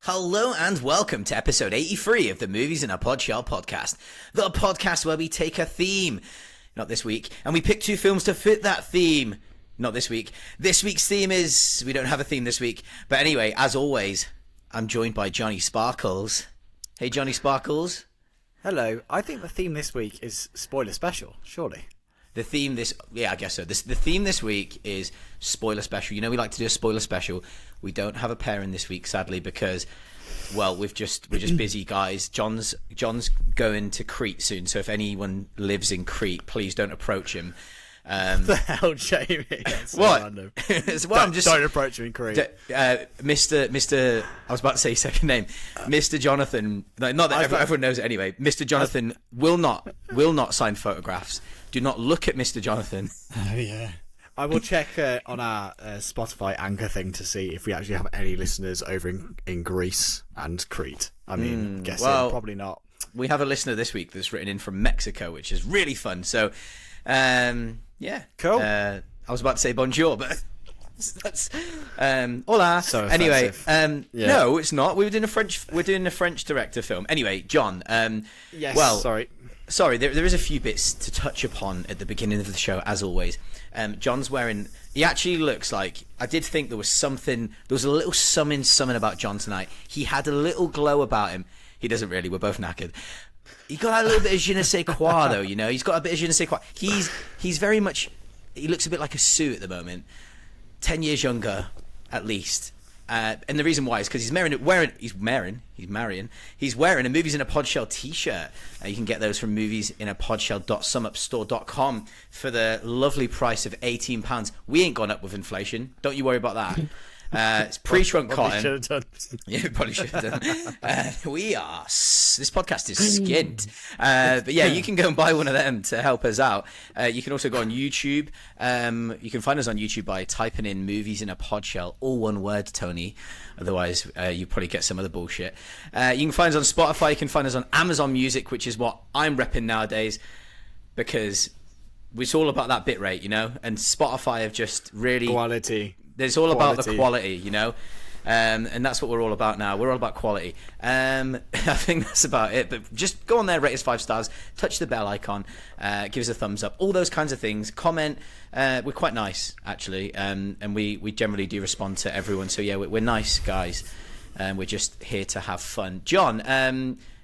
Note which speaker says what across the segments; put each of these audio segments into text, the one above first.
Speaker 1: Hello and welcome to episode 83 of the Movies in a Podshell podcast. The podcast where we take a theme, not this week, and we pick two films to fit that theme. Not this week. This week's theme is... we don't have a theme this week. But anyway, as always, I'm joined by Johnny Sparkles. Hey, Johnny Sparkles.
Speaker 2: Hello. I think the theme this week is spoiler special, surely.
Speaker 1: The theme this... yeah, I guess so. The theme this week is spoiler special. You know we like to do a spoiler special. We don't have a pairing this week, sadly, because... well, we're just busy, guys. John's going to Crete soon, so if anyone lives in Crete, please don't approach him.
Speaker 2: The hell, Jamie? So
Speaker 1: what?
Speaker 2: Random.
Speaker 1: Don't
Speaker 2: approach me in Crete.
Speaker 1: Mr. I was about to say his second name, Mr. Jonathan. Not that everyone knows it anyway. Mr. Jonathan will not sign photographs. Do not look at Mr. Jonathan.
Speaker 2: Oh yeah. I will check on our Spotify anchor thing to see if we actually have any listeners over in Greece and Crete. I mean, guessing probably not.
Speaker 1: We have a listener this week that's written in from Mexico, which is really fun. So, yeah,
Speaker 2: cool.
Speaker 1: I was about to say bonjour, but that's hola.
Speaker 2: So
Speaker 1: anyway,
Speaker 2: yeah.
Speaker 1: No, it's not. We're doing a French director film. Anyway, John.
Speaker 2: Yes.
Speaker 1: Well,
Speaker 2: sorry.
Speaker 1: There is a few bits to touch upon at the beginning of the show, as always. John's wearing... he actually looks like... I did think there was something... there was a little something about John tonight. He had a little glow about him. He doesn't really. We're both knackered. He got a little bit of je ne sais quoi, though, you know? He's got a bit of je ne sais quoi. He's very much... he looks a bit like a Sue at the moment. 10 years younger, at least. And the reason why is because he's wearing a Movies in a Podshell t-shirt. You can get those from moviesinapodshell.sumupstore.com for the lovely price of £18. We ain't gone up with inflation. Don't you worry about that. It's pre-shrunk cotton.
Speaker 2: Should have done.
Speaker 1: Yeah, probably should have done. This podcast is skint. But yeah, you can go and buy one of them to help us out. You can also go on YouTube. You can find us on YouTube by typing in Movies in a Podshell, all one word, Tony. Otherwise, you probably get some other bullshit. You can find us on Spotify. You can find us on Amazon Music, which is what I'm repping nowadays, because it's all about that bit rate, you know? And Spotify have just really...
Speaker 2: quality.
Speaker 1: It's all about the quality, you know, and that's what we're all about now. We're all about quality. I think that's about it. But just go on there, rate us 5 stars, touch the bell icon, give us a thumbs up, all those kinds of things. Comment. We're quite nice, actually, and we generally do respond to everyone. So yeah, we're nice guys. We're just here to have fun. John,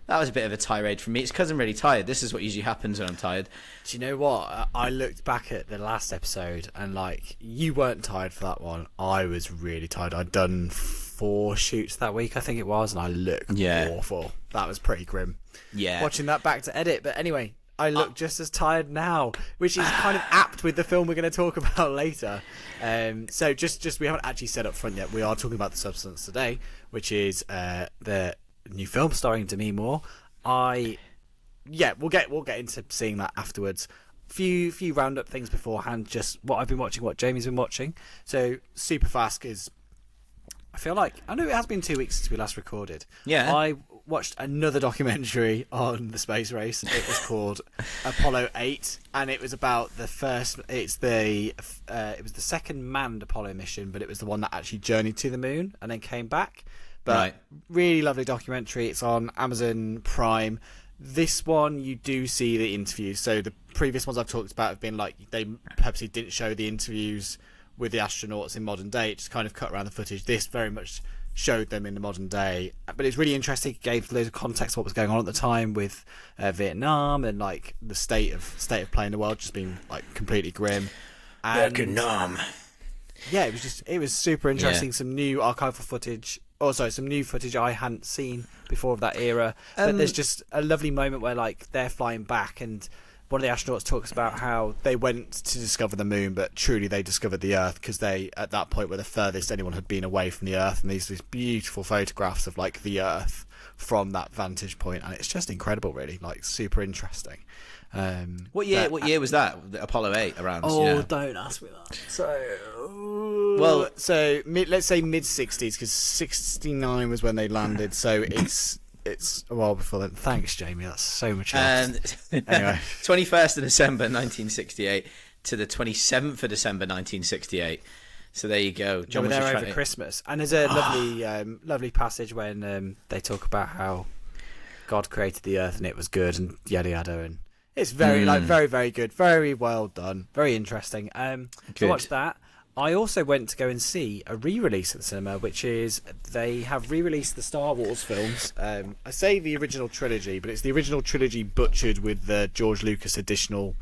Speaker 1: that was a bit of a tirade from me. It's because I'm really tired. This is what usually happens when I'm tired.
Speaker 2: Do you know what? I looked back at the last episode and, like, you weren't tired for that one. I was really tired. I'd done 4 shoots that week, I think it was, and I looked awful. That was pretty grim. Yeah. Watching that back to edit. But anyway, I look just as tired now, which is kind of apt with the film we're going to talk about later. So just we haven't actually said up front yet. We are talking about The Substance today, which is the new film starring Demi Moore. We'll get into seeing that afterwards. Few roundup things beforehand. Just what I've been watching, what Jamie's been watching. So super fast, because I know it has been 2 weeks since we last recorded.
Speaker 1: Yeah.
Speaker 2: I watched another documentary on the space race. It was called Apollo 8, and it was about the first. It was the second manned Apollo mission, but it was the one that actually journeyed to the moon and then came back. But
Speaker 1: right.
Speaker 2: Really lovely documentary. It's on Amazon Prime. This one, you do see the interviews. So the previous ones I've talked about have been like, they purposely didn't show the interviews with the astronauts in modern day. It just kind of cut around the footage. This very much showed them in the modern day. But it's really interesting. It gave loads of context what was going on at the time with Vietnam and like the state of play in the world just being like completely grim. And
Speaker 1: Vietnam.
Speaker 2: Yeah, it was super interesting.
Speaker 1: Yeah.
Speaker 2: Some new archival footage. Some new footage I hadn't seen before of that era. But there's just a lovely moment where like they're flying back and one of the astronauts talks about how they went to discover the moon, but truly they discovered the Earth because they, at that point, were the furthest anyone had been away from the Earth. And these beautiful photographs of like the Earth from that vantage point, and it's just incredible, really, like super interesting.
Speaker 1: What year was that? The Apollo 8 around?
Speaker 2: Oh,
Speaker 1: you know?
Speaker 2: Don't ask me that. Let's say mid 60s, because 69 was when they landed. So it's a while before then. Thanks, Jamie. That's so much. Anyway,
Speaker 1: 21st of December 1968 to the 27th of December 1968. So there you go.
Speaker 2: John was there over Christmas, and there's a lovely passage when they talk about how God created the earth and it was good and yada yada, and it's very very very good, very well done, very interesting. So watch that. I also went to go and see a re-release at the cinema, which is they have re-released the Star Wars films. I say the original trilogy, but it's the original trilogy butchered with the George Lucas additional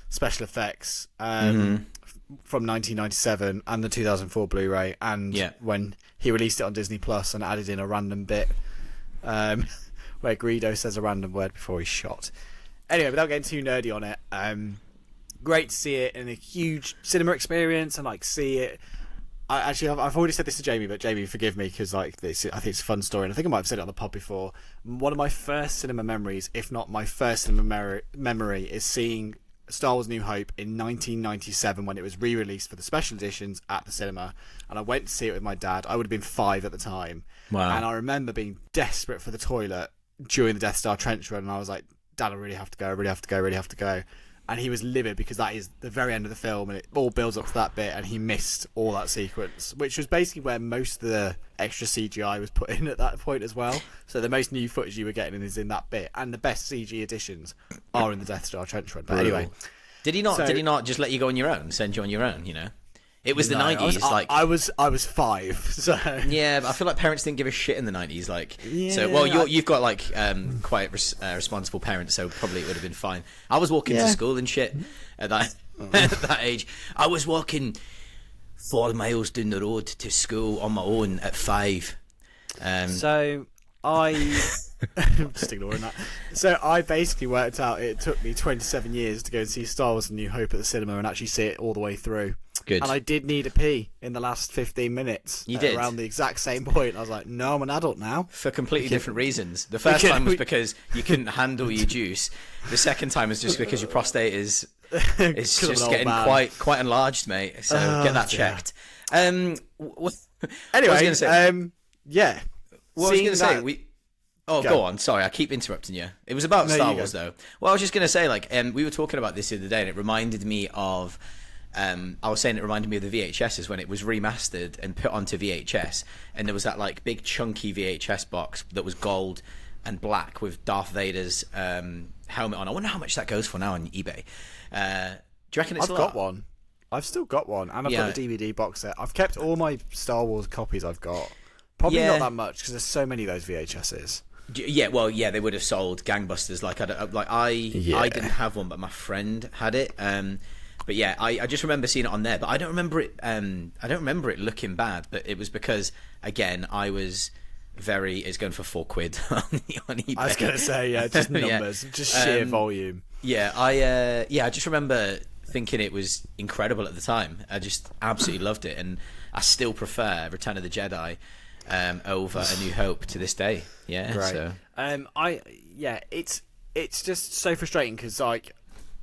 Speaker 2: special effects from 1997 and the 2004 Blu-ray, and when he released it on Disney Plus and added in a random bit where Greedo says a random word before he's shot. Anyway, without getting too nerdy on it, great to see it in a huge cinema experience and like see it. I've already said this to Jamie, but Jamie, forgive me, because like this, I think it's a fun story, and I think I might have said it on the pod before. One of my first cinema memories, if not my first cinema memory, is seeing Star Wars: New Hope in 1997 when it was re-released for the special editions at the cinema, and I went to see it with my dad. I would have been 5 at the time.
Speaker 1: Wow.
Speaker 2: And I remember being desperate for the toilet during the Death Star trench run, and I was like, Dad, I really have to go. And he was livid because that is the very end of the film and it all builds up to that bit, and he missed all that sequence, which was basically where most of the extra CGI was put in at that point as well. So the most new footage you were getting is in that bit, and the best CG additions are in the Death Star trench run. But anyway,
Speaker 1: did he not just let you go on your own, send you on your own? You know, it was the 90s.
Speaker 2: I was 5, so
Speaker 1: yeah. But I feel like parents didn't give a shit in the 90s. Like,
Speaker 2: yeah,
Speaker 1: so well, you've got like quite responsible parents, so probably it would have been fine. I was walking to school and shit at that at that age. I was walking 4 miles down the road to school on my own at 5.
Speaker 2: So I just ignoring that. So I basically worked out it took me 27 years to go and see Star Wars: A New Hope at the cinema and actually see it all the way through.
Speaker 1: Good.
Speaker 2: And I did need a pee in the last 15 minutes.
Speaker 1: You did?
Speaker 2: Around the exact same point. I was like, no, I'm an adult now.
Speaker 1: For completely different reasons. The first time was because you couldn't handle your juice. The second time was just because your prostate is just getting quite enlarged, mate. So get that checked. Anyway,
Speaker 2: what was I going to say? Yeah.
Speaker 1: What was I going to say? Go on. Sorry, I keep interrupting you. It was about Star Wars, though. Well, I was just going to say, like, we were talking about this the other day, and it reminded me of... I was saying it reminded me of the VHSs when it was remastered and put onto VHS, and there was that like big chunky VHS box that was gold and black with Darth Vader's helmet on. I wonder how much that goes for now on eBay. Do you reckon it's a lot?
Speaker 2: I've got one. I've still got one, and I've got a DVD box set. I've kept all my Star Wars copies I've got. Probably not that much because there's so many of those VHSs.
Speaker 1: Yeah, well, yeah, they would have sold gangbusters. I didn't have one, but my friend had it. But yeah, I just remember seeing it on there, but I don't remember it. I don't remember it looking bad, but it was because again I was it's going for £4 on eBay.
Speaker 2: I was going to say just numbers, just sheer volume.
Speaker 1: Yeah, I just remember thinking it was incredible at the time. I just absolutely loved it, and I still prefer Return of the Jedi over A New Hope to this day. Yeah,
Speaker 2: right.
Speaker 1: So
Speaker 2: it's just so frustrating because like.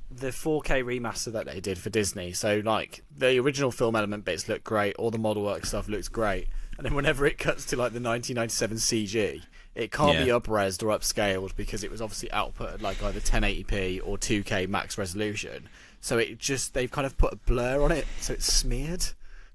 Speaker 2: The 4K remaster that they did for Disney, so like the original film element bits look great, all the model work stuff looks great, and then whenever it cuts to like the 1997 CG, it can't be up-resed or upscaled because it was obviously output at like either 1080p or 2K max resolution. So they've kind of put a blur on it, so it's smeared.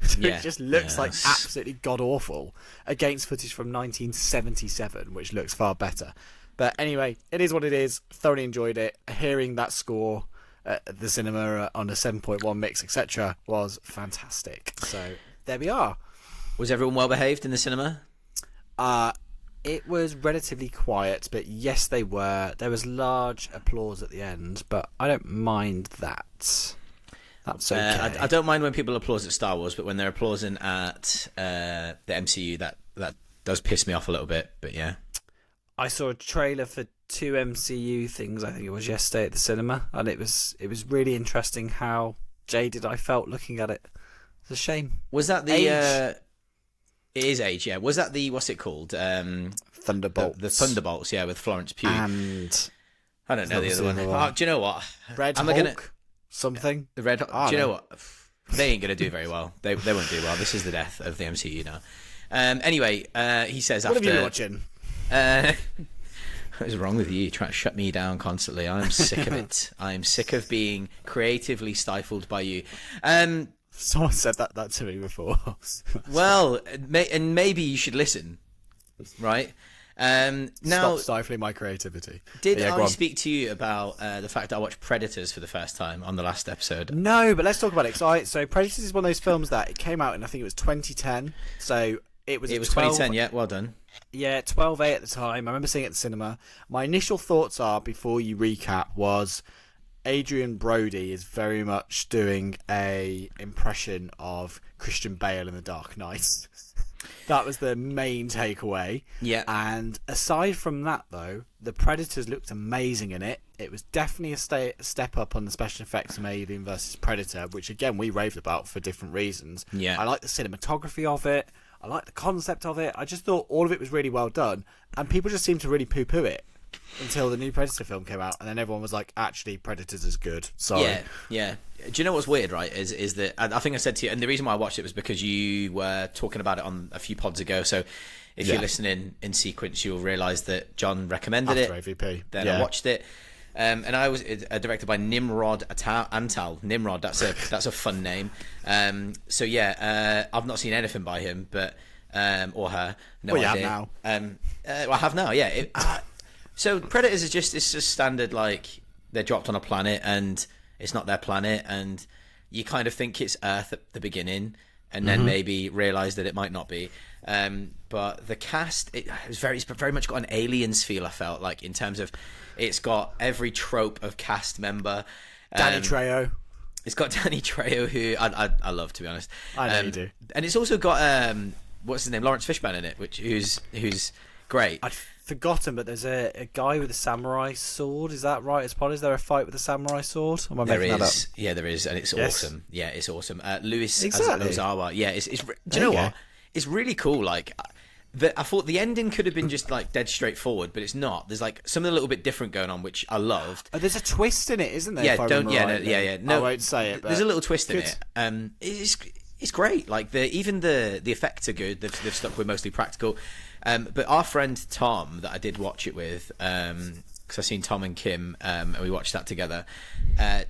Speaker 2: So it just looks like absolutely god awful against footage from 1977, which looks far better. But anyway, it is what it is. Thoroughly enjoyed it. Hearing that score at the cinema on a 7.1 mix, etc., was fantastic. So there we are.
Speaker 1: Was everyone well behaved in the cinema?
Speaker 2: It was relatively quiet, but yes, they were. There was large applause at the end, but I don't mind that. That's okay.
Speaker 1: I don't mind when people applaud at Star Wars, but when they're applauding at the MCU, that does piss me off a little bit. But yeah.
Speaker 2: I saw a trailer for 2 MCU things, I think it was yesterday at the cinema, and it was really interesting how jaded I felt looking at it. It's a shame.
Speaker 1: Was that the Age? It is Age, yeah. Was that the, what's it called?
Speaker 2: Thunderbolts.
Speaker 1: The Thunderbolts, yeah, with Florence Pugh.
Speaker 2: And
Speaker 1: I don't know the other one. Oh, do you know what?
Speaker 2: Red Hulk? Something?
Speaker 1: The Red Hulk. Do you know what? They ain't going to do very well. They won't do well. This is the death of the MCU now. Anyway, he says
Speaker 2: what
Speaker 1: after...
Speaker 2: have you been watching?
Speaker 1: What is wrong with you? Trying to shut me down constantly. I'm sick of it. I'm sick of being creatively stifled by you.
Speaker 2: Someone said that to me before.
Speaker 1: Well, and maybe you should listen, right? Now,
Speaker 2: stop stifling my creativity.
Speaker 1: Did I speak to you about the fact that I watched Predators for the first time on the last episode?
Speaker 2: No, but let's talk about it. So Predators is one of those films that it came out in, I think it was 2010. So it was
Speaker 1: 2010, yeah, well done.
Speaker 2: Yeah, 12A at the time. I remember seeing it at the cinema. My initial thoughts are, before you recap, was Adrian Brody is very much doing a impression of Christian Bale in The Dark Knight. That was the main takeaway.
Speaker 1: Yeah.
Speaker 2: And aside from that, though, the Predators looked amazing in it. It was definitely a step up on the special effects from Alien vs Predator, which again we raved about for different reasons.
Speaker 1: Yeah.
Speaker 2: I like the cinematography of it. I like the concept of it. I just thought all of it was really well done, and people just seemed to really poo-poo it until the new Predator film came out, and then everyone was like, actually, Predators is good. Sorry.
Speaker 1: Yeah. Do you know what's weird, right, is that I think I said to you, and the reason why I watched it was because you were talking about it on a few pods ago, so if you're listening in sequence, you'll realise that John recommended
Speaker 2: After
Speaker 1: it.
Speaker 2: AVP.
Speaker 1: Then I watched it. And I was directed by Nimrod Antal. Nimrod, that's a fun name. So yeah, I've not seen anything by him, but or her. No idea.
Speaker 2: You have now.
Speaker 1: I have now. Yeah. So Predators is it's just standard, like they're dropped on a planet and it's not their planet, and you kind of think it's Earth at the beginning, and then maybe realise that it might not be. But the cast, it's very much got an Aliens feel. I felt like, in terms of, it's got every trope of cast member.
Speaker 2: Danny Trejo.
Speaker 1: It's got Danny Trejo, who I love, to be honest.
Speaker 2: I know you do.
Speaker 1: And it's also got what's his name, Lawrence Fishburne in it, who's great.
Speaker 2: I'd forgotten, but there's a guy with a samurai sword. Is that right? Is there a fight with a samurai sword? Am I making that up?
Speaker 1: Yeah, there is, and it's awesome. Yeah, it's awesome. Louis
Speaker 2: exactly.
Speaker 1: Ozawa. Yeah, it's do you know what? It's really cool. Like, I thought the ending could have been just like dead straightforward, but it's not. There's like something a little bit different going on, which I loved.
Speaker 2: Oh, there's a twist in it, isn't there?
Speaker 1: Yeah, No,
Speaker 2: I won't say it. But
Speaker 1: there's a little twist in it. It's great. Like even the effects are good. They've stuck with mostly practical. But our friend Tom, that I did watch it with, because I've seen Tom and Kim, and we watched that together.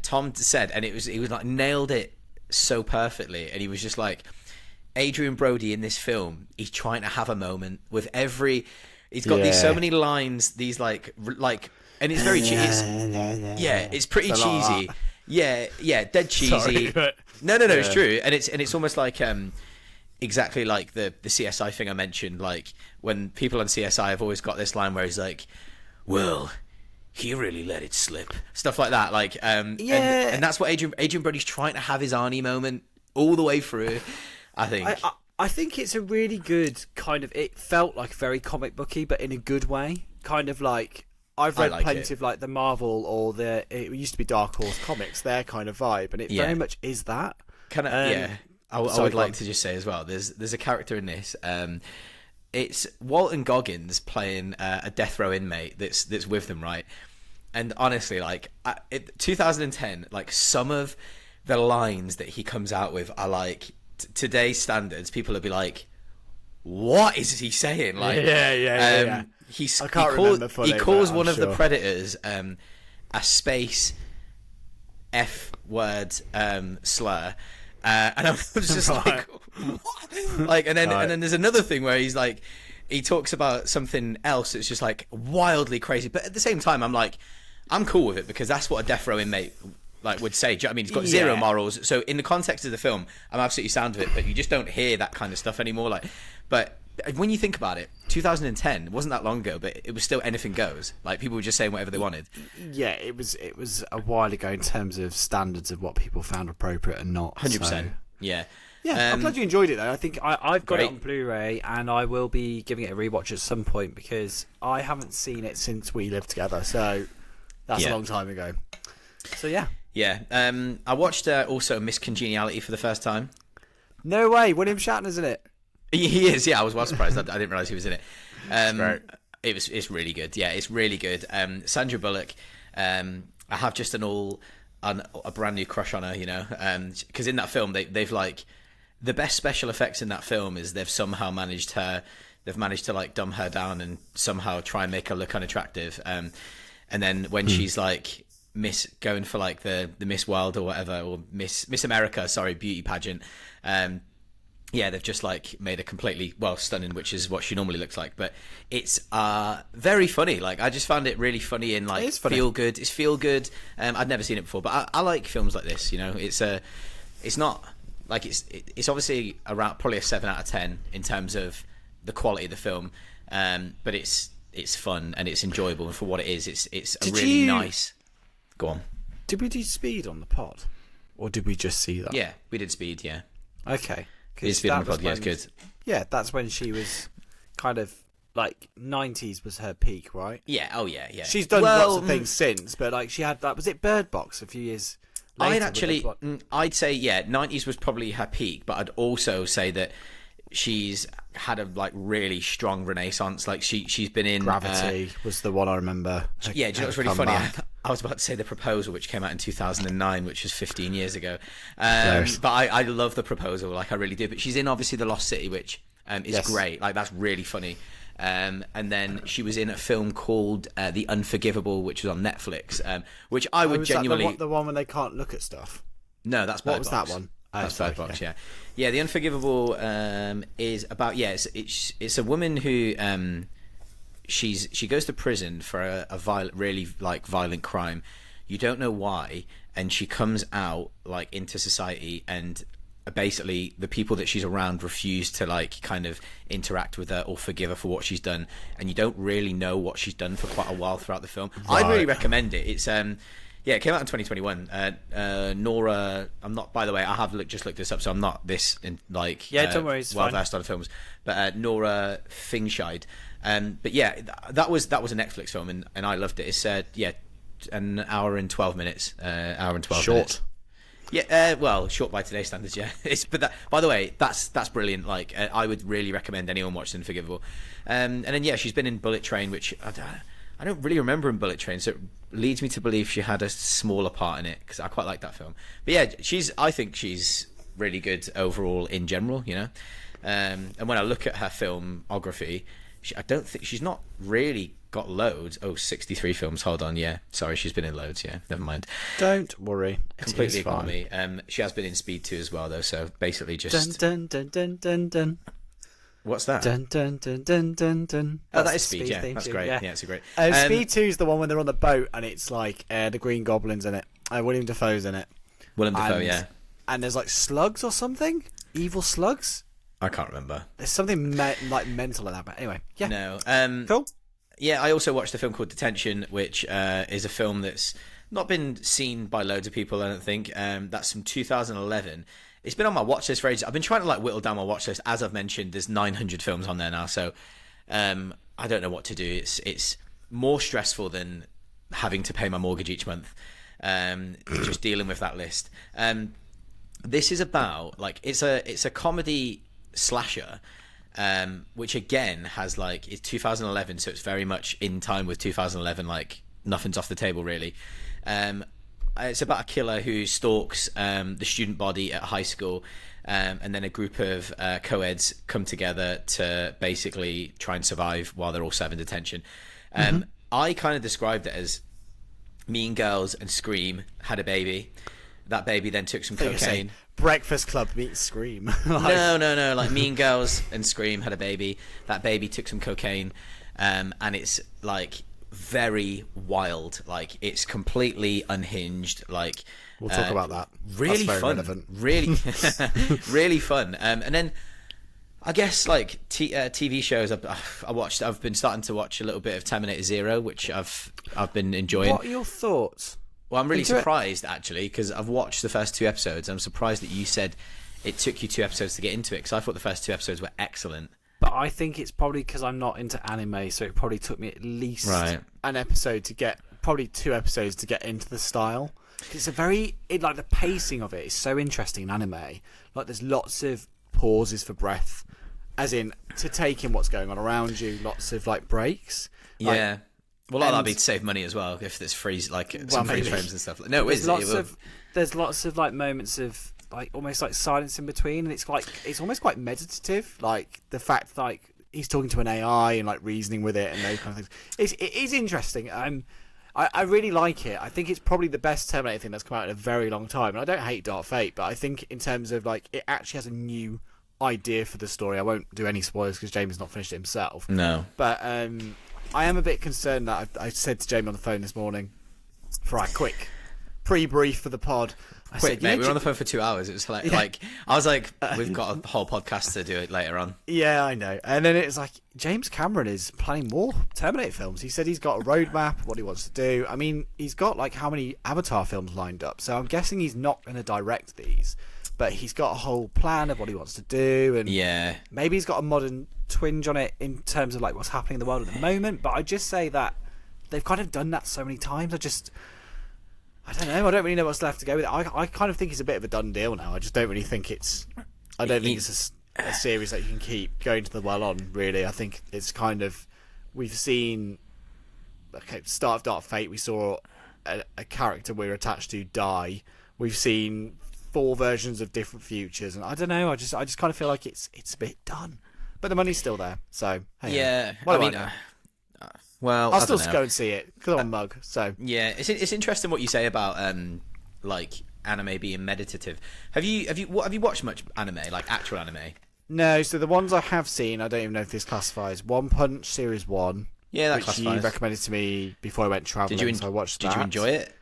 Speaker 1: Tom said, and he was like nailed it so perfectly, and he was just like, Adrian Brody in this film, he's trying to have a moment with every. He's got these so many lines, these like, and it's very cheesy. It's pretty cheesy. Dead cheesy.
Speaker 2: Sorry,
Speaker 1: no, it's true, and it's almost like exactly like the CSI thing I mentioned. Like, when people on CSI have always got this line where he's like, "Well, he really let it slip," stuff like that. Like, and that's what Adrian Brody's trying to have his Arnie moment all the way through. I think.
Speaker 2: I think it's a really good kind of. It felt like very comic booky, but in a good way. Kind of like, I've read plenty of like the Marvel or it used to be Dark Horse comics, their kind of vibe, and it very much is that.
Speaker 1: I would like to just say as well, there's a character in this. It's Walton Goggins playing a death row inmate that's with them, right? And honestly, like 2010, like some of the lines that he comes out with are like, today's standards, people would be like, "What is he saying?" Like,
Speaker 2: yeah.
Speaker 1: He calls one of the predators a space F word slur. And I was just like, what? Like, and then there's another thing where he's like, he talks about something else that's just like wildly crazy, but at the same time, I'm like, I'm cool with it because that's what a death row inmate like would say. Do you know what I mean? He's got zero morals. So in the context of the film, I'm absolutely sound with it, but you just don't hear that kind of stuff anymore. Like, but when you think about it, 2010 wasn't that long ago, but it was still anything goes. Like, people were just saying whatever they wanted.
Speaker 2: Yeah, it was a while ago in terms of standards of what people found appropriate and not.
Speaker 1: 100%.
Speaker 2: So.
Speaker 1: Yeah.
Speaker 2: I'm glad you enjoyed it though. I think I've got it on Blu-ray, and I will be giving it a rewatch at some point because I haven't seen it since we lived together. So that's a long time ago. So yeah.
Speaker 1: I watched also Miss Congeniality for the first time.
Speaker 2: No way, William Shatner's in it.
Speaker 1: He is, yeah. I was well surprised. I didn't realise he was in it.
Speaker 2: Great.
Speaker 1: It's really good. Yeah, it's really good. Sandra Bullock. I have just a brand new crush on her, you know, because in that film they've like, the best special effects in that film is they've managed to like dumb her down and somehow try and make her look unattractive. And then when she's like Miss going for like the Miss World or whatever, or Miss America, sorry, beauty pageant. Yeah, they've just like made a completely stunning, which is what she normally looks like. But it's very funny. Like I just found it really funny and like feel good. It's feel good. I'd never seen it before, but I like films like this. You know, it's not like it's obviously around probably a 7 out of 10 in terms of the quality of the film. But it's fun and it's enjoyable, and for what it is, it's a really nice. Go on.
Speaker 2: Did we do Speed on the pod, or did we just see that?
Speaker 1: Yeah, we did Speed. Yeah.
Speaker 2: Okay.
Speaker 1: It's Speed on the pod. Yeah, it's good.
Speaker 2: Yeah, that's when she was kind of like 90s was her peak, right?
Speaker 1: Yeah. Oh yeah. Yeah.
Speaker 2: She's done lots of things since, but like she had that. Was it Bird Box a few years later?
Speaker 1: I'd say 90s was probably her peak, but I'd also say that she's had a like really strong renaissance. Like she's been in
Speaker 2: Gravity was the one I remember.
Speaker 1: Do you know what's really funny? I was about to say The Proposal, which came out in 2009, which was 15 years ago. But I love The Proposal, like I really do. But she's in obviously The Lost City, which is great. Like that's really funny. And then she was in a film called The Unforgivable, which was on Netflix, which I would genuinely.
Speaker 2: The one when they can't look at stuff.
Speaker 1: No, that's Bird
Speaker 2: What was
Speaker 1: Box.
Speaker 2: that one?
Speaker 1: That's Bird Box, yeah. The Unforgivable is about it's a woman who she goes to prison for a really like violent crime. You don't know why, and she comes out like into society, and basically the people that she's around refuse to like kind of interact with her or forgive her for what she's done, and you don't really know what she's done for quite a while throughout the film. Right. I'd really recommend it. It's it came out in 2021. Nora, I'm not. By the way, I have just looked this up, so I'm not this in like
Speaker 2: don't worry, it's
Speaker 1: well
Speaker 2: fine.
Speaker 1: versed on films. But Nora Fingscheid. But yeah, that was a Netflix film, and I loved it. It's an hour and 12 minutes. Hour and 12 minutes. Yeah, short by today's standards. Yeah, by the way, that's brilliant. Like I would really recommend anyone watch Unforgivable. And then she's been in Bullet Train, which I don't really remember in Bullet Train, so it leads me to believe she had a smaller part in it, because I quite like that film. But yeah, I think she's really good overall in general, you know. And when I look at her filmography, I don't think she's not really got loads. 63 films. Hold on, sorry, she's been in loads. Yeah, never mind.
Speaker 2: Don't worry,
Speaker 1: completely ignore me. She has been in Speed 2 as well, though. So basically, just
Speaker 2: dun dun dun dun dun.
Speaker 1: What's that?
Speaker 2: Dun dun dun dun dun dun.
Speaker 1: Oh, that is Speed. Yeah, that's great. Yeah, it's a great.
Speaker 2: Speed 2 is the one when they're on the boat and it's like the Green Goblin's in it. William Dafoe's in it.
Speaker 1: Willem Dafoe, yeah.
Speaker 2: And there's like slugs or something. Evil slugs.
Speaker 1: I can't remember.
Speaker 2: There's something like mental in that. But anyway, yeah.
Speaker 1: No.
Speaker 2: Cool.
Speaker 1: Yeah, I also watched a film called Detention, which is a film that's not been seen by loads of people, I don't think. That's from 2011. It's been on my watch list for ages. I've been trying to like whittle down my watch list. As I've mentioned, there's 900 films on there now, so I don't know what to do. It's more stressful than having to pay my mortgage each month. Just dealing with that list. This is about like it's a comedy slasher, which again has like it's 2011, so it's very much in time with 2011. Like nothing's off the table really. It's about a killer who stalks the student body at high school, and then a group of co-eds come together to basically try and survive while they're all serving detention. I kind of described it as Mean Girls and Scream had a baby. That baby then took some cocaine.
Speaker 2: Breakfast Club meets Scream.
Speaker 1: No. Like Mean Girls and Scream had a baby. That baby took some cocaine, and it's like very wild. Like it's completely unhinged. Like
Speaker 2: we'll talk about that.
Speaker 1: Really fun.
Speaker 2: Relevant.
Speaker 1: Really, really fun. And then I guess like TV shows I've been starting to watch a little bit of Terminator Zero, which I've been enjoying.
Speaker 2: What are your thoughts?
Speaker 1: Well, I'm really surprised actually, because I've watched the first 2 episodes. I'm surprised that you said it took you 2 episodes to get into it, because I thought the first 2 episodes were excellent.
Speaker 2: But I think it's probably because I'm not into anime, so it probably took me at least an episode to get, probably 2 episodes to get into the style. It's like the pacing of it is so interesting in anime. Like there's lots of pauses for breath, as in to take in what's going on around you. Lots of like breaks.
Speaker 1: Yeah. Well, that'd be to save money as well if there's freeze freeze frames and stuff. No, there's
Speaker 2: lots of like moments of like almost like silence in between, and it's almost quite meditative. Like the fact like he's talking to an AI and like reasoning with it and those kind of things. It is interesting. I really like it. I think it's probably the best Terminator thing that's come out in a very long time. And I don't hate Dark Fate, but I think in terms of like it actually has a new idea for the story. I won't do any spoilers because Jamie's not finished it himself.
Speaker 1: No.
Speaker 2: But I am a bit concerned that I said to Jamie on the phone this morning for our quick pre-brief for the pod.
Speaker 1: Quick, mate, we were on the phone for 2 hours. It was like I was like, we've got a whole podcast to do it later on.
Speaker 2: Yeah, I know. And then it's like, James Cameron is planning more Terminator films. He said he's got a roadmap of what he wants to do. I mean, he's got like how many Avatar films lined up. So I'm guessing he's not going to direct these. But he's got a whole plan of what he wants to do. And
Speaker 1: yeah, maybe
Speaker 2: he's got a modern twinge on it in terms of like what's happening in the world at the moment. But I just say that they've kind of done that so many times. I don't know. I don't really know what's left to go with it. I kind of think it's a bit of a done deal now. I just don't really think it's... I don't think it's a series that you can keep going to the well on, really. I think it's kind of... We've seen... Okay, start of Dark Fate, we saw a character we're attached to die. We've seen 4 versions of different futures. And I don't know. I just kind of feel like it's a bit done. But the money's still there. So, hey,
Speaker 1: yeah.
Speaker 2: What do I know?
Speaker 1: Well,
Speaker 2: I'll still go and see it because I'm a mug. So
Speaker 1: yeah, it's interesting what you say about like anime being meditative. Have you watched much anime, like actual anime?
Speaker 2: No. So the ones I have seen, I don't even know if this classifies. One Punch Series 1.
Speaker 1: Yeah, that
Speaker 2: which
Speaker 1: classifies.
Speaker 2: You recommended to me before I went traveling. So I watched that.
Speaker 1: Did you enjoy it?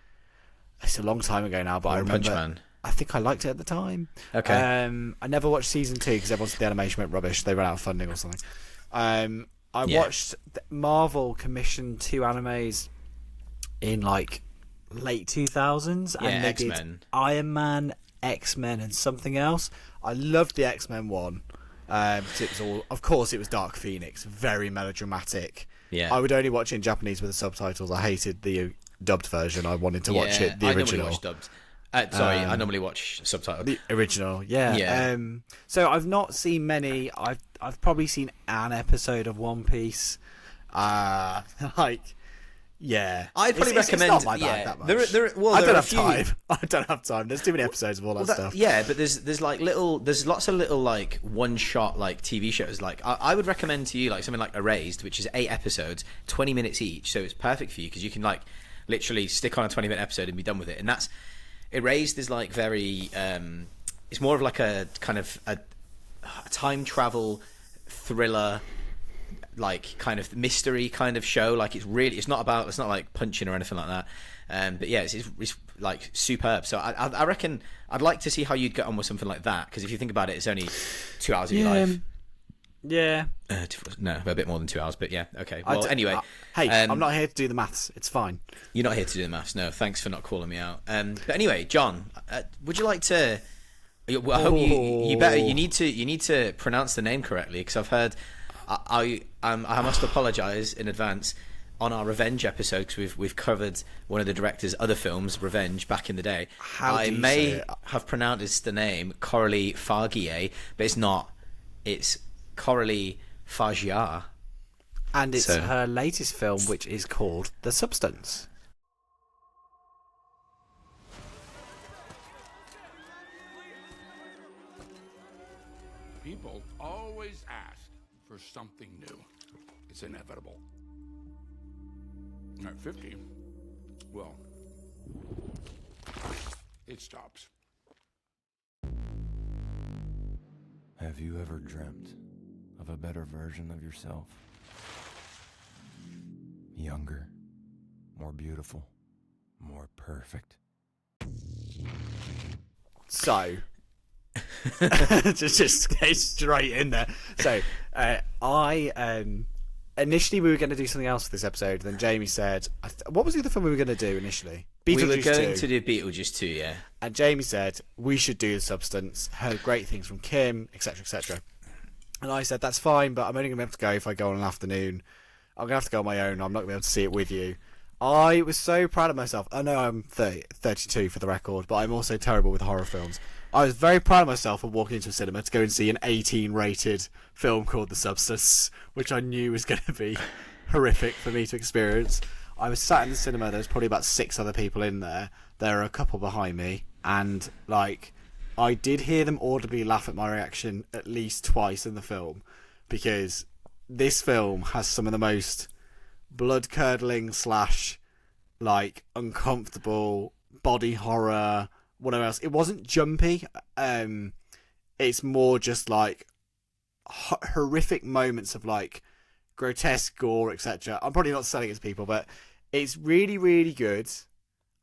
Speaker 2: It's a long time ago now, but I remember.
Speaker 1: Punch Man.
Speaker 2: I think I liked it at the time.
Speaker 1: Okay.
Speaker 2: I never watched season 2 because everyone said the animation went rubbish. They ran out of funding or something. I watched Marvel commissioned 2 animes in like late 2000s, and they
Speaker 1: X-Men.
Speaker 2: did Iron Man, X-Men, and something else. I loved the X-Men one. It was all, of course, it was Dark Phoenix, very melodramatic.
Speaker 1: Yeah,
Speaker 2: I would only watch it in Japanese with the subtitles. I hated the dubbed version. I wanted to watch it the original.
Speaker 1: I normally watch dubbed. I normally watch subtitled.
Speaker 2: The original, yeah. So I've not seen many. I've probably seen an episode of One Piece. I'd probably
Speaker 1: recommend.
Speaker 2: It's not my bad that much. I don't have time. I don't have time. There's too many episodes of all that stuff.
Speaker 1: Yeah, but there's lots of little like one shot like TV shows. Like I would recommend to you like something like Erased, which is 8 episodes, 20 minutes each. So it's perfect for you because you can like literally stick on a 20-minute episode and be done with it. And that's Erased is like very. It's more of like a kind of a time travel thriller, like kind of mystery kind of show. Like it's not like punching or anything like that. But yeah, it's like superb. So I reckon I'd like to see how you'd get on with something like that, because if you think about it, it's only 2 hours of your life.
Speaker 2: Yeah.
Speaker 1: No, a bit more than 2 hours, but yeah, okay. Well, anyway.
Speaker 2: I'm not here to do the maths. It's fine.
Speaker 1: You're not here to do the maths. No, thanks for not calling me out. But anyway, John, would you like to? I hope you need to pronounce the name correctly, because I've heard. I must apologise in advance. On our Revenge episode, because we've covered one of the director's other films, Revenge, back in the day. I may have pronounced the name Coralie Fargier, but it's not. It's Coralie Fargier.
Speaker 2: And it's her latest film, which is called The Substance.
Speaker 3: People always ask for something new. It's inevitable. At 50, well, it stops.
Speaker 4: Have you ever dreamt of a better version of yourself? Younger, more beautiful, more perfect.
Speaker 2: So, just go straight in there. So, initially we were going to do something else for this episode. Then Jamie said, "What was the other film we were going to do initially?"
Speaker 1: We were going to do Beetlejuice 2, yeah.
Speaker 2: And Jamie said we should do The Substance. Heard great things from Kim, etc., etc. And I said that's fine, but I'm only going to be able to go if I go on an afternoon. I'm going to have to go on my own. I'm not going to be able to see it with you. I was so proud of myself. I know I'm 32 for the record, but I'm also terrible with horror films. I was very proud of myself for walking into a cinema to go and see an 18-rated film called The Substance, which I knew was going to be horrific for me to experience. I was sat in the cinema. There was probably about 6 other people in there. There are a couple behind me, and like I did hear them audibly laugh at my reaction at least twice in the film, because this film has some of the most blood-curdling / like uncomfortable body horror, whatever else. It wasn't jumpy. It's more just like horrific moments of like grotesque gore, etc. I'm probably not selling it to people, but it's really, really good.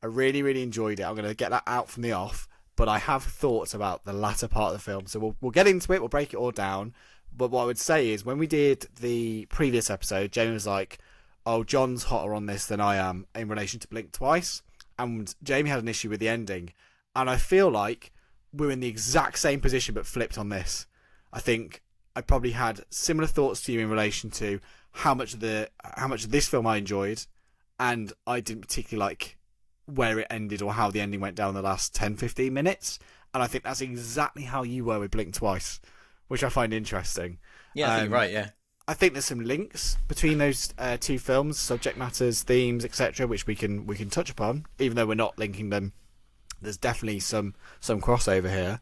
Speaker 2: I really, really enjoyed it. I'm going to get that out from the off, but I have thoughts about the latter part of the film. So we'll get into it. We'll break it all down. But what I would say is when we did the previous episode, Jamie was like, oh, John's hotter on this than I am in relation to Blink Twice. And Jamie had an issue with the ending. And I feel like we're in the exact same position but flipped on this. I think I probably had similar thoughts to you in relation to how much of this film I enjoyed, and I didn't particularly like where it ended or how the ending went down the last 10-15 minutes. And I think that's exactly how you were with Blink Twice, which I find interesting.
Speaker 1: Yeah, I think you're right, yeah.
Speaker 2: I think there's some links between those two films, subject matters, themes, etc., which we can touch upon, even though we're not linking them. There's definitely some crossover here.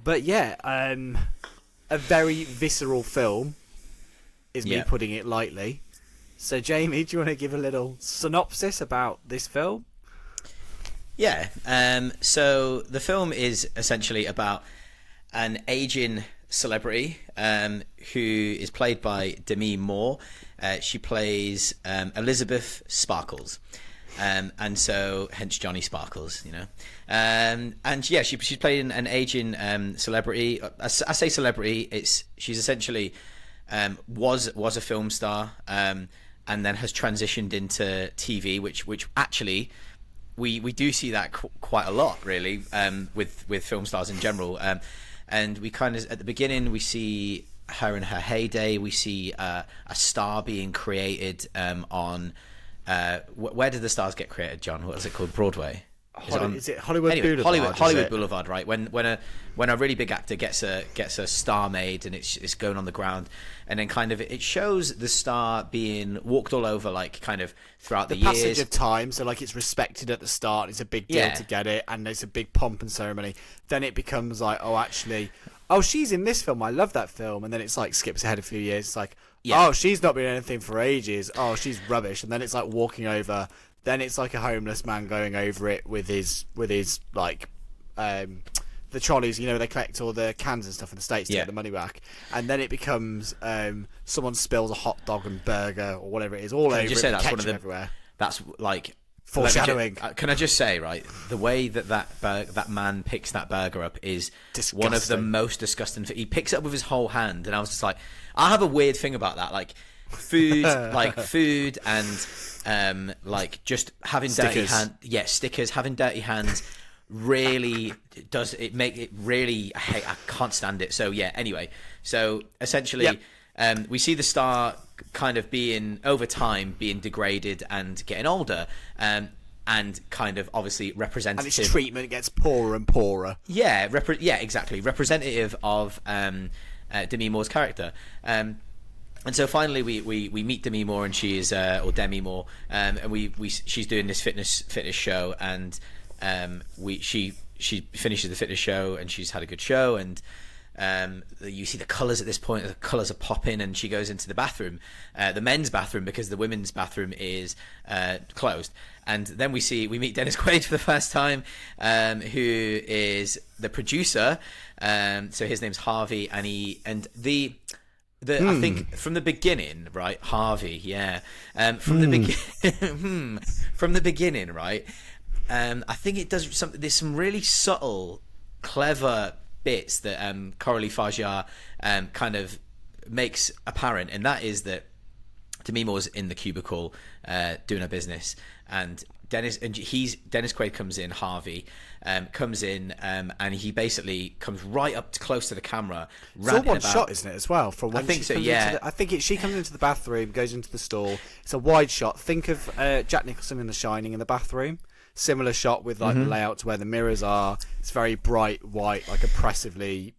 Speaker 2: But yeah, a very visceral film is me putting it lightly. So Jamie, do you want to give a little synopsis about this film?
Speaker 1: Yeah, so the film is essentially about an aging celebrity who is played by Demi Moore. She plays Elizabeth Sparkles. And so, hence Johnny Sparkles, you know. And yeah, she's playing an aging celebrity. I say celebrity. She's essentially was a film star, and then has transitioned into TV, which actually we do see that quite a lot, really, with film stars in general. And we kind of at the beginning we see her in her heyday. We see a star being created on. Where did the stars get created, John? What is it called? Broadway?
Speaker 2: Is it Hollywood Boulevard?
Speaker 1: Hollywood Boulevard, right? When a really big actor gets a star made and it's going on the ground, and then kind of it shows the star being walked all over, like kind of throughout the years.
Speaker 2: The passage of time, so like it's respected at the start. It's a big deal to get it, and there's a big pomp and ceremony. Then it becomes like, oh, she's in this film. I love that film, and then it's like skips ahead a few years. It's like, oh, she's not been in anything for ages. Oh, she's rubbish, and then it's like walking over. Then it's like a homeless man going over it with his like the trolleys, you know, they collect all the cans and stuff in the States to get the money back. And then it becomes someone spills a hot dog and burger or whatever it is all over it, that's one of the everywhere.
Speaker 1: That's like
Speaker 2: foreshadowing.
Speaker 1: Can I just say, right, the way that man picks that burger up is disgusting. One of the most disgusting. He picks it up with his whole hand, and I was just like, I have a weird thing about that, like food, like food and like just having
Speaker 2: stickers.
Speaker 1: Stickers, having dirty hands really does it make it really I can't stand it. So yeah, anyway, so essentially we see the star kind of being over time being degraded and getting older, and kind of obviously representative,
Speaker 2: and its treatment gets poorer and poorer.
Speaker 1: Exactly, representative of Demi Moore's character. And so finally we meet Demi Moore, and she is or Demi Moore, and she's doing this fitness show, and she finishes the fitness show, and she's had a good show, and you see the colours at this point. The colours are popping, and she goes into the bathroom, the men's bathroom, because the women's bathroom is closed. And then we meet Dennis Quaid for the first time, who is the producer. So his name's Harvey, and I think from the beginning, right, Harvey, from the beginning, right. I think it does something. There's some really subtle, clever bits that Coralie Fajar kind of makes apparent, and that is that Demi Moore's in the cubicle doing her business, and Dennis Quaid comes in. Harvey comes in, and he basically comes right up close to the camera.
Speaker 2: It's all one shot, isn't it? As well, from when
Speaker 1: I think so. Yeah,
Speaker 2: I think she comes into the bathroom, goes into the stall. It's a wide shot. Think of Jack Nicholson in The Shining in the bathroom. Similar shot with like the layout to where the mirrors are. It's very bright white, like oppressively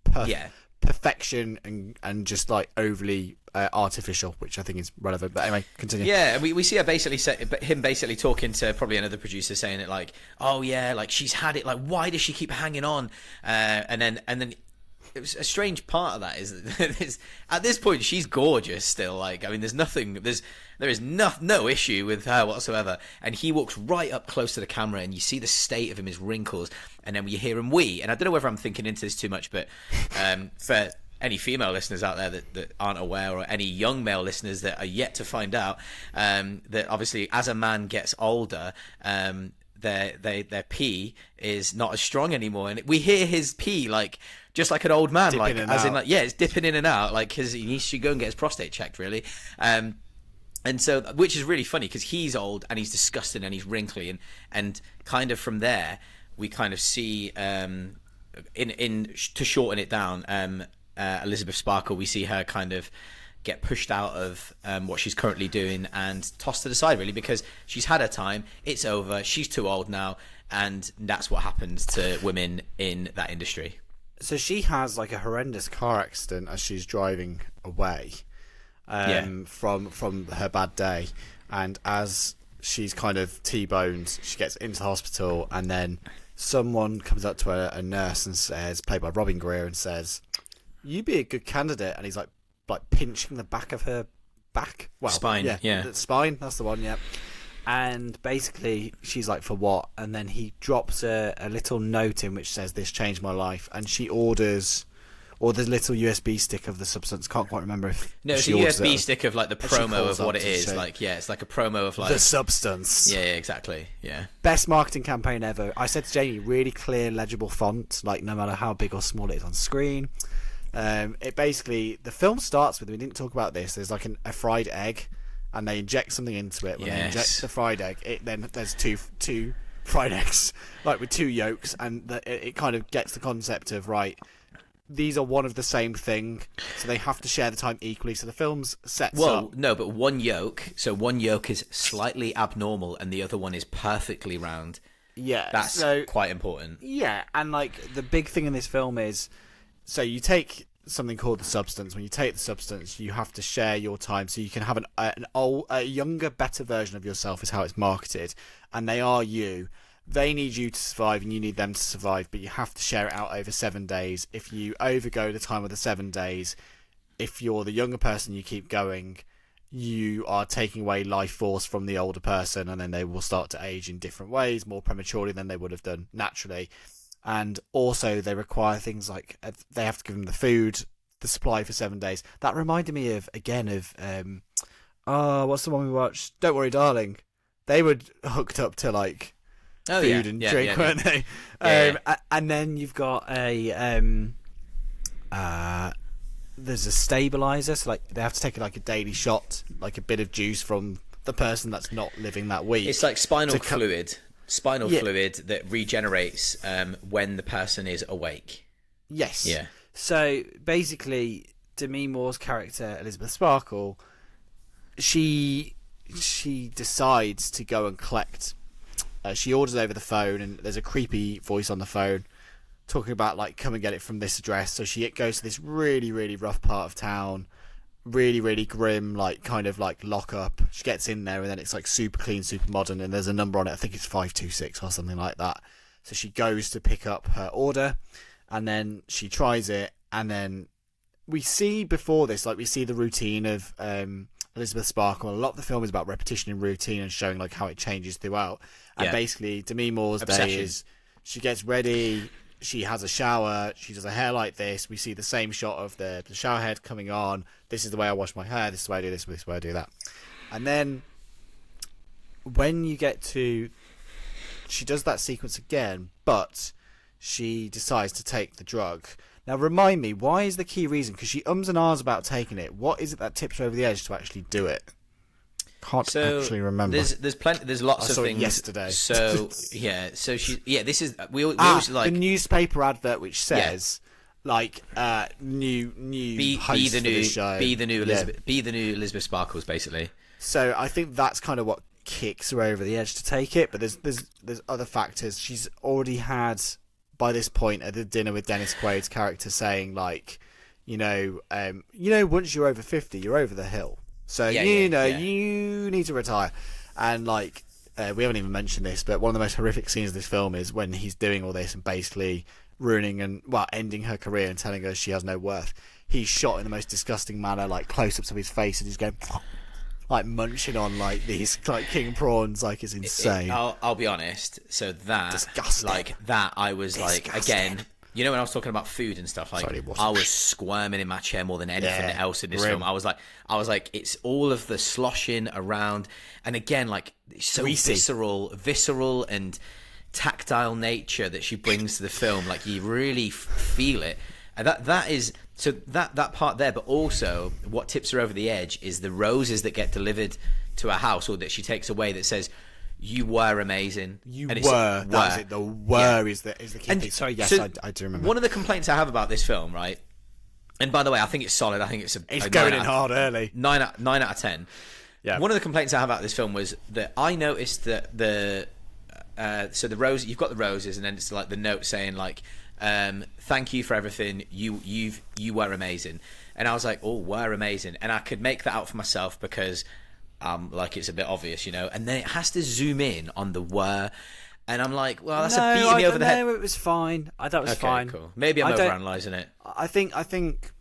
Speaker 2: perfection and just like overly artificial, which I think is relevant. But anyway, continue.
Speaker 1: Yeah, we see her him basically talking to probably another producer, saying it like, oh yeah, like she's had it, like why does she keep hanging on? And then it was a strange part of that is that at this point she's gorgeous still. Like, I mean, there is no issue with her whatsoever. And he walks right up close to the camera, and you see the state of him, his wrinkles, and then you hear him wee. And I don't know whether I'm thinking into this too much, but for any female listeners out there that aren't aware, or any young male listeners that are yet to find out, that obviously as a man gets older, their pee is not as strong anymore, and we hear his pee like just like an old man,
Speaker 2: dipping
Speaker 1: like as
Speaker 2: out.
Speaker 1: in like it's dipping in and out, like because he needs to go and get his prostate checked, really. And so, which is really funny because he's old and he's disgusting and he's wrinkly, and kind of from there we kind of see to shorten it down, Elizabeth Sparkle, we see her kind of get pushed out of what she's currently doing and tossed to the side, really, because she's had her time, it's over, she's too old now, and that's what happens to women in that industry.
Speaker 2: So she has like a horrendous car accident as she's driving away from her bad day, and as she's kind of T-boned, she gets into the hospital, and then someone comes up to her, a nurse, and says, played by Robin Greer, and says, "You'd be a good candidate," and he's like pinching the back of her back. Well,
Speaker 1: spine,
Speaker 2: the spine, that's the one, yeah. And basically, she's like, "For what?" And then he drops a little note in which says, "This changed my life." And she orders, or the little USB stick of the substance. Can't quite remember if
Speaker 1: no, it's a USB stick of like the promo of what it is. Like, yeah, it's like a promo of like
Speaker 2: the substance.
Speaker 1: Yeah, exactly. Yeah.
Speaker 2: Best marketing campaign ever. I said to Jamie, really clear, legible font, like no matter how big or small it is on screen. It basically, the film starts with, we didn't talk about this, there's like a fried egg, and they inject something into it. When they inject the fried egg, then there's two fried eggs, like with two yolks, and it kind of gets the concept of, right, these are one of the same thing, so they have to share the time equally. So the film's sets up.
Speaker 1: Well, no, but one yolk is slightly abnormal, and the other one is perfectly round.
Speaker 2: Yeah,
Speaker 1: that's quite important.
Speaker 2: Yeah, and like the big thing in this film is, so you take something called the substance. When you take the substance, you have to share your time, so you can have a younger, better version of yourself, is how it's marketed. And they are you. They need you to survive, and you need them to survive, but you have to share it out over 7 days. If you overgo the time of the 7 days, if you're the younger person, you keep going, you are taking away life force from the older person, and then they will start to age in different ways, more prematurely than they would have done naturally. And also they require things like they have to give them the food, the supply for 7 days. That reminded me of what's the one we watched? Don't Worry, Darling. They were hooked up to like food and drink, weren't they? And then you've got there's a stabilizer, so like they have to take like a daily shot, like a bit of juice from the person that's not living that week.
Speaker 1: It's like spinal fluid that regenerates when the person is awake.
Speaker 2: Yes.
Speaker 1: Yeah.
Speaker 2: So basically, Demi Moore's character, Elizabeth Sparkle, she decides to go and collect. She orders over the phone, and there's a creepy voice on the phone talking about like, come and get it from this address. So she goes to this really, really rough part of town, really, really grim, like kind of like lockup. She gets in there, and then it's like super clean, super modern, and there's a number on it. I think it's 526 or something like that. So she goes to pick up her order, and then she tries it, and then we see before this, like we see the routine of Elizabeth Sparkle. A lot of the film is about repetition and routine and showing like how it changes throughout. And basically, Demi Moore's day is she gets ready, she has a shower, she does her hair like this. We see the same shot of the shower head coming on. This is the way I wash my hair. This is the way I do this. This is the way I do that. And then when you get to, she does that sequence again, but she decides to take the drug. Now, remind me, why is the key reason? Because she ums and ahs about taking it. What is it that tips her over the edge to actually do it? Can't actually remember.
Speaker 1: There's lots of things.
Speaker 2: Yesterday.
Speaker 1: So yeah, this is we always like
Speaker 2: the newspaper advert which says like new host for the show.
Speaker 1: Be the new Elizabeth Sparkles, basically.
Speaker 2: So I think that's kind of what kicks her over the edge to take it. But there's other factors. She's already had, by this point at the dinner with Dennis Quaid's character, saying like, once you're over 50, you're over the hill. So you need to retire. And like we haven't even mentioned this, but one of the most horrific scenes of this film is when he's doing all this, and basically ruining and ending her career and telling her she has no worth. He's shot in the most disgusting manner, like close-ups of his face, and he's going like munching on like these like king prawns, like it's insane.
Speaker 1: I'll be honest. So that
Speaker 2: Disgusting.
Speaker 1: like that, I was like, again, you know, when I was talking about food and stuff, like
Speaker 2: Sorry,
Speaker 1: I was squirming in my chair more than anything else in this film. I was like, it's all of the sloshing around, and again, like it's so visceral and tactile nature that she brings to the film. Like you really feel it, and that is. So that part there, but also what tips her over the edge is the roses that get delivered to her house, or that she takes away, that says, "You were amazing."
Speaker 2: You were. That's it. The were is the key thing. Sorry, yes, so I do remember.
Speaker 1: One of the complaints I have about this film, right? And by the way, I think it's solid. I think it's
Speaker 2: going in hard early.
Speaker 1: 9 out of 10.
Speaker 2: Yeah.
Speaker 1: One of the complaints I have about this film was that I noticed that so the rose, you've got the roses, and then it's like the note saying like, thank you for everything, you were amazing, and I was like, oh, were amazing, and I could make that out for myself because like it's a bit obvious, you know, and then it has to zoom in on the were, and I'm like, well, that's a beating me over the head.
Speaker 2: No, it was fine. I thought it was fine.
Speaker 1: Cool. Maybe I'm overanalyzing it.
Speaker 2: I think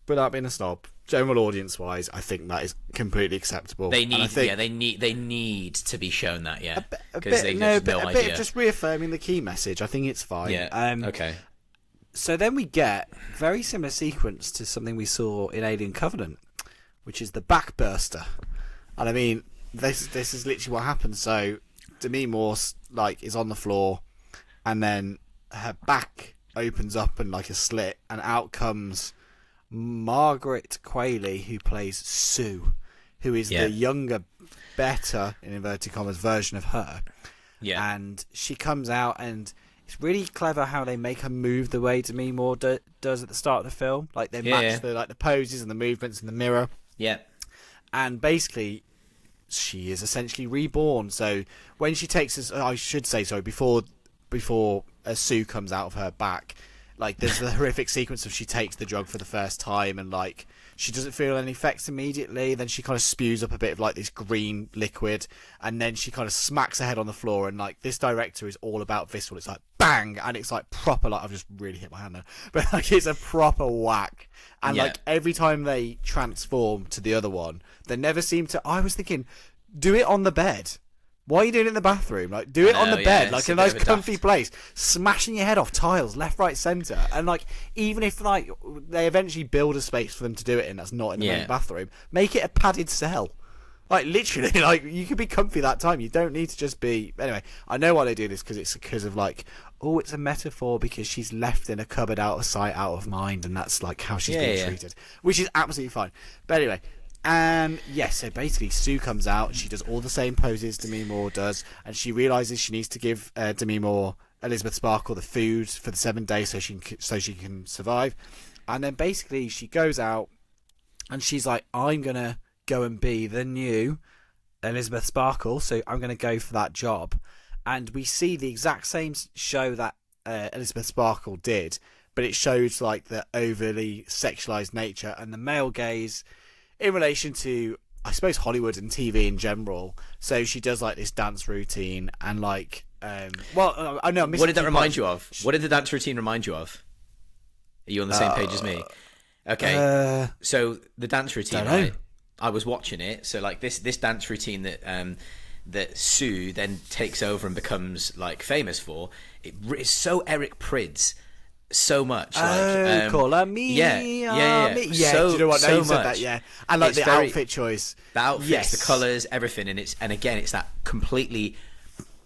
Speaker 2: without being a snob, general audience wise, I think that is completely acceptable.
Speaker 1: They need to be shown that, because they just no idea.
Speaker 2: A bit of just reaffirming the key message. I think it's fine.
Speaker 1: Yeah. Okay.
Speaker 2: So then we get very similar sequence to something we saw in Alien Covenant, which is the backburster. And I mean, this is literally what happens. So Demi Moore like is on the floor, and then her back opens up in like a slit, and out comes Margaret Qualley, who plays Sue, who is the younger, better, in inverted commas, version of her. Yeah. And she comes out, and it's really clever how they make her move the way Demi Moore does at the start of the film. Like they match the poses and the movements in the mirror.
Speaker 1: Yeah.
Speaker 2: And basically, she is essentially reborn. So when she takes this, I should say, sorry, before Sue comes out of her back, like there's the horrific sequence of she takes the drug for the first time, and like she doesn't feel any effects immediately. Then she kind of spews up a bit of like this green liquid, and then she kind of smacks her head on the floor. And like this director is all about visceral. It's like bang, and it's like proper. Like I've just really hit my hand there, but like it's a proper whack. And like every time they transform to the other one, they never seem to. I was thinking, do it on the bed. Why are you doing it in the bathroom? Like, do it on the bed, like a nice comfy place. Smashing your head off tiles, left, right, centre. And like, even if like they eventually build a space for them to do it in that's not in the main bathroom, make it a padded cell. Like literally, like you could be comfy that time. You don't need to just be. Anyway, I know why they do this it's because of like, oh, it's a metaphor because she's left in a cupboard, out of sight, out of mind, and that's like how she's being treated, which is absolutely fine. But anyway. And yes, so basically Sue comes out, she does all the same poses Demi Moore does, and she realises she needs to give Demi Moore, Elizabeth Sparkle, the food for the 7 days so she can survive. And then basically she goes out and she's like, I'm going to go and be the new Elizabeth Sparkle, so I'm going to go for that job. And we see the exact same show that Elizabeth Sparkle did, but it shows like the overly sexualised nature and the male gaze in relation to, I suppose, Hollywood and TV in general. So she does like this dance routine and like, I know.
Speaker 1: What did that remind you of? What did the dance routine remind you of? Are you on the same page as me? Okay. So the dance routine, right? I was watching it. So like this dance routine that Sue then takes over and becomes like famous for. It's so Eric Prydz. So much, like
Speaker 2: call her me,
Speaker 1: yeah.
Speaker 2: So, do you know what?
Speaker 1: So
Speaker 2: you said that, yeah, and like the outfit choice,
Speaker 1: the outfits, the colours, everything, and again, it's that completely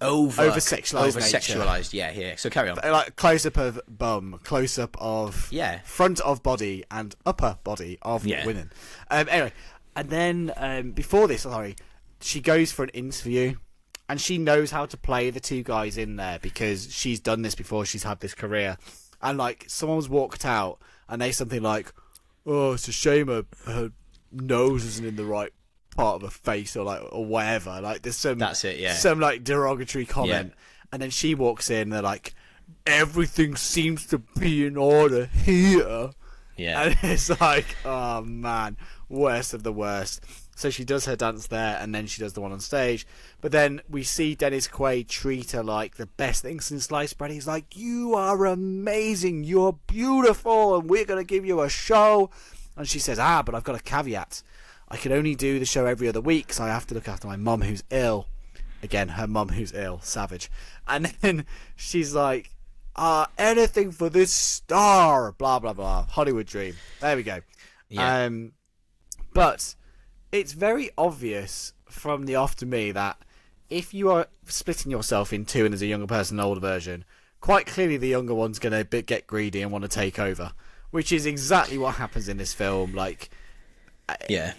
Speaker 1: over sexualized. Yeah. So carry on.
Speaker 2: Like close up of bum, close up of front of body and upper body of women. Anyway, and then before this, she goes for an interview. And she knows how to play the two guys in there because she's done this before. She's had this career. And like someone's walked out and they something like, oh, it's a shame her nose isn't in the right part of her face or whatever. Like there's some some like derogatory comment. And then she walks in and they're like, everything seems to be in order here.
Speaker 1: Yeah.
Speaker 2: And it's like, oh man, worst of the worst. So she does her dance there, and then she does the one on stage. But then we see Dennis Quaid treat her like the best thing since sliced bread. He's like, you are amazing, you're beautiful, and we're going to give you a show. And she says, but I've got a caveat. I can only do the show every other week, so I have to look after my mum who's ill. Again, her mum who's ill, savage. And then she's like, anything for this star, blah, blah, blah. Hollywood dream. There we go.
Speaker 1: Yeah.
Speaker 2: But it's very obvious from the off to me that if you are splitting yourself in two and there's a younger person and an older version, quite clearly the younger one's going to get greedy and want to take over, which is exactly what happens in this film. Like,
Speaker 1: Yeah.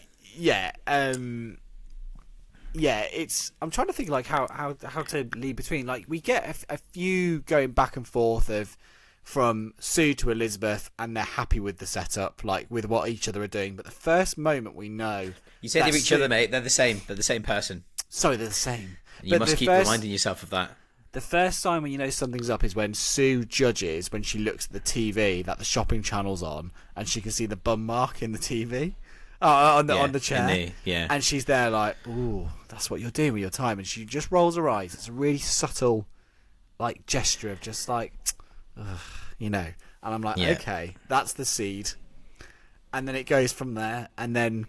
Speaker 2: yeah, it's. I'm trying to think like how to lead between. Like, we get a few going back and forth from Sue to Elizabeth, and they're happy with the setup, like with what each other are doing. But the first moment we know,
Speaker 1: You say they're each other, mate. They're the same. They're the same person.
Speaker 2: Sorry, they're the same.
Speaker 1: You must keep reminding yourself of that.
Speaker 2: The first sign when you know something's up is when Sue judges when she looks at the TV that the shopping channel's on, and she can see the bum mark in the TV. On the chair, and she's there like, ooh, that's what you're doing with your time, and she just rolls her eyes. It's a really subtle, like, gesture of just like, you know. And I'm like, okay, that's the seed, and then it goes from there. And then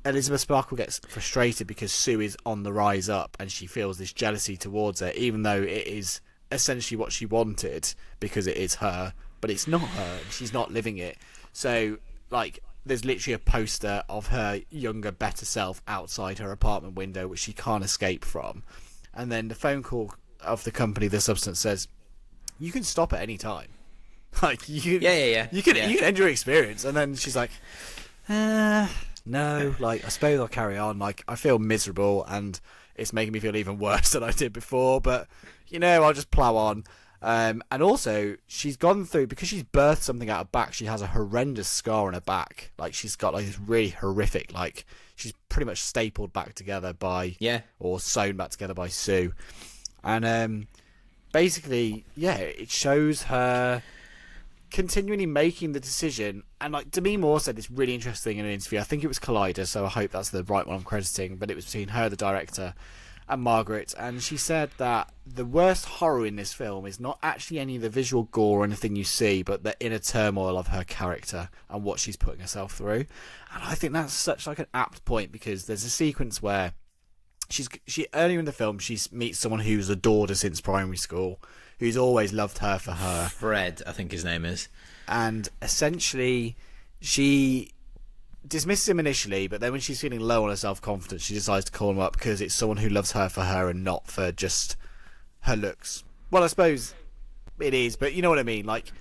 Speaker 2: Elizabeth Sparkle gets frustrated because Sue is on the rise up, and she feels this jealousy towards her, even though it is essentially what she wanted because it is her, but it's not her. She's not living it. So, like, there's literally a poster of her younger, better self outside her apartment window, which she can't escape from. And then the phone call of the company, the substance, says, you can stop at any time. Like, you can end your experience. And then she's like, no, like, I suppose I'll carry on. Like, I feel miserable, and it's making me feel even worse than I did before, but, you know, I'll just plow on. And also, she's gone through, because she's birthed something out of back, she has a horrendous scar on her back. Like, she's got, like, this really horrific, like, she's pretty much stapled back together by, or sewn back together by Sue. And basically, it shows her continually making the decision. And, like, Demi Moore said this really interesting in an interview. I think it was Collider, so I hope that's the right one I'm crediting, but it was between her, the director, and Margaret, and she said that the worst horror in this film is not actually any of the visual gore or anything you see, but the inner turmoil of her character and what she's putting herself through. And I think that's such like an apt point, because there's a sequence where she earlier in the film she meets someone who's adored her since primary school, who's always loved her for her.
Speaker 1: Fred, I think his name is.
Speaker 2: And essentially she dismisses him initially, but then when she's feeling low on her self-confidence, she decides to call him up because it's someone who loves her for her and not for just her looks. Well, I suppose it is, but you know what I mean. Like,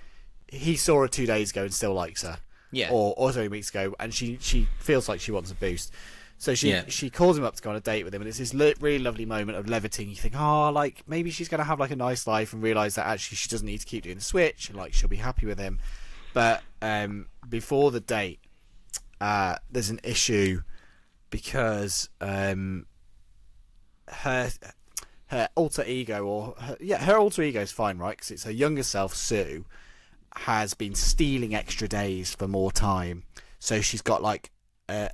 Speaker 2: he saw her 2 days ago and still likes her.
Speaker 1: Yeah.
Speaker 2: Or 3 weeks ago, and she feels like she wants a boost. So she calls him up to go on a date with him, and it's this really lovely moment of levity. You think, like, maybe she's going to have like a nice life and realise that actually she doesn't need to keep doing the switch, and like she'll be happy with him. But before the date, there's an issue because her alter ego, or her alter ego is fine, right? Because it's her younger self, Sue, has been stealing extra days for more time. So she's got like a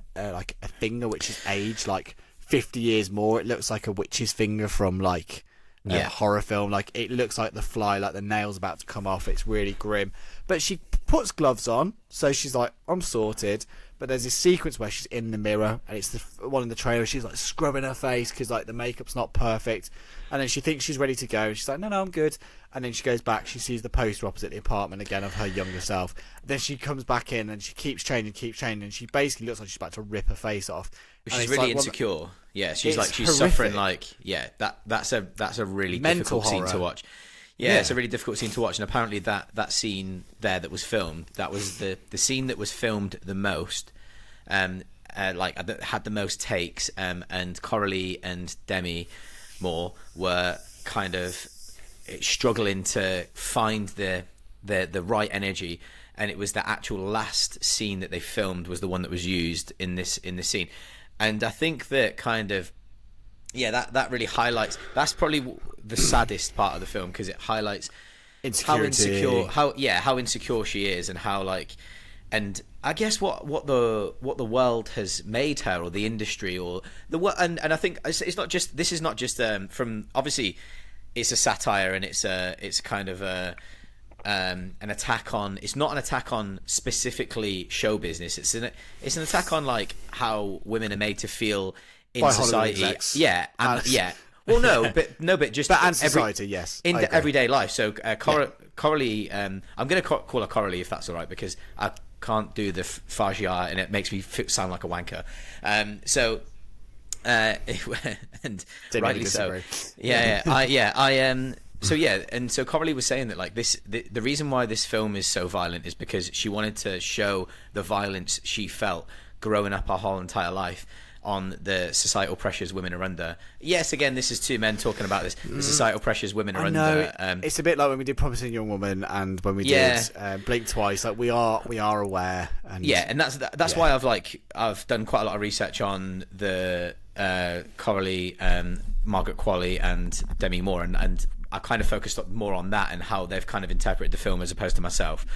Speaker 2: finger which is aged like 50 years more. It looks like a witch's finger from like a horror film. Like, it looks like The Fly, like the nail's about to come off. It's really grim. But she puts gloves on, so she's like, I'm sorted. But there's this sequence where she's in the mirror, and it's the one in the trailer. She's like scrubbing her face because like the makeup's not perfect, and then she thinks she's ready to go, and she's like, no, I'm good. And then she goes back. She sees the poster opposite the apartment again of her younger self. Then she comes back in, and she keeps changing, and she basically looks like she's about to rip her face off.
Speaker 1: She's really insecure. Yeah, she's suffering. Like, that's a really
Speaker 2: mental
Speaker 1: difficult
Speaker 2: horror
Speaker 1: scene to watch. Yeah, it's a really difficult scene to watch, and apparently that scene there that was filmed, that was the scene that was filmed the most, had the most takes, and Coralie and Demi Moore were kind of struggling to find the right energy, and it was the actual last scene that they filmed was the one that was used in this scene, and I think that kind of that really highlights. That's probably the saddest part of the film, because it highlights
Speaker 2: Insecurity.
Speaker 1: how insecure she is, and how like, and I guess what the world has made her, or the industry, or and I think it's not just, this is not just from, obviously it's a satire, and it's kind of an attack on, it's not an attack on specifically show business, it's an attack on like how women are made to feel in
Speaker 2: By
Speaker 1: society.
Speaker 2: Hollywood execs.
Speaker 1: Yeah. Well, but just
Speaker 2: and society, yes,
Speaker 1: in everyday life. So Coralie, I'm going to call her Coralie if that's all right, because I can't do the Fagia and it makes me sound like a wanker. And rightly so. So Coralie was saying that like the reason why this film is so violent is because she wanted to show the violence she felt growing up her whole entire life on the societal pressures women are under. Yes, again, this is two men talking about this. The societal pressures women are under.
Speaker 2: It's a bit like when we did Promising Young Woman and when we did Blink Twice. Like we are aware. And
Speaker 1: that's why I've done quite a lot of research on the Coralie, Margaret Qualley, and Demi Moore, and I kind of focused more on that and how they've kind of interpreted the film as opposed to myself.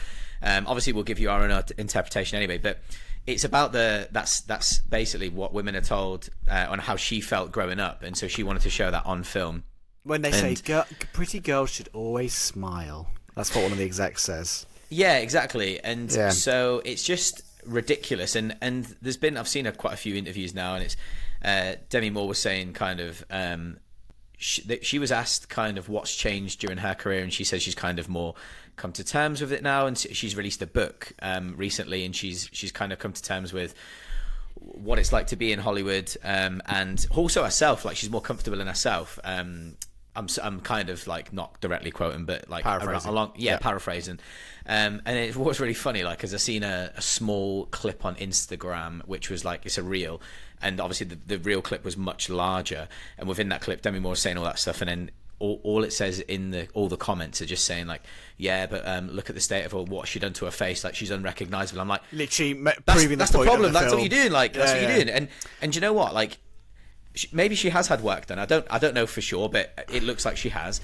Speaker 1: Obviously, we'll give you our own interpretation anyway, but it's about that's basically what women are told on how she felt growing up, and so she wanted to show that on film.
Speaker 2: When they say pretty girls should always smile, that's what one of the execs says.
Speaker 1: Yeah, exactly. And so it's just ridiculous. And I've seen quite a few interviews now, and it's Demi Moore was saying kind of she was asked kind of what's changed during her career, and she says she's kind of more come to terms with it now, and she's released a book recently, and she's kind of come to terms with what it's like to be in Hollywood, and also herself, like she's more comfortable in herself. I'm kind of like not directly quoting, but like
Speaker 2: paraphrasing.
Speaker 1: Paraphrasing. And it was really funny, like, because I seen a small clip on Instagram, which was like, it's a reel, and obviously the real clip was much larger, and within that clip Demi Moore was saying all that stuff, and then all it says in all the comments are just saying like, yeah, but look at the state of her, what she done to her face, like she's unrecognizable. I'm like,
Speaker 2: literally proving
Speaker 1: that's the problem. That's what you're doing. Like that's what you're doing. And you know what? Like maybe she has had work done. I don't know for sure, but it looks like she has.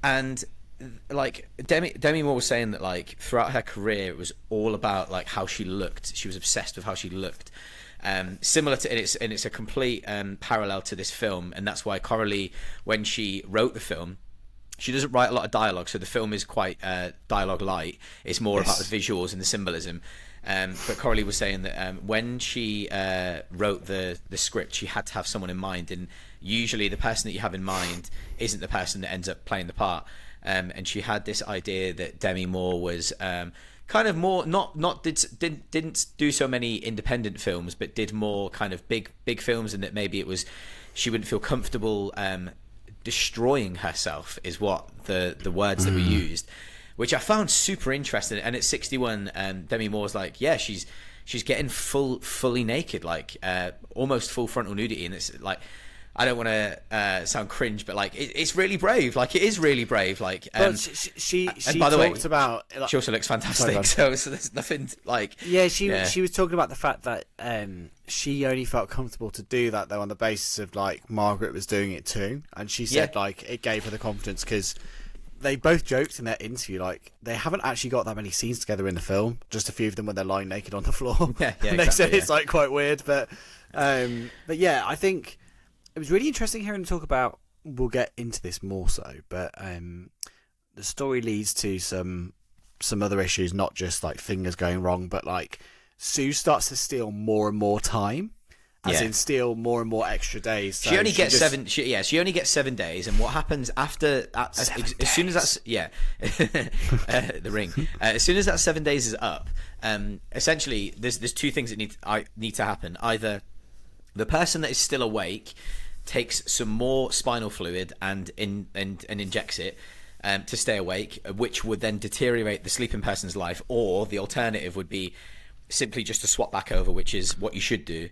Speaker 1: And like Demi Moore was saying that like throughout her career it was all about like how she looked. She was obsessed with how she looked. Similar to, and it's a complete parallel to this film, and that's why Coralie, when she wrote the film, she doesn't write a lot of dialogue, so the film is quite dialogue light. It's more about the visuals and the symbolism. But Coralie was saying that when she wrote the script, she had to have someone in mind, and usually the person that you have in mind isn't the person that ends up playing the part. And she had this idea that Demi Moore was kind of more didn't do so many independent films, but did more kind of big films, and that maybe it was she wouldn't feel comfortable destroying herself, is what the words that were used, which I found super interesting. And at 61, Demi Moore's like, yeah, she's getting fully naked, like almost full frontal nudity, and it's like, I don't want to sound cringe, but like it's really brave. Like it is really brave. Like
Speaker 2: she
Speaker 1: by the
Speaker 2: talked
Speaker 1: way,
Speaker 2: about. Like,
Speaker 1: she also looks fantastic. So there's nothing like.
Speaker 2: Yeah, she was talking about the fact that she only felt comfortable to do that though on the basis of like Margaret was doing it too, and she said like it gave her the confidence because they both joked in their interview like they haven't actually got that many scenes together in the film, just a few of them when they're lying naked on the floor. And they said it's like quite weird, but yeah, I think. It was really interesting hearing them talk about. We'll get into this more so, but the story leads to some other issues, not just like things going wrong, but like Sue starts to steal more and more time, as in steal more and more extra days. So
Speaker 1: she only gets 7. She only gets 7 days, and what happens after? As soon as that's the ring. As soon as that 7 days is up, essentially there's two things that need to happen. Either the person that is still awake takes some more spinal fluid and injects it to stay awake, which would then deteriorate the sleeping person's life, or the alternative would be simply just to swap back over, which is what you should do.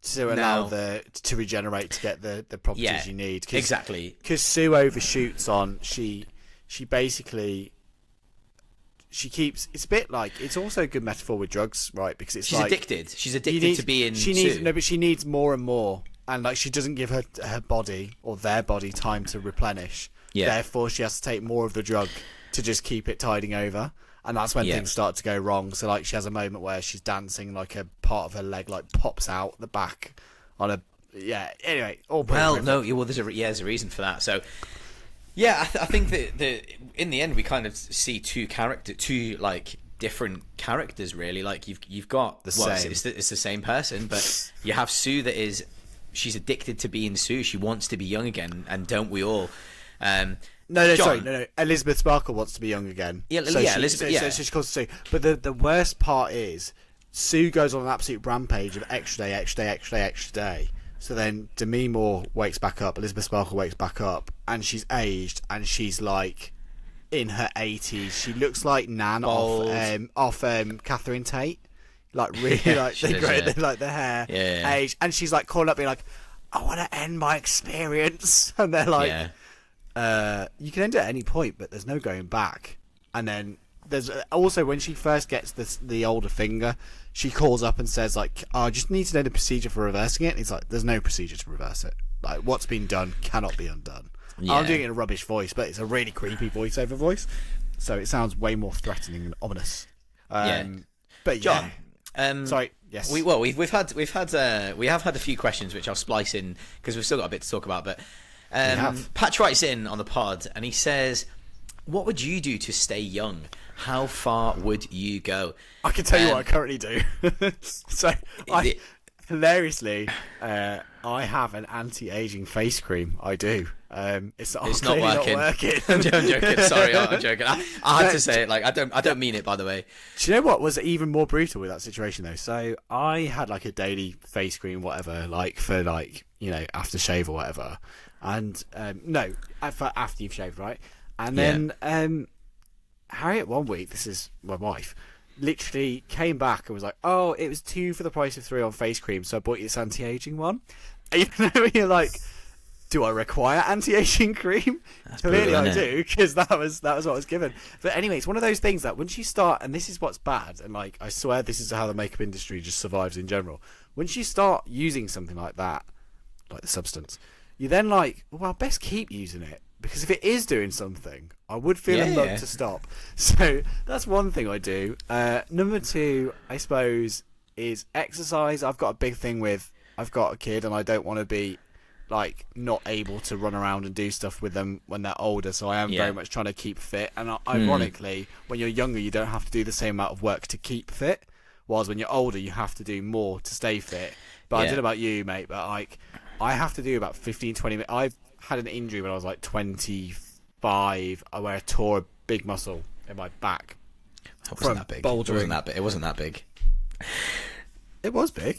Speaker 2: To allow to regenerate to get the properties you need.
Speaker 1: Exactly.
Speaker 2: Because Sue overshoots on, she basically... She keeps. It's a bit like it's also a good metaphor with drugs, right? Because it's
Speaker 1: she's
Speaker 2: like
Speaker 1: addicted. She's addicted to being.
Speaker 2: But she needs more and more, and like she doesn't give her body or their body time to replenish. Yeah. Therefore, she has to take more of the drug. to just keep it tiding over. And that's when things start to go wrong. So, like, she has a moment where she's dancing, like, a part of her leg, like, pops out the back on a... Yeah, anyway.
Speaker 1: There's a reason for that. So, yeah, I think that in the end, we kind of see two different characters, really. Like, you've got...
Speaker 2: same.
Speaker 1: It's the same person, but you have Sue that is... She's addicted to being Sue. She wants to be young again, and don't we all?
Speaker 2: No. Elizabeth Sparkle wants to be young again.
Speaker 1: Elizabeth.
Speaker 2: So she calls Sue. But the worst part is, Sue goes on an absolute rampage of extra day. So then Demi Moore wakes back up, Elizabeth Sparkle wakes back up, and she's aged, and she's like in her 80s. She looks like Nan off Catherine Tate, like really like the hair, age, and she's like calling up, being like, "I want to end my experience," and they're like. Yeah. You can end it at any point, but there's no going back. And then there's also when she first gets the older finger, she calls up and says like, "Oh, I just need to know the procedure for reversing it." And he's like, "There's no procedure to reverse it. Like, what's been done cannot be undone." Yeah. I'm doing it in a rubbish voice, but it's a really creepy voiceover voice, so it sounds way more threatening and ominous. But
Speaker 1: John,
Speaker 2: sorry. Yes.
Speaker 1: We have had a few questions which I'll splice in because we've still got a bit to talk about, but. Patch writes in on the pod and he says, "What would you do to stay young? How far would you go?"
Speaker 2: I can tell you what I currently do. So, hilariously, I have an anti-aging face cream. I do. It's not working.
Speaker 1: I'm joking. Sorry, I'm joking. I had to say it. Like, I don't mean it, by the way.
Speaker 2: Do you know what was even more brutal with that situation though? So I had like a daily face cream, whatever, like for like aftershave or whatever. And after you've shaved, right? And then Harriet one week, this is my wife, literally came back and was like, "Oh, it was 2 for the price of 3 on face cream, so I bought you this anti-aging one." And you're like, do I require anti-aging cream? Clearly I do, because that was what I was given. But anyway, it's one of those things that once you start, and this is what's bad, and like I swear this is how the makeup industry just survives in general. Once you start using something like that, like the substance, you then like, well, best keep using it, because if it is doing something, I would feel a love to stop. So that's one thing I do. Number 2, I suppose, is exercise. I've got a big thing with, I've got a kid and I don't want to be like not able to run around and do stuff with them when they're older, so I am very much trying to keep fit. And ironically, when you're younger, you don't have to do the same amount of work to keep fit, whereas when you're older, you have to do more to stay fit. But I don't know about you, mate, but like I have to do about 15-20 minutes. I've had an injury when I was like 25 where I tore a big muscle in my back.
Speaker 1: It wasn't that big. It wasn't that big.
Speaker 2: It was big.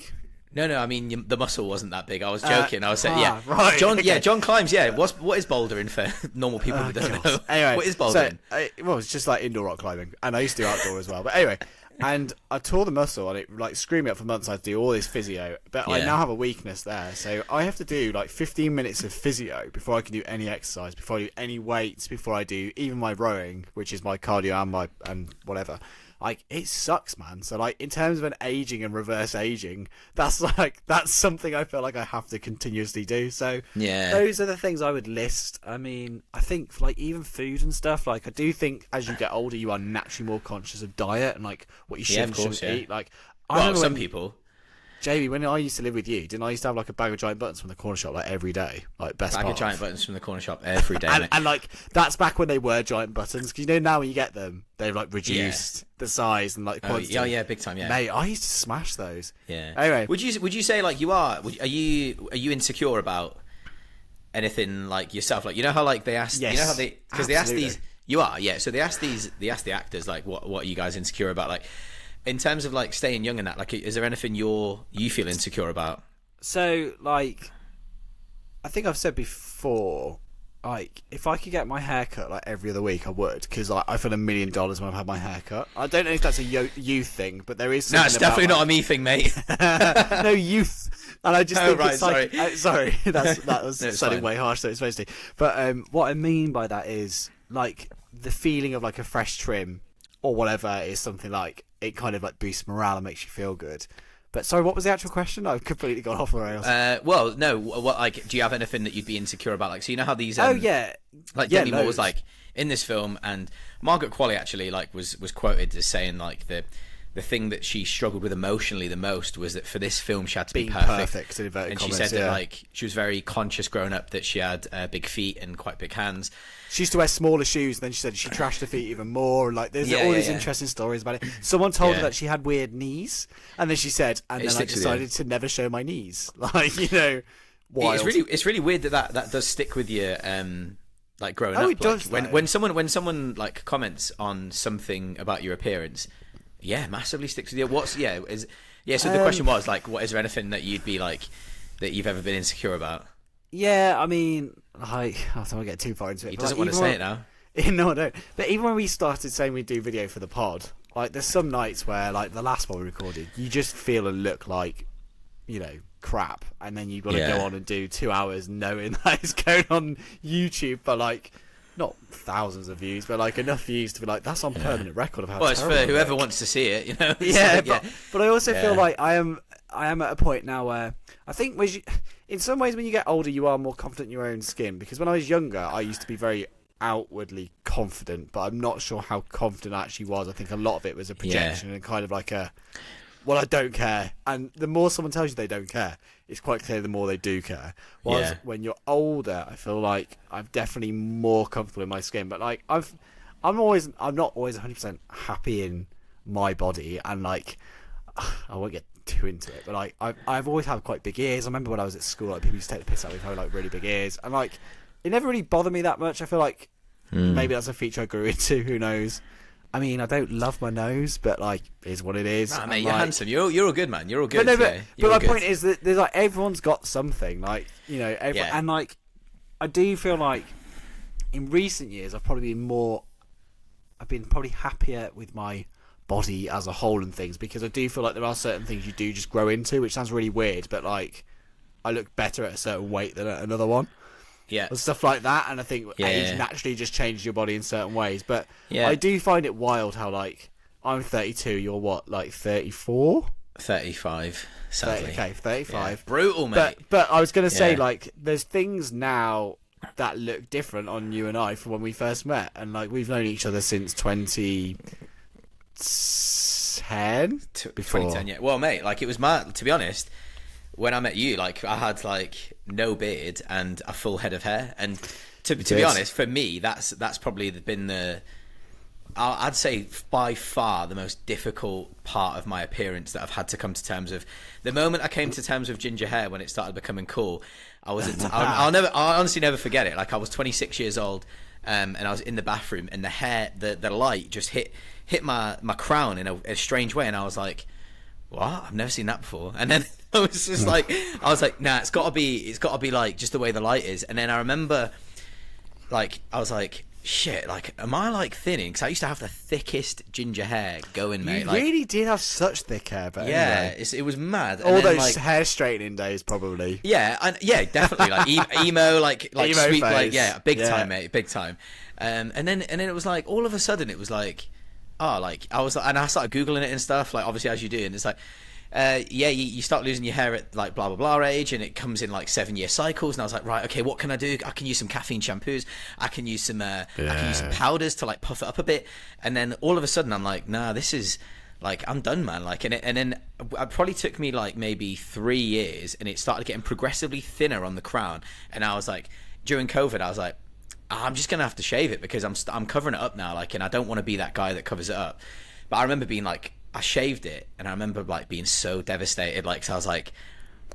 Speaker 1: No, I mean the muscle wasn't that big. I was joking. I was saying,
Speaker 2: right.
Speaker 1: John, John climbs. Yeah, what is bouldering for normal people who don't know?
Speaker 2: Anyway,
Speaker 1: what is bouldering?
Speaker 2: So, it's just like indoor rock climbing, and I used to do outdoor as well. But anyway, and I tore the muscle, and it like screwed me up for months. I had to do all this physio, but I now have a weakness there, so I have to do like 15 minutes of physio before I can do any exercise, before I do any weights, before I do even my rowing, which is my cardio and whatever. Like, it sucks, man. So, like, in terms of an aging and reverse aging, that's something I feel like I have to continuously do. So, those are the things I would list. I mean, I think, like, even food and stuff, like, I do think as you get older, you are naturally more conscious of diet and, like, what you should and shouldn't eat. Like,
Speaker 1: some people.
Speaker 2: Jamie, when I used to live with you, didn't I used to have like a bag of giant buttons from the corner shop like every day, like best
Speaker 1: bag of giant buttons from the corner shop every day,
Speaker 2: and like that's back when they were giant buttons, because now when you get them, they've like reduced the size and like quantity.
Speaker 1: Big time,
Speaker 2: Mate, I used to smash those.
Speaker 1: Yeah.
Speaker 2: Anyway,
Speaker 1: would you say like are you insecure about anything like yourself? Like how like they asked,
Speaker 2: yes,
Speaker 1: you know how they asked these. You are, yeah. So they asked the actors like what are you guys insecure about, like. In terms of like staying young and that, like, is there anything you feel insecure about?
Speaker 2: So, like, I think I've said before, like, if I could get my hair cut like every other week, I would, because like I feel $1 million when I've had my hair cut. I don't know if that's a youth thing, but there is.
Speaker 1: No, it's definitely not a me thing, mate.
Speaker 2: No, youth, and I just think it's like,
Speaker 1: sorry,
Speaker 2: that was sounding way harsh, so it's supposed to. But what I mean by that is like the feeling of like a fresh trim or whatever is something like. It kind of like boosts morale and makes you feel good. But sorry, what was the actual question? I've completely gone off the rails.
Speaker 1: Well, no. What, like, do you have anything that you'd be insecure about? Like, so you know how these?
Speaker 2: Like
Speaker 1: Demi Moore was like in this film, and Margaret Qualley actually like was quoted as saying like the thing that she struggled with emotionally the most was that for this film she had to be perfect
Speaker 2: in inverted
Speaker 1: and
Speaker 2: commas,
Speaker 1: she said that like she was very conscious growing up that she had big feet and quite big hands.
Speaker 2: She used to wear smaller shoes, and then she said she trashed her feet even more. And like, there's all these interesting stories about it. Someone told her that she had weird knees, and then she said, and then I decided to never show my knees. Like, you know, wild.
Speaker 1: It's really weird that does stick with you. Like growing up,
Speaker 2: it does.
Speaker 1: When someone like comments on something about your appearance, massively sticks with you. So the question was like, what is there anything that you'd be like that you've ever been insecure about?
Speaker 2: Yeah, I mean, like, I don't want to get too far into it.
Speaker 1: He doesn't want to say it now.
Speaker 2: No, I don't. But even when we started saying we do video for the pod, like, there's some nights where, like, the last one we recorded, you just feel and look like, you know, crap, and then you've got to go on and do 2 hours knowing that it's going on YouTube for, like, not thousands of views, but like enough views to be like, that's on permanent record of how
Speaker 1: it's for whoever wants to see it, you know.
Speaker 2: But I also feel like I am at a point now where I think in some ways when you get older you are more confident in your own skin, because when I was younger I used to be very outwardly confident, but I'm not sure how confident I actually was. I think a lot of it was a projection and kind of like I don't care. And the more someone tells you they don't care, it's quite clear the more they do care. Whereas when you're older, I feel like I'm definitely more comfortable in my skin. But like I'm not always 100% happy in my body, and like I won't get too into it, but like I've always had quite big ears. I remember when I was at school, like people used to take the piss out of me having like really big ears, and like it never really bothered me that much. I feel like maybe that's a feature I grew into. Who knows? I mean, I don't love my nose, but like, it is what it is.
Speaker 1: Nah, mate, you're handsome. You're a good man. You're all good.
Speaker 2: But my point is that there's like everyone's got something. Like, you know, and like I do feel like in recent years I've been probably happier with my body as a whole and things, because I do feel like there are certain things you do just grow into, which sounds really weird, but like I look better at a certain weight than at another one.
Speaker 1: Yeah,
Speaker 2: and stuff like that, and I think age naturally just changes your body in certain ways. But I do find it wild how like I'm 32, you're what, like 34?
Speaker 1: 35, sadly.
Speaker 2: 35.
Speaker 1: Yeah. Brutal, mate.
Speaker 2: But I was going to say, like, there's things now that look different on you and I from when we first met, and like we've known each other since 2010.
Speaker 1: 2010, yeah. Well, mate, like it was mad. To be honest, when I met you, like I had like no beard and a full head of hair, and to be honest, for me, that's probably been I'd say by far the most difficult part of my appearance that I've had to come to terms with. The moment I came to terms with ginger hair, when it started becoming cool, I'll honestly never forget it. Like I was 26 years old, and I was in the bathroom, and the light just hit my crown in a strange way, and I was like, what? I've never seen that before. And then I was just like, nah, it's got to be like just the way the light is. And then I remember, like, I was like, shit, like, am I like thinning? Because I used to have the thickest ginger hair going, mate.
Speaker 2: You really did have such thick hair, but
Speaker 1: yeah,
Speaker 2: anyway.
Speaker 1: It was mad.
Speaker 2: All those like, hair straightening days, probably.
Speaker 1: Yeah, definitely, like emo, like
Speaker 2: emo
Speaker 1: sweet,
Speaker 2: phase.
Speaker 1: like big time, mate, big time. And then it was like all of a sudden it was like, oh, like I was, and I started googling it and stuff, like obviously as you do, and it's like, you start losing your hair at like blah blah blah age, and it comes in like 7-year cycles. And I was like, right, okay, what can I do? I can use some caffeine shampoos. I can use some powders to like puff it up a bit. And then all of a sudden, I'm like, nah, this is like I'm done, man. Like, and then it probably took me like maybe 3 years, and it started getting progressively thinner on the crown. And I was like, during COVID, I was like, I'm just gonna have to shave it because I'm covering it up now, like, and I don't want to be that guy that covers it up. But I remember being like, I shaved it, and I remember like being so devastated, like, so I was like,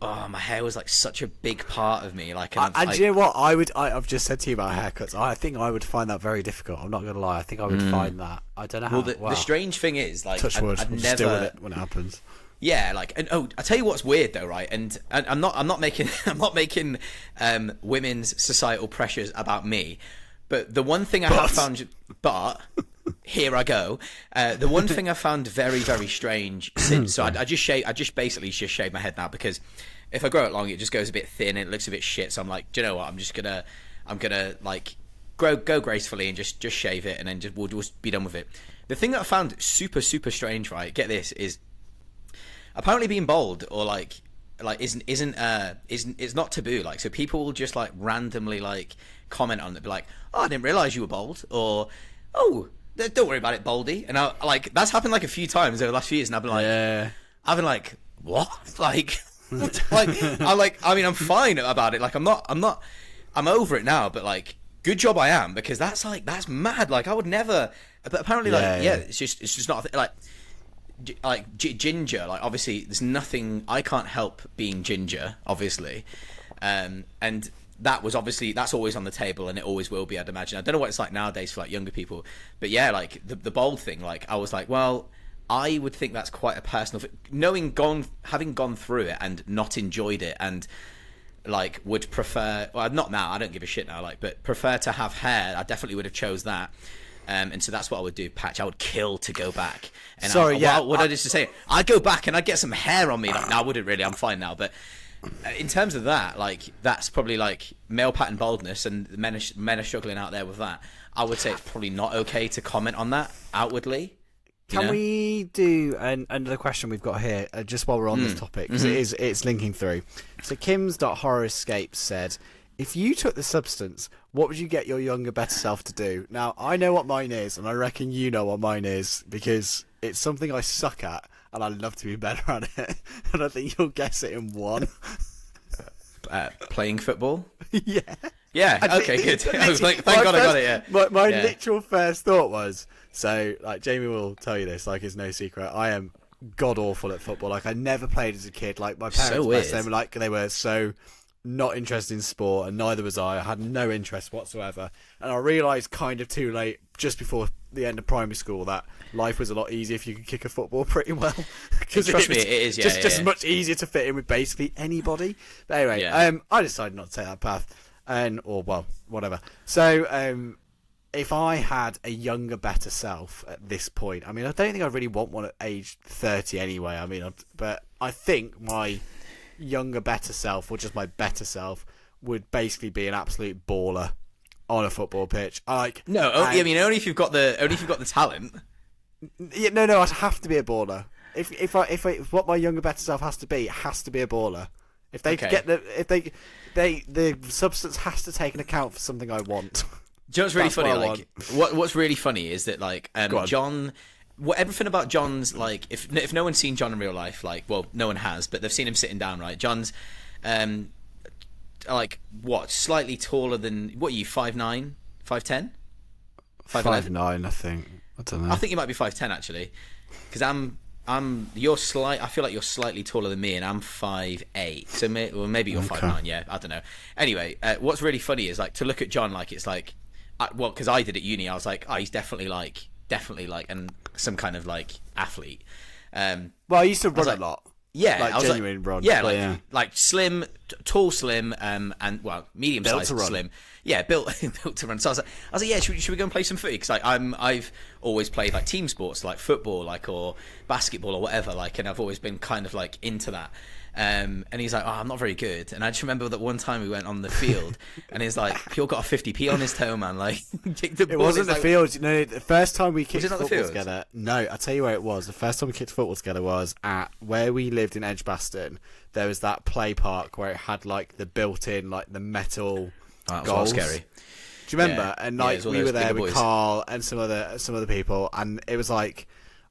Speaker 1: oh, my hair was like such a big part of me, like,
Speaker 2: and do you know what I've just said to you about haircuts, I think I would find that very difficult. I'm not gonna lie, I think I would find that, I don't know how.
Speaker 1: Well, the strange thing is, like,
Speaker 2: touch wood,
Speaker 1: I'd
Speaker 2: we'll
Speaker 1: never
Speaker 2: deal with it when it happens.
Speaker 1: Yeah, like, and I tell you what's weird though, right? And I'm not making women's societal pressures about me, but the one thing I have found, but here I go. The one thing I found very, very strange since, so I just basically shaved my head now, because if I grow it long, it just goes a bit thin and it looks a bit shit. So I'm like, do you know what? I'm gonna like go gracefully and just shave it, and then we'll just be done with it. The thing that I found super, super strange, right? Get this, is apparently being bald or like isn't it's not taboo. Like, so people will just like randomly like comment on it, be like, oh, I didn't realize you were bald, or oh, don't worry about it, baldy. And I like, that's happened like a few times over the last few years, and I've been like what, like I mean, I'm fine about it, like I'm over it now, but like, good job I am, because that's mad. Like, I would never, but apparently it's just not like ginger, like obviously there's nothing, I can't help being ginger, obviously, and that's always on the table, and it always will be, I'd imagine. I don't know what it's like nowadays for like younger people, but yeah, like the bold thing, like I was like, well, I would think that's quite a personal having gone through it and not enjoyed it, and like would prefer, well, not now, I don't give a shit now, like, but prefer to have hair. I definitely would have chose that. And so that's what I would do, Patch. I would kill to go back. And I just say, I'd go back and I'd get some hair on me. Like, no, I wouldn't really. I'm fine now. But in terms of that, like, that's probably like male pattern baldness, and men are struggling out there with that. I would say it's probably not okay to comment on that outwardly.
Speaker 2: Can we do another question we've got here, just while we're on this topic, because it's linking through. So Kim's.horrorescapes said, if you took the substance, what would you get your younger, better self to do? Now, I know what mine is, and I reckon you know what mine is, because it's something I suck at, and I'd love to be better at it. And I think you'll guess it in one.
Speaker 1: Playing football?
Speaker 2: Yeah.
Speaker 1: Yeah, okay, good. I was like, thank God I got it, yeah.
Speaker 2: My literal first thought was, so, like, Jamie will tell you this, like, it's no secret, I am god-awful at football. Like, I never played as a kid. Like, my parents, they were so not interested in sport, and neither was I. I had no interest whatsoever, and I realised kind of too late, just before the end of primary school, that life was a lot easier if you could kick a football pretty well.
Speaker 1: Because trust me, it is
Speaker 2: just much easier to fit in with basically anybody. But anyway, I decided not to take that path, whatever. So if I had a younger, better self at this point, I mean, I don't think I really want one at age 30 anyway. I mean, but I think my younger, better self, or just my better self, would basically be an absolute baller on a football pitch. I mean, only if you've got the talent. Yeah, no, I'd have to be a baller. If what my younger, better self has to be, it has to be a baller. If they get the substance has to take an account for something I want.
Speaker 1: Do you know what's really funny? Like, what's really funny is that, like, John. Everything about John's, like, if no one's seen John in real life, like, well, no one has, but they've seen him sitting down, right? John's, like, what, slightly taller than, what are you, 5'9", 5'10"?
Speaker 2: 5'9", I think. I don't know.
Speaker 1: I think you might be 5'10", actually, because I feel like you're slightly taller than me, and I'm 5'8", so maybe you're 5'9", yeah, I don't know. Anyway, what's really funny is, like, to look at John, like, it's like, because I did at uni, I was like, oh, he's definitely like and some kind of like athlete. Well,
Speaker 2: I used to run a lot.
Speaker 1: Yeah,
Speaker 2: like genuine run.
Speaker 1: Yeah, like slim, tall, slim, and well, medium sized slim. Yeah, built to run. So I was like, yeah, should we go and play some footy? Because I've always played like team sports, like football, like, or basketball or whatever, like, and I've always been kind of like into that. And he's like, oh, I'm not very good. And I just remember that one time we went on the field, and he's like, Pure got a 50p on his toe, man. Like, kicked the ball.
Speaker 2: It wasn't the
Speaker 1: like,
Speaker 2: field. You know, the first time we kicked football
Speaker 1: field
Speaker 2: together. No, I'll tell you where it was. The first time we kicked football together was at where we lived in Edgbaston. There was that play park where it had like the built-in, like the metal goals.
Speaker 1: Scary.
Speaker 2: Do you remember? Yeah. And like we were there with Carl and some other people, and it was like,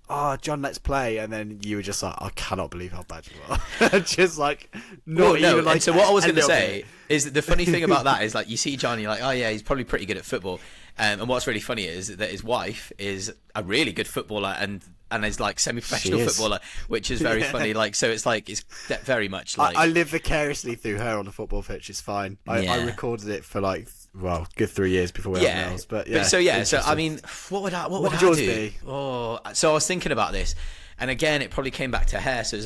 Speaker 2: oh, John, let's play. And then you were just like, I cannot believe how bad you are. Just like, not even like.
Speaker 1: And so what I was going to say is that the funny thing about that is, like, you see John, you're like, oh yeah, he's probably pretty good at football. And what's really funny is that his wife is a really good footballer and is like semi-professional footballer, which is very funny. Like, so it's like, it's very much like
Speaker 2: I live vicariously through her on the football pitch. It's fine. I recorded it for like, well, good 3 years before we had nails. But yeah.
Speaker 1: So I mean, what would I
Speaker 2: yours
Speaker 1: do?
Speaker 2: Be?
Speaker 1: Oh, so I was thinking about this. And again, it probably came back to hair. So there's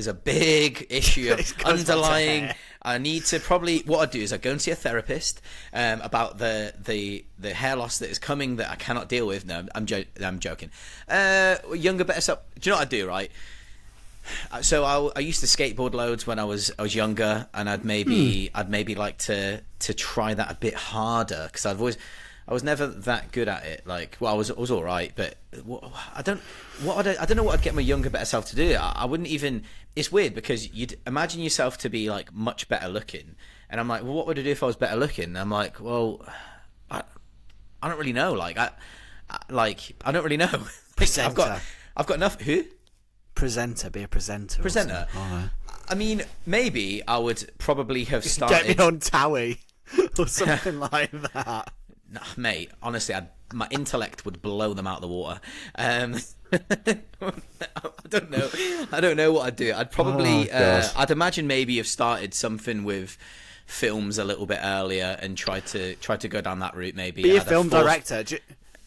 Speaker 1: a big issue of underlying. I need to probably, what I'd do is I'd go and see a therapist about the hair loss that is coming that I cannot deal with. No, I'm joking. Younger, better self. Do you know what I'd do, right? So I used to skateboard loads when I was younger, and I'd maybe like to try that a bit harder, because I've that good at it. Like, well, I was all right, but I don't know what I'd get my younger, better self to do. I wouldn't even. It's weird because you'd imagine yourself to be like much better looking, and I'm like, well, what would I do if I was better looking? And I'm like, well, I don't really know. Like, I don't really know.
Speaker 2: Presenter.
Speaker 1: I've got enough. Who?
Speaker 2: Presenter. Be a presenter.
Speaker 1: Presenter. I mean, maybe I would probably have started.
Speaker 2: Get me on Towie or something like that.
Speaker 1: Nah, mate, honestly, my intellect would blow them out of the water. I don't know what I'd do. I'd probably, I'd imagine maybe have started something with films a little bit earlier and tried to go down that route. Maybe
Speaker 2: be a film director.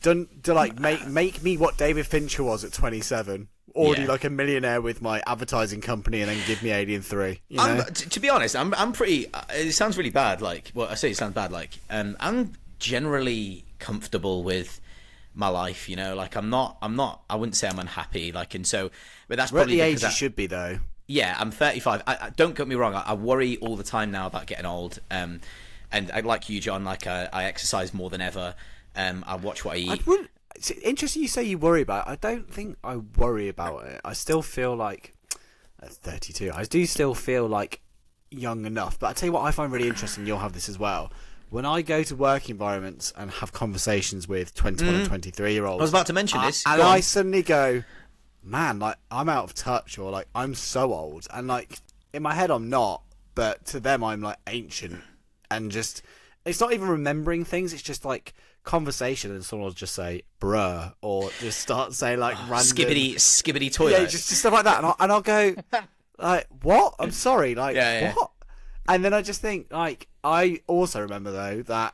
Speaker 2: Do like make me what David Fincher was at 27. Already like a millionaire with my advertising company, and then give me Alien 3. You know?
Speaker 1: To be honest, I'm pretty. It sounds really bad. Like, well, I say it sounds bad. Like, I'm generally comfortable with my life, you know. Like, I'm not. I wouldn't say I'm unhappy. Like, and so, but that's probably
Speaker 2: the age you should be, though.
Speaker 1: Yeah, I'm 35. I don't get me wrong. I worry all the time now about getting old. And I like you, John. Like, I exercise more than ever. I watch what I eat.
Speaker 2: It's interesting you say you worry about it. I don't think I worry about it. I still feel like at 32. I do still feel like young enough. But I tell you what I find really interesting. You'll have this as well. When I go to work environments and have conversations with 21 and 23-year-olds,
Speaker 1: I was about to mention this,
Speaker 2: and I suddenly go, man, like, I'm out of touch, or like, I'm so old, and like, in my head I'm not, but to them I'm like ancient, and just, it's not even remembering things, it's just like conversation, and someone will just say bruh, or just start saying like random
Speaker 1: skibbity toilet,
Speaker 2: yeah, just stuff like that, and I'll go like, what? I'm sorry, like, what? And then I just think, like, I also remember, though, that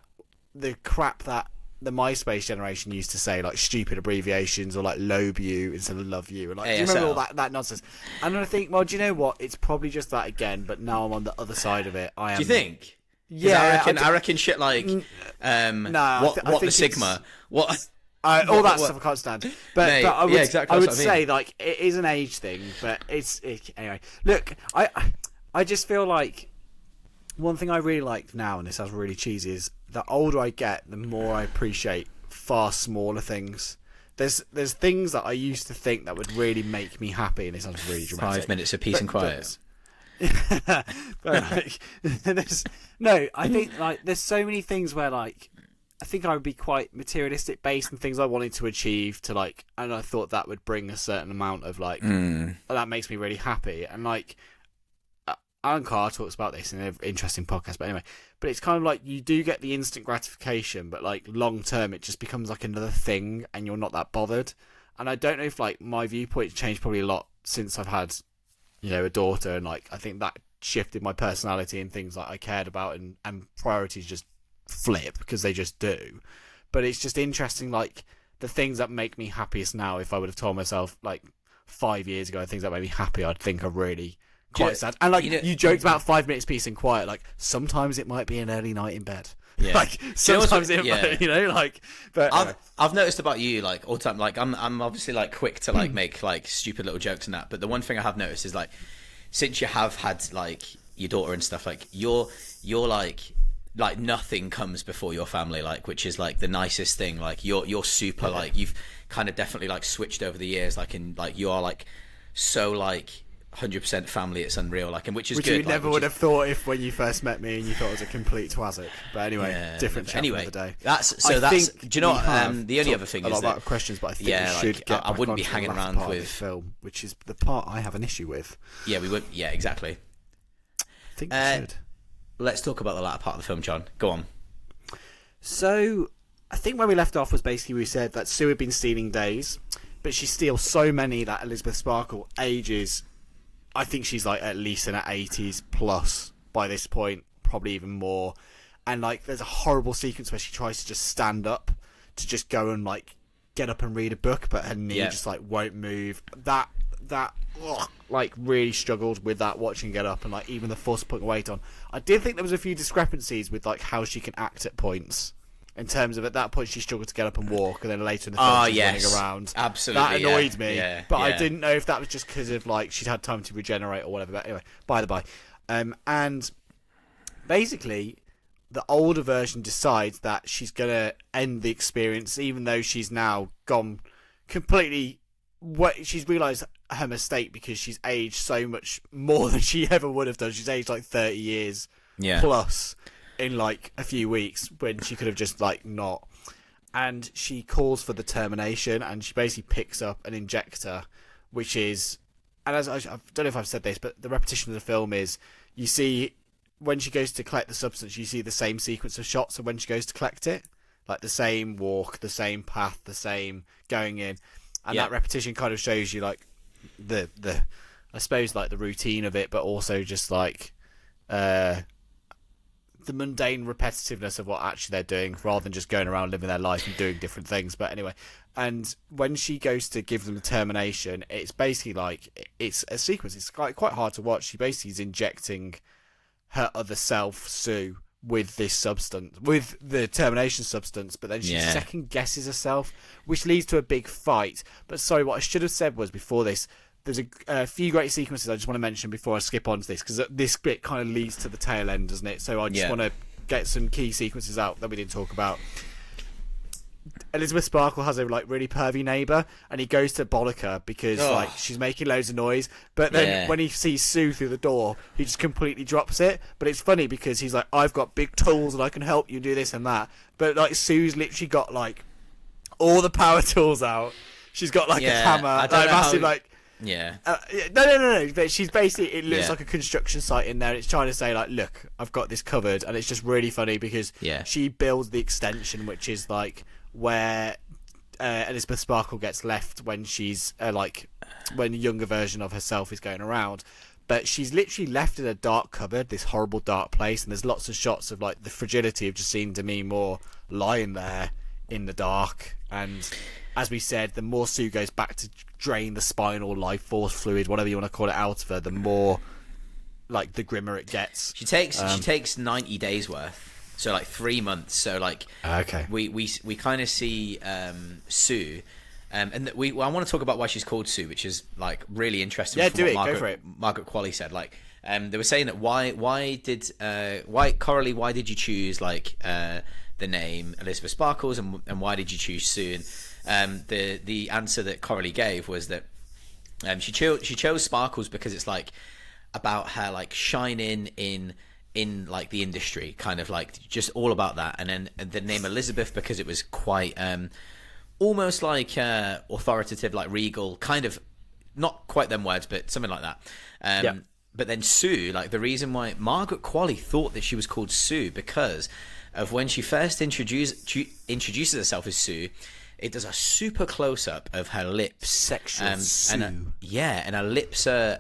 Speaker 2: the crap that the MySpace generation used to say, like, stupid abbreviations, or, like, lobe you instead of love you. And, like, do you remember all that nonsense? And then I think, well, do you know what? It's probably just that again, but now I'm on the other side of it. Do
Speaker 1: you think?
Speaker 2: Yeah.
Speaker 1: I reckon shit like, what the Sigma? What...
Speaker 2: all that stuff I can't stand. But I would,
Speaker 1: exactly,
Speaker 2: I would say, like, it is an age thing, but anyway. Look, I just feel like one thing I really like now, and this sounds really cheesy, is the older I get, the more I appreciate far smaller things. There's things that I used to think that would really make me happy, and it sounds really dramatic.
Speaker 1: 5 minutes of peace and quiet.
Speaker 2: But I think like there's so many things where like I think I would be quite materialistic based on things I wanted to achieve to like, and I thought that would bring a certain amount of like that makes me really happy, and like Alan Carr talks about this in an interesting podcast, but anyway, but it's kind of like you do get the instant gratification, but like long term it just becomes like another thing and you're not that bothered. And I don't know if like my viewpoint's changed probably a lot since I've had, you know, a daughter, and like I think that shifted my personality and things like I cared about, and priorities just flip because they just do. But it's just interesting, like the things that make me happiest now, if I would have told myself like 5 years ago things that made me happy, I'd think are really quite sad. And like you joked about 5 minutes peace and quiet, like sometimes it might be an early night in bed.
Speaker 1: Yeah.
Speaker 2: Like sometimes it might, you know, like. But
Speaker 1: I've noticed about you, like all the time, like I'm obviously like quick to like make like stupid little jokes and that, but the one thing I have noticed is like since you have had like your daughter and stuff, like you're like nothing comes before your family, like, which is like the nicest thing. Like you're super like you've kind of definitely like switched over the years, like in like you are like so like 100% family. It's unreal, like, and which is
Speaker 2: which
Speaker 1: good.
Speaker 2: You never would have thought if when you first met me and you thought it was a complete twazzic. But anyway, different chat
Speaker 1: anyway,
Speaker 2: for the day.
Speaker 1: That's do you know what? The only other thing
Speaker 2: a
Speaker 1: is
Speaker 2: lot
Speaker 1: that
Speaker 2: about questions, but I think
Speaker 1: yeah,
Speaker 2: we should get.
Speaker 1: I wouldn't be hanging around with
Speaker 2: film, which is the part I have an issue with.
Speaker 1: Yeah, we would. Yeah, exactly.
Speaker 2: I think we should.
Speaker 1: Let's talk about the latter part of the film, John. Go on.
Speaker 2: So, I think where we left off was basically we said that Sue had been stealing days, but she steals so many that Elizabeth Sparkle ages. I think she's like at least in her 80s plus by this point, probably even more. And like, there's a horrible sequence where she tries to just stand up to just go and like get up and read a book, but her knee just like won't move. That like really struggled with that watching Get Up, and like even the force putting weight on. I did think there was a few discrepancies with like how she can act at points. In terms of at that point she struggled to get up and walk, and then later in the film she's running around.
Speaker 1: Absolutely,
Speaker 2: that annoyed me.
Speaker 1: Yeah,
Speaker 2: but I didn't know if that was just because of like she'd had time to regenerate or whatever. But anyway, by the by, and basically, the older version decides that she's going to end the experience, even though she's now gone completely... She's realised her mistake because she's aged so much more than she ever would have done. She's aged like 30 years plus in like a few weeks when she could have just like not. And she calls for the termination, and she basically picks up an injector, which is... And as I don't know if I've said this, but the repetition of the film is, you see when she goes to collect the substance, you see the same sequence of shots of when she goes to collect it. Like the same walk, the same path, the same going in. And that repetition kind of shows you like the I suppose like the routine of it, but also just like the mundane repetitiveness of what actually they're doing, rather than just going around living their life and doing different things. But anyway, and when she goes to give them the termination, it's basically like it's a sequence. It's quite hard to watch. She basically is injecting her other self, Sue, with this substance, with the termination substance, but then she second guesses herself, which leads to a big fight. But sorry, what I should have said was before this, there's a few great sequences I just want to mention before I skip on to this, because this bit kind of leads to the tail end, doesn't it? So I just want to get some key sequences out that we didn't talk about. Elizabeth Sparkle has a like really pervy neighbour, and he goes to bollock her because like she's making loads of noise. But then when he sees Sue through the door, he just completely drops it. But it's funny because he's like, I've got big tools and I can help you do this and that. But like Sue's literally got like all the power tools out. She's got like a hammer, like massive no. But she's basically, it looks like a construction site in there. And it's trying to say like, look, I've got this covered, and it's just really funny because she builds the extension, which is like where Elizabeth Sparkle gets left when she's when the younger version of herself is going around. But she's literally left in a dark cupboard, this horrible dark place, and there's lots of shots of like the fragility of just seeing Demi Moore lying there in the dark. And as we said, the more Sue goes back to drain the spinal life force fluid, whatever you want to call it, out of her, the more like the grimmer it gets.
Speaker 1: She takes 90 days worth. So like 3 months. So like we kind of see Sue, and I want to talk about why she's called Sue, which is like really interesting.
Speaker 2: Yeah,
Speaker 1: from
Speaker 2: go for it.
Speaker 1: Margaret Qualley said like they were saying that why Coralie, why did you choose like the name Elizabeth Sparkles, and why did you choose Sue? And the answer that Coralie gave was that she chose Sparkles because it's like about her like shining in like the industry, kind of like just all about that. And then the name Elizabeth because it was quite almost like authoritative, like regal, kind of, not quite them words, but something like that. But then Sue, like the reason why Margaret Qualley thought that she was called Sue because of when she first introduces herself as Sue, it does a super close up of her lips,
Speaker 2: sexual Sue.
Speaker 1: And her lips are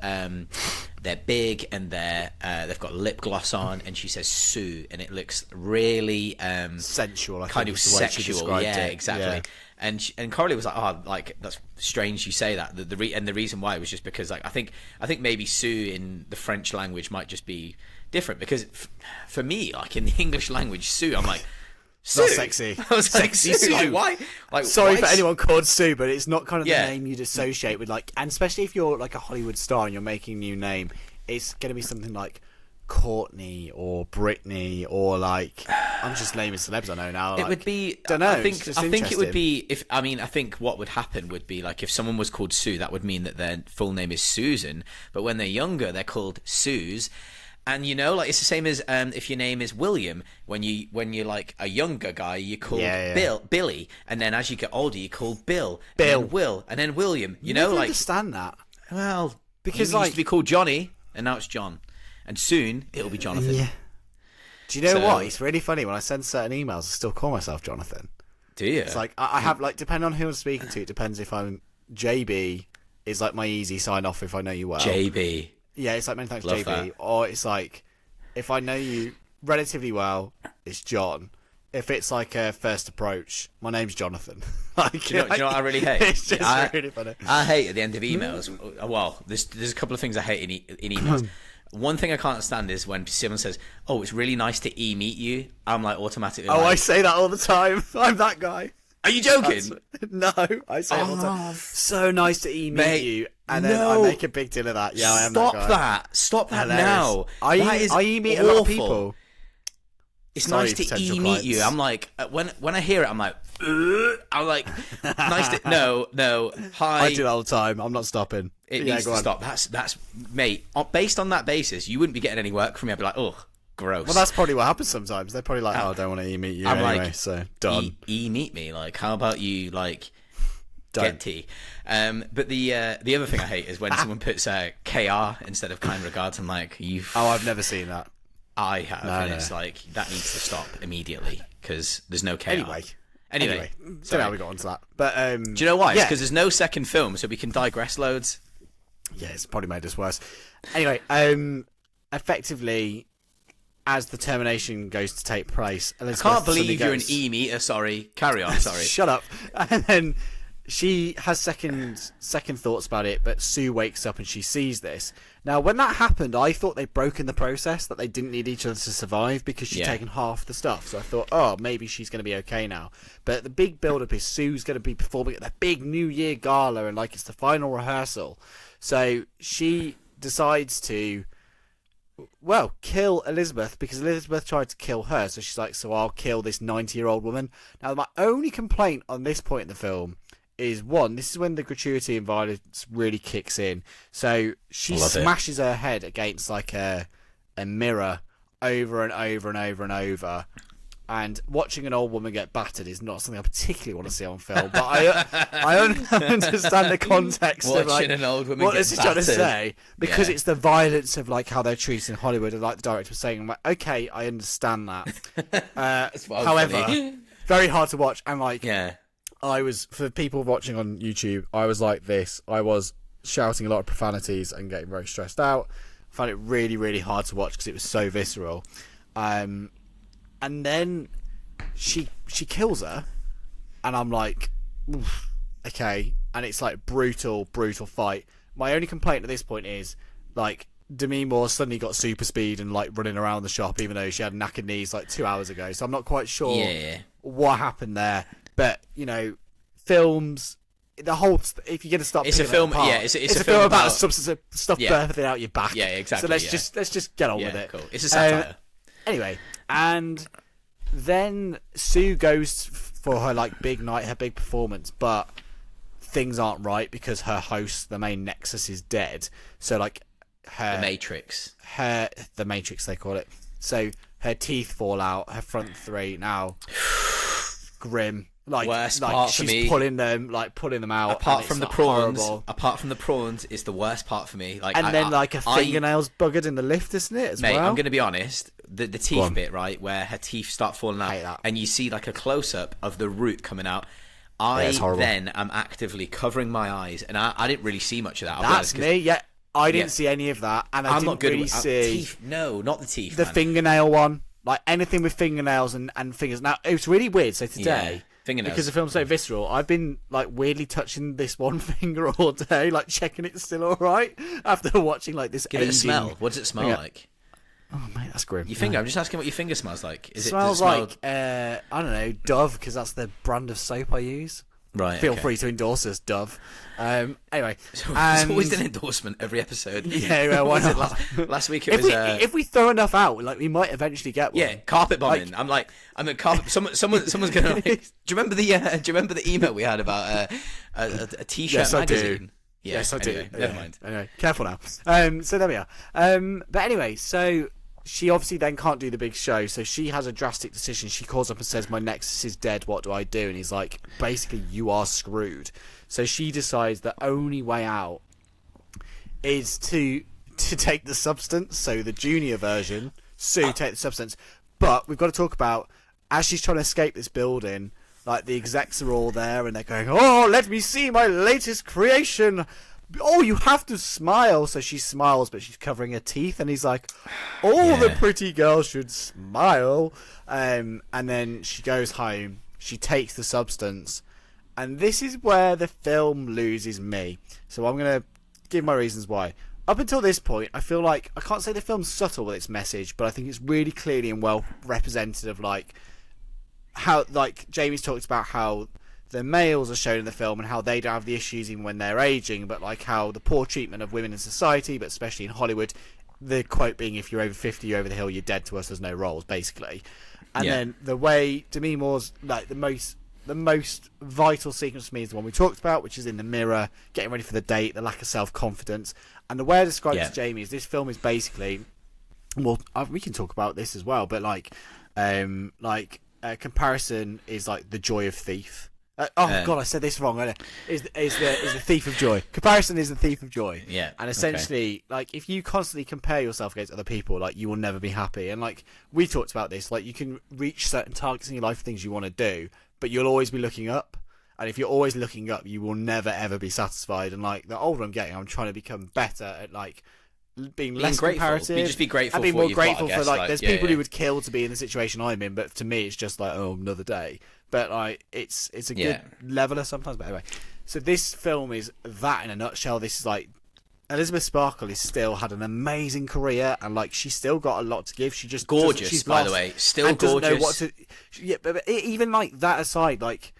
Speaker 1: they're big, and they've got lip gloss on, and she says Sue, and it looks really
Speaker 2: sensual,
Speaker 1: kind of sexual. Yeah, exactly.
Speaker 2: Yeah.
Speaker 1: And Coralie was like, oh, like that's strange you say that. The reason why was just because like I think maybe Sue in the French language might just be different, because for me, like in the English language, Sue, I'm like, Sue.
Speaker 2: Not sexy.
Speaker 1: I was like,
Speaker 2: sexy
Speaker 1: Sue.
Speaker 2: Sue.
Speaker 1: Like, why? Like,
Speaker 2: sorry
Speaker 1: why
Speaker 2: for anyone called Sue, but it's not kind of the name you'd associate with, like, and especially if you're like a Hollywood star and you're making a new name, it's going to be something like Courtney or Brittany or like, I'm just naming celebs I know now. Like,
Speaker 1: it would be.
Speaker 2: Don't know.
Speaker 1: I think it would be I think what would happen would be like if someone was called Sue, that would mean that their full name is Susan, but when they're younger, they're called Suze. And you know, like it's the same as if your name is William. When you're like a younger guy, you're called Billy, and then as you get older, you're called Bill, and then Will, and then William. You know, like
Speaker 2: understand that.
Speaker 1: Well,
Speaker 2: because
Speaker 1: he used to be called Johnny, and now it's John, and soon it'll be Jonathan.
Speaker 2: Yeah. Do you know what? It's really funny when I send certain emails, I still call myself Jonathan.
Speaker 1: Do you?
Speaker 2: It's like I have like depending on who I'm speaking to. It depends if I'm JB is like my easy sign off if I know you well.
Speaker 1: JB.
Speaker 2: Yeah, it's like many thanks,
Speaker 1: Love
Speaker 2: JB.
Speaker 1: that.
Speaker 2: Or it's like, if I know you relatively well, it's John. If it's like a first approach, my name's Jonathan. Like,
Speaker 1: do you know what I really hate?
Speaker 2: It's just really funny.
Speaker 1: I hate at the end of emails. Well, there's a couple of things I hate in emails. One thing I can't stand is when someone says, "Oh, it's really nice to meet you." I'm like automatically.
Speaker 2: Oh,
Speaker 1: like,
Speaker 2: I say that all the time. I'm that guy.
Speaker 1: Are you joking?
Speaker 2: No, I say it all the time. So nice to meet you, and then I make a big deal of that. Yeah, I am that guy.
Speaker 1: Stop that
Speaker 2: Hilarious.
Speaker 1: now.
Speaker 2: I meet a lot of people.
Speaker 1: It's
Speaker 2: Sorry,
Speaker 1: nice to
Speaker 2: potential
Speaker 1: meet you.
Speaker 2: clients.
Speaker 1: I'm like, when I hear it, I'm like, I'm like, nice to, no, hi.
Speaker 2: I do that all the time. I'm not stopping.
Speaker 1: It needs
Speaker 2: go
Speaker 1: to
Speaker 2: on.
Speaker 1: stop. That's mate. Based on that basis, you wouldn't be getting any work from me. I'd be like, oh, gross.
Speaker 2: Well, that's probably what happens sometimes. They're probably like, oh, I don't want to meet you
Speaker 1: I'm
Speaker 2: anyway,
Speaker 1: like,
Speaker 2: so done.
Speaker 1: Meet me. Like, how about you like
Speaker 2: Don't.
Speaker 1: get tea? But the other thing I hate is when someone puts KR instead of kind regards. I'm like,
Speaker 2: Oh, I've never seen that.
Speaker 1: I have, and
Speaker 2: no.
Speaker 1: it's like that needs to stop immediately because there's no KR.
Speaker 2: Anyway, don't know how we got onto that. But
Speaker 1: do you know why? It's
Speaker 2: Yeah,
Speaker 1: because there's no second film, so we can digress loads.
Speaker 2: yeah, it's probably made us worse. Anyway, effectively, as the termination goes to take place,
Speaker 1: I
Speaker 2: Elizabeth
Speaker 1: can't believe
Speaker 2: suddenly
Speaker 1: you're an
Speaker 2: goes,
Speaker 1: E-meter. Sorry, carry on. Sorry.
Speaker 2: Shut up. And then she has second thoughts about it, but Sue wakes up and she sees this. Now, when that happened, I thought they'd broken the process, that they didn't need each other to survive because she'd taken half the stuff. So I thought, oh, maybe she's going to be okay now. But the big build-up is Sue's going to be performing at the big New Year gala, and like it's the final rehearsal. So she decides to, well, kill Elizabeth because Elizabeth tried to kill her. So she's like, so I'll kill this 90-year-old woman. Now, my only complaint on this point in the film is, one, this is when the gratuity and violence really kicks in. So she smashes her head against like a mirror over and over and over and over. And watching an old woman get battered is not something I particularly want to see on film. But I understand the context of like
Speaker 1: an old woman
Speaker 2: what
Speaker 1: get
Speaker 2: this is trying to
Speaker 1: battered.
Speaker 2: say, because
Speaker 1: Yeah.
Speaker 2: it's the violence of like how they're treated in Hollywood, and like the director was saying, I'm like, okay, I understand that. However,
Speaker 1: funny.
Speaker 2: very hard to watch, and like.
Speaker 1: Yeah.
Speaker 2: I was, for people watching on YouTube, I was like this. I was shouting a lot of profanities and getting very stressed out. I found it really, really hard to watch because it was so visceral. And then she kills her, and I'm like, oof, okay. And it's like brutal fight. My only complaint at this point is like Demi Moore suddenly got super speed and like running around the shop, even though she had knackered knees like 2 hours ago. So I'm not quite sure what happened there. But you know, films, the whole if you're gonna stop,
Speaker 1: It's a film.
Speaker 2: apart,
Speaker 1: Yeah, it's a
Speaker 2: film about
Speaker 1: about
Speaker 2: substance stuff birthing out your back.
Speaker 1: Yeah, exactly.
Speaker 2: So let's just get on with it.
Speaker 1: Cool. It's a satire.
Speaker 2: Anyway, and then Sue goes for her like big night, her big performance, but things aren't right because her host, the main Nexus, is dead. So like
Speaker 1: The Matrix.
Speaker 2: the Matrix they call it. So her teeth fall out, her front three now. Grim,
Speaker 1: Worst part for
Speaker 2: she's
Speaker 1: me.
Speaker 2: pulling them out.
Speaker 1: Apart
Speaker 2: and
Speaker 1: from
Speaker 2: it's,
Speaker 1: the prawns,
Speaker 2: horrible.
Speaker 1: is the worst part for me. Like,
Speaker 2: And then like a fingernail's buggered in the lift, isn't it? As
Speaker 1: mate,
Speaker 2: well.
Speaker 1: I'm gonna be honest. The teeth bit, right, where her teeth start falling
Speaker 2: Hate
Speaker 1: out,
Speaker 2: that.
Speaker 1: and you see like a close up of the root coming out.
Speaker 2: it's horrible.
Speaker 1: Then am actively covering my eyes, and I didn't really see much of that. I'll be
Speaker 2: That's
Speaker 1: honest, 'cause
Speaker 2: me. Yeah, I didn't see any of that, and I
Speaker 1: I'm
Speaker 2: didn't
Speaker 1: not good
Speaker 2: really
Speaker 1: with
Speaker 2: see
Speaker 1: teeth. No, not the teeth.
Speaker 2: the
Speaker 1: man.
Speaker 2: fingernail one. Like anything with fingernails and fingers. Now it was really weird. So today,
Speaker 1: fingernails.
Speaker 2: because the film's so visceral, I've been like weirdly touching this one finger all day, like checking it's still all right after watching like this.
Speaker 1: Give it a
Speaker 2: aging-
Speaker 1: smell. What does it smell like?
Speaker 2: Oh mate, that's grim.
Speaker 1: Your finger. I'm just asking what your finger smells like.
Speaker 2: It smells like I don't know, Dove, because that's the brand of soap I use.
Speaker 1: Right.
Speaker 2: Feel free to endorse us, Dove. Anyway,
Speaker 1: So it's always an endorsement every episode.
Speaker 2: Yeah, well, why
Speaker 1: Was it
Speaker 2: not?
Speaker 1: last week it was.
Speaker 2: If we throw enough out, like we might eventually get one.
Speaker 1: Yeah, carpet bombing. I'm a carpet. Someone's gonna. Like, do you remember the email we had about a t-shirt
Speaker 2: Yes, I do.
Speaker 1: magazine? Yeah,
Speaker 2: Yes, I
Speaker 1: anyway,
Speaker 2: do.
Speaker 1: Never mind.
Speaker 2: Anyway, careful now. So there we are. But anyway, so she obviously then can't do the big show, so she has a drastic decision. She calls up and says, "My Nexus is dead. What do I do?" And he's like, "Basically, you are screwed." So she decides the only way out is to take the substance. So the junior version, Sue, take the substance. But we've got to talk about, as she's trying to escape this building, like the execs are all there and they're going, "Oh, let me see my latest creation. Oh, you have to smile." So she smiles, but she's covering her teeth, and he's like, "All the pretty girls should smile." And then she goes home. She takes the substance, and this is where the film loses me. So I'm gonna give my reasons why. Up until this point, I feel like I can't say the film's subtle with its message, but I think it's really clearly and well represented of like how, like Jamie's talked about how the males are shown in the film and how they don't have the issues even when they're aging, but like how the poor treatment of women in society, but especially in Hollywood, the quote being, "If you're over 50, you're over the hill, you're dead to us, there's no roles," basically. And then the way Demi Moore's like the most vital sequence for me is the one we talked about, which is in the mirror, getting ready for the date, the lack of self-confidence. And the way I describe it to Jamie is this film is basically, well, we can talk about this as well, but comparison is like the joy of thief. God, I said this wrong. Is the thief of joy. Comparison is the thief of joy.
Speaker 1: Yeah.
Speaker 2: And essentially, like, if you constantly compare yourself against other people, like, you will never be happy. And like we talked about this, like, you can reach certain targets in your life, things you want to do, but you'll always be looking up. And if you're always looking up, you will never ever be satisfied. And like the older I'm getting, I'm trying to become better at like being less
Speaker 1: grateful.
Speaker 2: comparative.
Speaker 1: Just be grateful.
Speaker 2: And be
Speaker 1: for
Speaker 2: more
Speaker 1: what you've
Speaker 2: grateful
Speaker 1: got, I guess.
Speaker 2: for like there's people
Speaker 1: yeah.
Speaker 2: who would kill to be in the situation I'm in, but to me it's just like, oh, another day. But like it's a good leveler sometimes. But anyway, so this film is that in a nutshell. This is like Elizabeth Sparkle has still had an amazing career, and like she's still got a lot to give. She just
Speaker 1: gorgeous,
Speaker 2: she's
Speaker 1: by the way, still
Speaker 2: and
Speaker 1: gorgeous.
Speaker 2: Doesn't know what to, yeah, but even like that aside, like.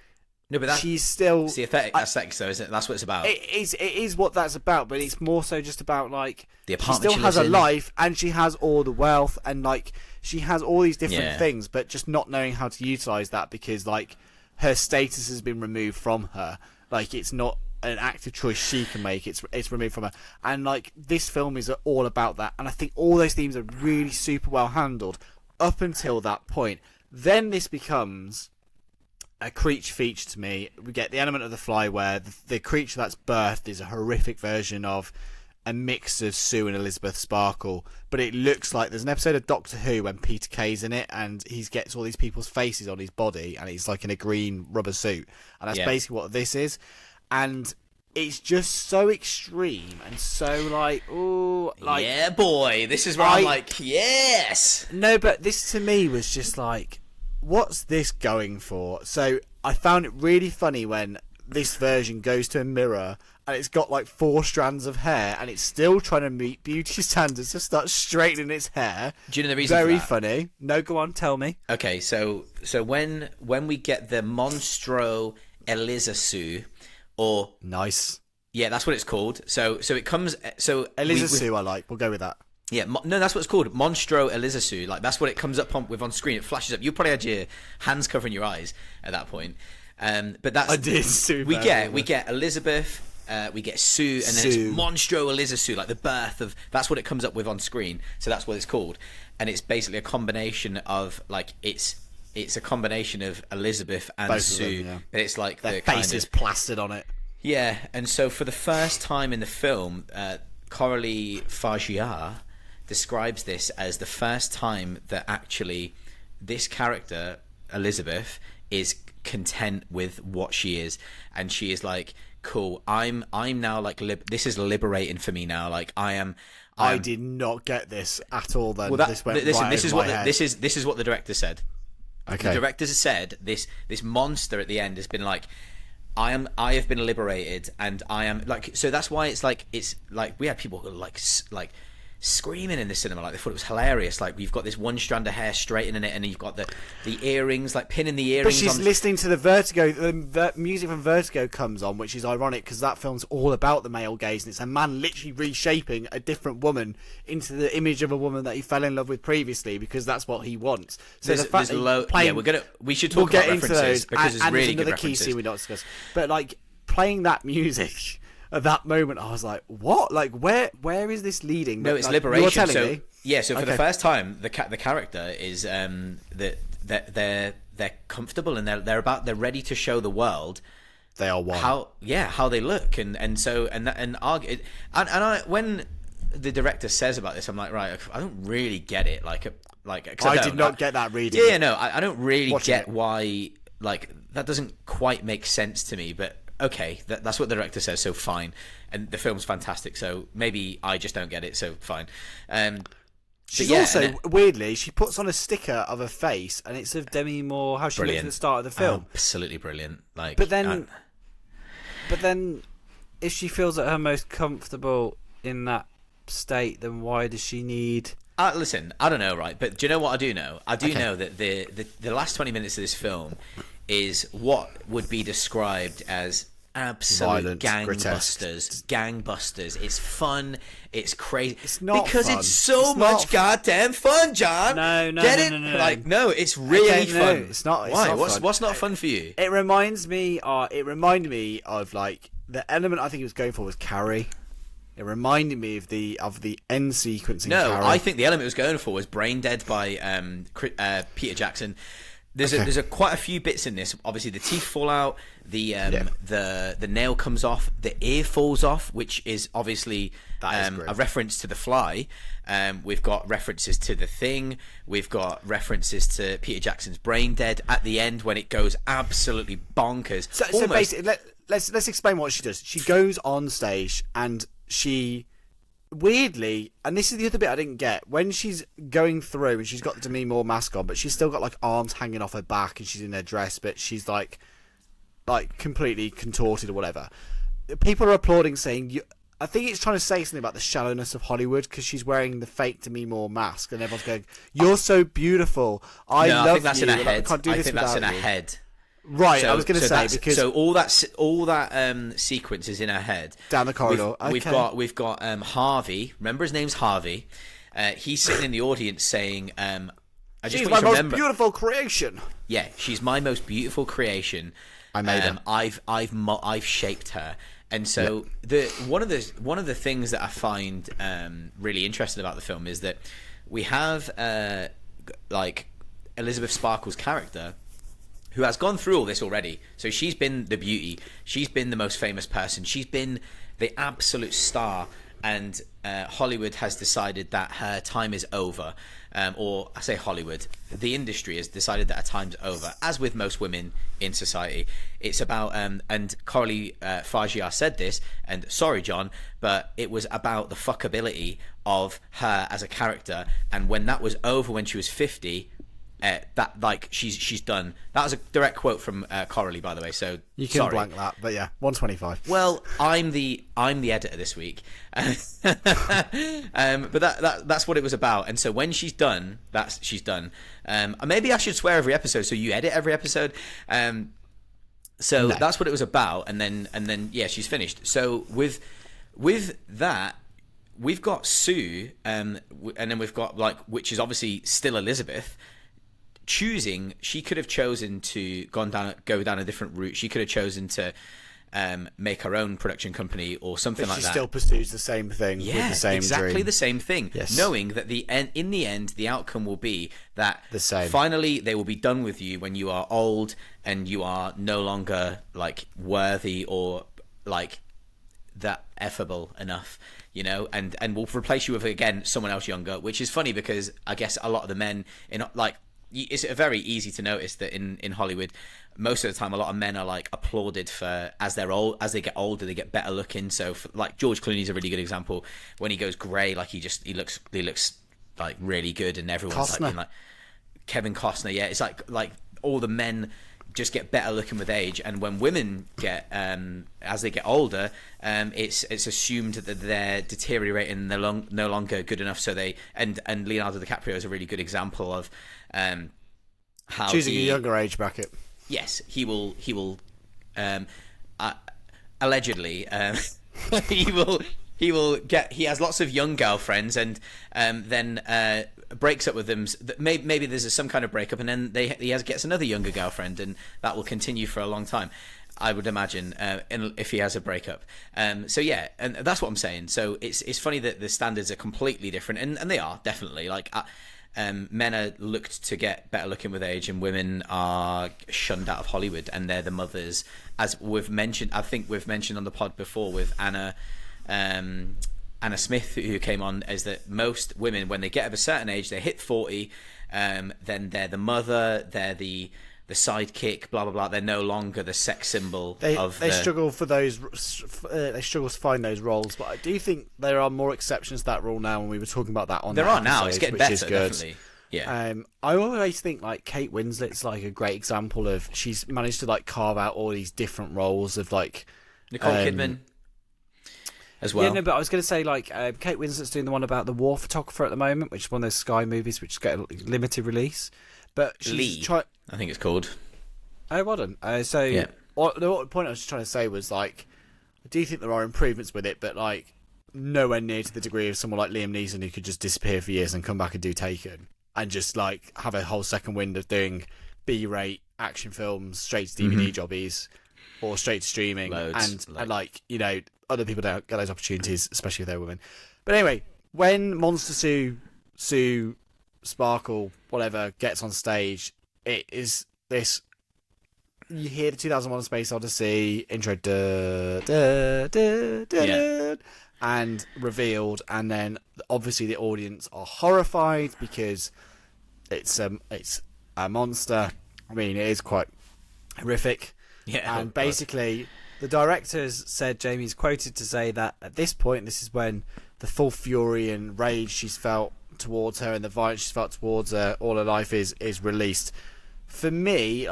Speaker 1: No, but
Speaker 2: she's still
Speaker 1: it's the aesthetics, though, isn't it? That's what it's about.
Speaker 2: It is what that's about, but it's more so just about like
Speaker 1: the apartment
Speaker 2: she still has a life, and she has all the wealth, and like she has all these different things, but just not knowing how to utilize that because like her status has been removed from her. Like it's not an active choice she can make; it's removed from her. And like this film is all about that, and I think all those themes are really super well handled up until that point. Then this becomes a creature feature to me. We get the element of the fly where the creature that's birthed is a horrific version of a mix of Sue and Elizabeth Sparkle, but it looks like there's an episode of Doctor Who when Peter Kay's in it and he gets all these people's faces on his body and he's like in a green rubber suit, and that's basically what this is. And it's just so extreme and so like, oh, like,
Speaker 1: yeah, boy, this is where I'm like, yes.
Speaker 2: No, but this to me was just like, what's this going for? So I found it really funny when this version goes to a mirror and it's got like 4 strands of hair and it's still trying to meet beauty standards to start straightening its hair.
Speaker 1: Do you know the reason
Speaker 2: Very
Speaker 1: for that?
Speaker 2: funny. No, go on, tell me.
Speaker 1: Okay, so when we get the Monstro Eliza or
Speaker 2: nice.
Speaker 1: Yeah, that's what it's called. So it comes. So
Speaker 2: Eliza I like. We'll go with that.
Speaker 1: Yeah, no, that's what it's called. Monstro Eliza like that's what it comes up on screen. It flashes up. You probably had your hands covering your eyes at that point. But that's
Speaker 2: I did. Super
Speaker 1: we get Elizabeth. We get Sue, and then it's Monstro Eliza like the birth of. That's what it comes up with on screen. So that's what it's called, and it's basically a combination of like it's a combination of Elizabeth and
Speaker 2: both
Speaker 1: Sue.
Speaker 2: them,
Speaker 1: But it's like
Speaker 2: their
Speaker 1: the
Speaker 2: faces plastered on it.
Speaker 1: Yeah, and so for the first time in the film, Coralie Fagiat describes this as the first time that actually this character, Elizabeth, is content with what she is, and she is like, cool, I'm now like this is liberating for me now. Like I
Speaker 2: did not get this at all. Then
Speaker 1: well,
Speaker 2: this went
Speaker 1: listen,
Speaker 2: right
Speaker 1: this is
Speaker 2: over
Speaker 1: what
Speaker 2: my head.
Speaker 1: this is what the director said.
Speaker 2: Okay.
Speaker 1: The director said this monster at the end has been like, I have been liberated, and I am like, so that's why it's like we had people who like screaming in the cinema, like they thought it was hilarious. Like you've got this one strand of hair straightening it, and you've got the earrings, like pinning the earrings.
Speaker 2: But she's listening to the Vertigo. The music from Vertigo comes on, which is ironic because that film's all about the male gaze, and it's a man literally reshaping a different woman into the image of a woman that he fell in love with previously, because that's what he wants. So the fact
Speaker 1: we should talk about references because it's really good references.
Speaker 2: Another key scene we don't discuss, but like playing that music. At that moment, I was like, "What? Like, where is this leading?"
Speaker 1: No, it's
Speaker 2: like,
Speaker 1: liberation.
Speaker 2: You're telling me?
Speaker 1: Yeah. So for the first time, the character is that they're comfortable and they're ready to show the world.
Speaker 2: They are one.
Speaker 1: How they look and argue and when the director says about this, I'm like, right, I don't really get it. I
Speaker 2: did not get that reading.
Speaker 1: Yeah, no, I don't really get why. Like that doesn't quite make sense to me, but. Okay, that's what the director says, so fine. And the film's fantastic, so maybe I just don't get it, so fine.
Speaker 2: She's also, weirdly, she puts on a sticker of her face, and it's of Demi Moore, how she looks at the start of the film.
Speaker 1: Absolutely brilliant. Like,
Speaker 2: but then, if she feels at her most comfortable in that state, then why does she need...
Speaker 1: listen, I don't know, right? But do you know what I do know? I do know that the last 20 minutes of this film is what would be described as absolute
Speaker 2: Violent,
Speaker 1: gangbusters. It's fun. It's crazy.
Speaker 2: It's not
Speaker 1: because
Speaker 2: fun.
Speaker 1: it's so
Speaker 2: It's
Speaker 1: much
Speaker 2: not
Speaker 1: goddamn fun, John.
Speaker 2: No,
Speaker 1: Get it?
Speaker 2: no.
Speaker 1: Like, no, it's really
Speaker 2: Okay, no,
Speaker 1: fun.
Speaker 2: it's not. It's
Speaker 1: Why?
Speaker 2: not
Speaker 1: What's
Speaker 2: fun.
Speaker 1: not fun for you?
Speaker 2: It reminded me of like the element I think it was going for was Carrie. It reminded me of the end sequence in
Speaker 1: No,
Speaker 2: Carrie.
Speaker 1: I think the element it was going for was Brain Dead by Peter Jackson. There's quite a few bits in this. Obviously, the teeth fall out, the nail comes off, the ear falls off, which is obviously a reference to The Fly. We've got references to The Thing. We've got references to Peter Jackson's Brain Dead at the end when it goes absolutely bonkers.
Speaker 2: So basically, let's explain what she does. She goes on stage and she weirdly, and this is the other bit I didn't get, when she's going through and she's got the Demi Moore mask on, but she's still got like arms hanging off her back and she's in her dress, but she's like completely contorted or whatever. People are applauding, saying, I think it's trying to say something about the shallowness of Hollywood because she's wearing the fake Demi Moore mask and everyone's going, "You're so beautiful. I love you."
Speaker 1: I think that's in her head.
Speaker 2: I think
Speaker 1: that's in her head.
Speaker 2: Right, I was going to say because
Speaker 1: all that sequence is in her head
Speaker 2: down the corridor.
Speaker 1: We've got Harvey. Remember his name's Harvey. He's sitting in the audience saying,
Speaker 2: "She's my most beautiful creation."
Speaker 1: Yeah, she's my most beautiful creation.
Speaker 2: I made her.
Speaker 1: I've shaped her. And so one of the things that I find really interesting about the film is that we have like Elizabeth Sparkle's character, who has gone through all this already. So she's been the beauty. She's been the most famous person. She's been the absolute star. And Hollywood has decided that her time is over. Or I say Hollywood, the industry has decided that her time's over. As with most women in society, it's about and Coralie Fagiar said this. And sorry, John, but it was about the fuckability of her as a character. And when that was over, when she was 50. That like she's done. That was a direct quote from Coralie, by the way. So
Speaker 2: you can blank that, but yeah, 125.
Speaker 1: Well, I'm the editor this week, but that's what it was about. And so when she's done, she's done. Maybe I should swear every episode, so you edit every episode. So that's what it was about. And then yeah, she's finished. So with that. We've got Sue, and then we've got which is obviously still Elizabeth. She could have chosen to go down a different route. She could have chosen to make her own production company or something like that.
Speaker 2: She still pursues the same thing with the same
Speaker 1: exactly
Speaker 2: dream.
Speaker 1: The same thing.
Speaker 2: Yes.
Speaker 1: Knowing that in the end, the outcome will be that
Speaker 2: the same.
Speaker 1: Finally, they will be done with you when you are old and you are no longer worthy or that effable enough, and we'll replace you with again someone else younger, which is funny because I guess a lot of the men it's very easy to notice that in Hollywood most of the time a lot of men are applauded for as they get older they get better looking. So George Clooney's a really good example. When he goes grey, he looks really good, and everyone's Kevin Costner. Yeah, it's like all the men just get better looking with age, and when women get as they get older, it's assumed that they're deteriorating and they're no longer good enough. So and Leonardo DiCaprio is a really good example of how
Speaker 2: choosing a younger age bracket.
Speaker 1: Yes, he will allegedly he has lots of young girlfriends and then breaks up with them. Maybe there's some kind of breakup, and then he gets another younger girlfriend, and that will continue for a long time, I would imagine, if he has a breakup. So yeah, and that's what I'm saying. So it's funny that the standards are completely different, and they are definitely men are looked to get better looking with age, and women are shunned out of Hollywood, and they're the mothers, as we've mentioned. I think we've mentioned on the pod before with Anna Smith, who came on, is that most women, when they get of a certain age, they hit 40, then they're the mother, they're the sidekick, blah blah blah. They're no longer the sex symbol. They
Speaker 2: struggle for those. They struggle to find those roles, but I do think there are more exceptions to that rule now. When we were talking about that on
Speaker 1: there
Speaker 2: that
Speaker 1: are now.
Speaker 2: episode,
Speaker 1: It's getting
Speaker 2: which
Speaker 1: better,
Speaker 2: is good.
Speaker 1: definitely. Yeah.
Speaker 2: I always think Kate Winslet's a great example of she's managed to carve out all these different roles of
Speaker 1: Nicole Kidman. As well.
Speaker 2: Yeah, no, but I was going to say, Kate Winslet's doing the one about the war photographer at the moment, which is one of those Sky movies which get a limited release. But she's
Speaker 1: I think it's called.
Speaker 2: Oh, well done. So,
Speaker 1: yeah.
Speaker 2: the point I was trying to say was, like, I do think there are improvements with it, but, like, nowhere near to the degree of someone like Liam Neeson who could just disappear for years and come back and do Taken and just, like, have a whole second wind of doing B-rate action films straight to DVD jobbies or straight to streaming. And, like, you know, other people don't get those opportunities, especially if they're women. But anyway, when Monster Sue Sparkle, whatever, gets on stage, it is this... You hear the 2001 Space Odyssey intro, and revealed, and then obviously the audience are horrified because it's a monster. I mean, it is quite horrific. Yeah, and basically, the directors said, Jamie's quoted to say that at this point, this is when the full fury and rage she's felt towards her and the violence she's felt towards her all her life is released. For me,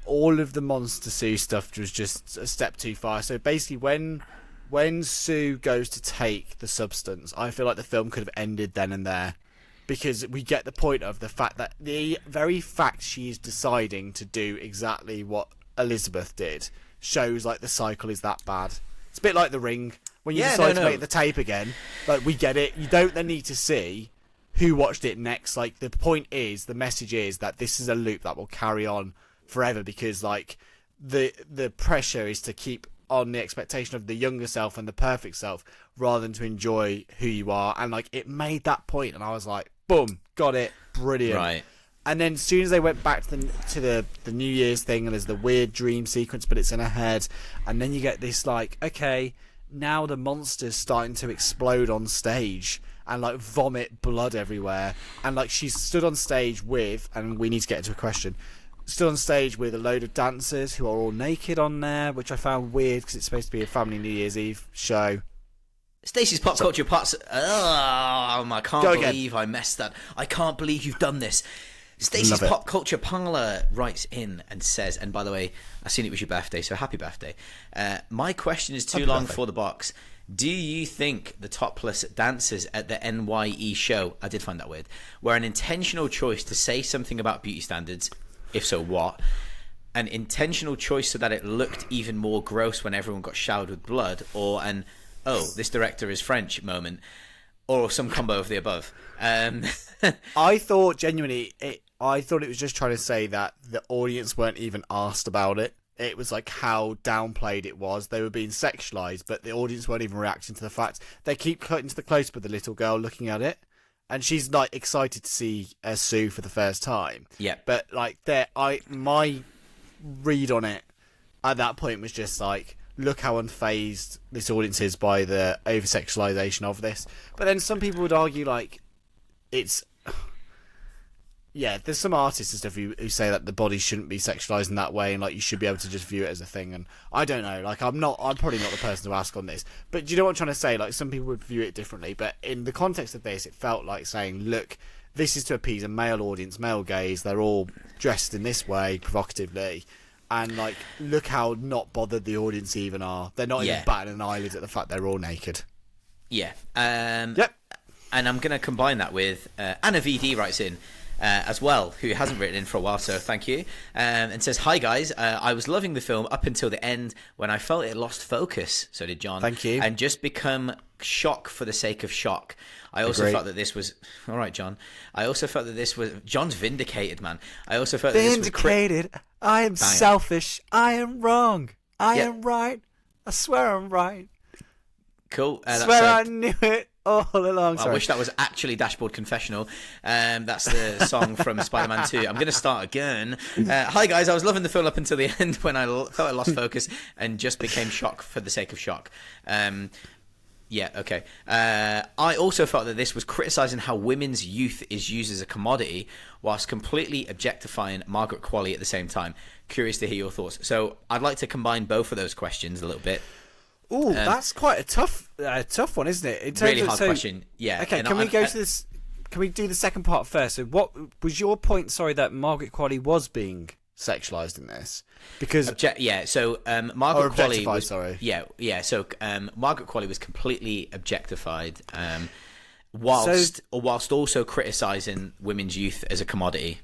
Speaker 2: all of the Monster Sue stuff was just a step too far. So basically, when Sue goes to take the substance, I feel like the film could have ended then and there, because we get the point of the fact that the very fact she is deciding to do exactly what Elizabeth did shows, like, the cycle is that bad. It's a bit like The Ring. When you decide to make the tape again, like, we get it. You don't then need to see who watched it next. Like, the point is, the message is that this is a loop that will carry on forever, because, like, the pressure is to keep on the expectation of the younger self and the perfect self rather than to enjoy who you are. And, like, it made that point, and I was like, boom, got it, brilliant. Right. And then as soon as they went back to the New Year's thing, and there's the weird dream sequence, but it's in her head, and then you get this, like, okay, now the monster's starting to explode on stage and, like, vomit blood everywhere, and, like, she's stood on stage with, and we need to get into a question, stood on stage with a load of dancers who are all naked on there, which I found weird because it's supposed to be a family New Year's Eve show.
Speaker 1: Stacey's pop culture parts. I can't believe I messed that. I can't believe you've done this. Stacey's pop culture parlor writes in and says, and by the way, I seen it was your birthday, so happy birthday. My question is too long for the box. Do you think the topless dancers at the NYE show, I did find that weird, were an intentional choice to say something about beauty standards? If so, what? An intentional choice so that it looked even more gross when everyone got showered with blood, or an, oh, this director is French moment, or some combo of the above?
Speaker 2: I thought, genuinely, I thought it was just trying to say that the audience weren't even asked about it. It was like how downplayed it was. They were being sexualized, but the audience weren't even reacting to the fact. They keep cutting to the close-up of the little girl looking at it, and she's, like, excited to see Sue for the first time.
Speaker 1: Yeah.
Speaker 2: But, like, my read on it at that point was just like, look how unfazed this audience is by the over-sexualization of this. But then some people would argue, like, it's... Yeah, there's some artists and stuff who say that the body shouldn't be sexualized in that way, and, like, you should be able to just view it as a thing. And I don't know, like, I'm probably not the person to ask on this. But do you know what I'm trying to say? Like, some people would view it differently. But in the context of this, it felt like saying, look, this is to appease a male audience, male gaze. They're all dressed in this way, provocatively. And, like, look how not bothered the audience even are. They're not even batting an eyelid at the fact they're all naked.
Speaker 1: Yeah.
Speaker 2: Yep.
Speaker 1: And I'm going to combine that with Anna VD writes in as well, who hasn't written in for a while, so thank you, and says, hi guys, I was loving the film up until the end when I felt it lost focus. So did John.
Speaker 2: Thank you.
Speaker 1: And just become shock for the sake of shock. I also felt that this was... All right, John. I also felt that this was... John's vindicated, man. I also felt that this was...
Speaker 2: Vindicated. I am selfish. I am wrong. I am right. I swear I'm right.
Speaker 1: Cool.
Speaker 2: Swear I knew it all along.
Speaker 1: I wish that was actually Dashboard Confessional. That's the song from Spider-Man 2. I'm going to start again. Hi guys, I was loving the film up until the end when I felt I lost focus and just became shock for the sake of shock. Yeah, okay. I also felt that this was criticising how women's youth is used as a commodity whilst completely objectifying Margaret Qualley at the same time. Curious to hear your thoughts. So I'd like to combine both of those questions a little bit.
Speaker 2: Oh, that's quite a tough one, isn't it? In terms
Speaker 1: really hard question. Yeah.
Speaker 2: Okay, can we go to this? Can we do the second part first? So, what was your point? Sorry, that Margaret Qualley was being sexualized in this because
Speaker 1: Margaret Qualley was
Speaker 2: sorry.
Speaker 1: Yeah. So Margaret Qualley was completely objectified, whilst also criticizing women's youth as a commodity.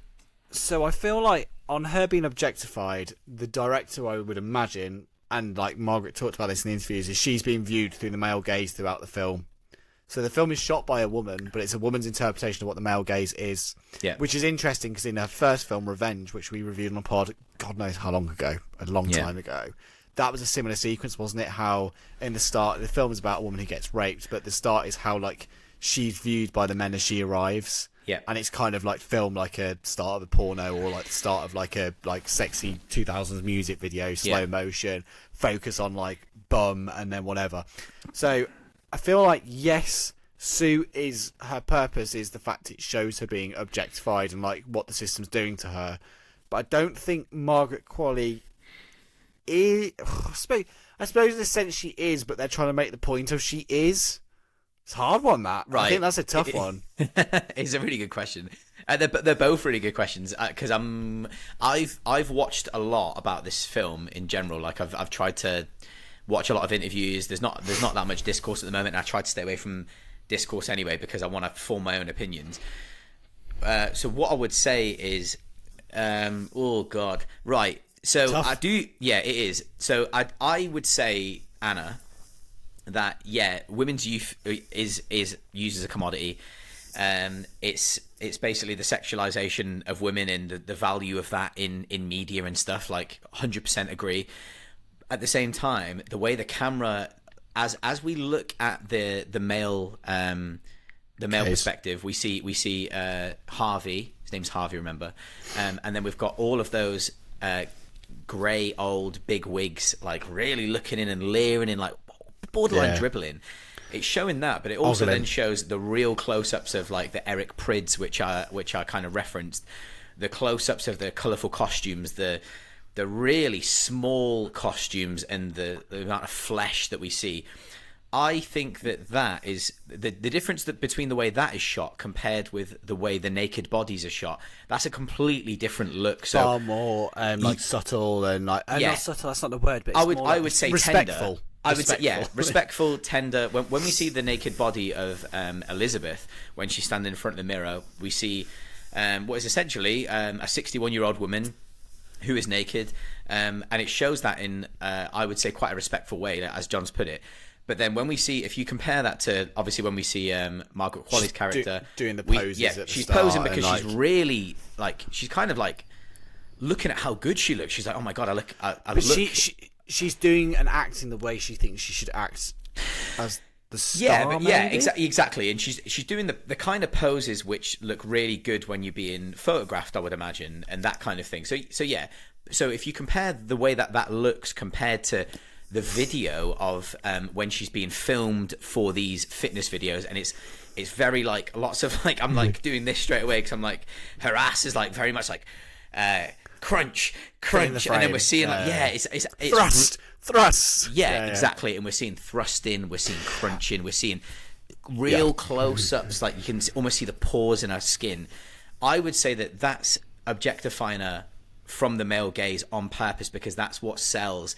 Speaker 2: So I feel like on her being objectified, the director, I would imagine, and like Margaret talked about this in the interviews, is she's being viewed through the male gaze throughout the film. So the film is shot by a woman, but it's a woman's interpretation of what the male gaze is.
Speaker 1: Yeah.
Speaker 2: Which is interesting because in her first film, Revenge, which we reviewed on a pod, God knows how long ago, a long time ago, that was a similar sequence, wasn't it? How in the start, the film is about a woman who gets raped, but the start is how like she's viewed by the men as she arrives.
Speaker 1: Yeah.
Speaker 2: And it's kind of like filmed like a start of a porno or like the start of like a sexy 2000s music video, slow motion, focus on like bum and then whatever. So I feel like, yes, Sue is, her purpose is the fact it shows her being objectified and like what the system's doing to her. But I don't think Margaret Qualley is, I suppose in a sense she is, but they're trying to make the point of she is. It's a hard one, that. Right. I think that's a tough one.
Speaker 1: It's a really good question. They're both really good questions because I've watched a lot about this film in general. Like I've tried to watch a lot of interviews. There's not that much discourse at the moment, and I try to stay away from discourse anyway because I want to form my own opinions. So what I would say is, oh God, right. So tough. It is. So I would say, Anna, that women's youth is used as a commodity. It's basically the sexualization of women and the value of that in media and stuff. Like 100% agree. At the same time, the way the camera, as we look at the male perspective, we see Harvey. His name's Harvey, remember? And then we've got all of those grey old big wigs, like really looking in and leering and like borderline dribbling. It's showing that, but it also then shows the real close-ups of like the Eric Prids, which are kind of referenced, the close-ups of the colourful costumes, the really small costumes, and the amount of flesh that we see. I think that is the difference between the way that is shot compared with the way the naked bodies are shot. That's a completely different look. So
Speaker 2: far more like subtle and like not subtle. That's not the word, but it's
Speaker 1: I would say
Speaker 2: respectful.
Speaker 1: Tender. I would say, respectful, tender. When we see the naked body of Elizabeth, when she's standing in front of the mirror, we see what is essentially a 61-year-old woman who is naked, and it shows that in, I would say, quite a respectful way, as John's put it. But then when we see, if you compare that to, obviously, when we see Margaret Qualley's character
Speaker 2: doing the poses,
Speaker 1: she's posing because she's really like, she's kind of like looking at how good she looks. She's like, oh my God, I look.
Speaker 2: She's doing and acting the way she thinks she should act as the star.
Speaker 1: Exactly. And she's doing the kind of poses which look really good when you're being photographed, I would imagine, and that kind of thing. So if you compare the way that looks compared to the video of when she's being filmed for these fitness videos, and it's very like lots of like, I'm like doing this straight away because I'm like, her ass is like very much like crunch, and then we're seeing it's
Speaker 2: thrust.
Speaker 1: Exactly. And we're seeing thrusting, we're seeing crunching, we're seeing real close-ups, like you can almost see the pores in her skin. I would say that that's objectifying her from the male gaze on purpose, because that's what sells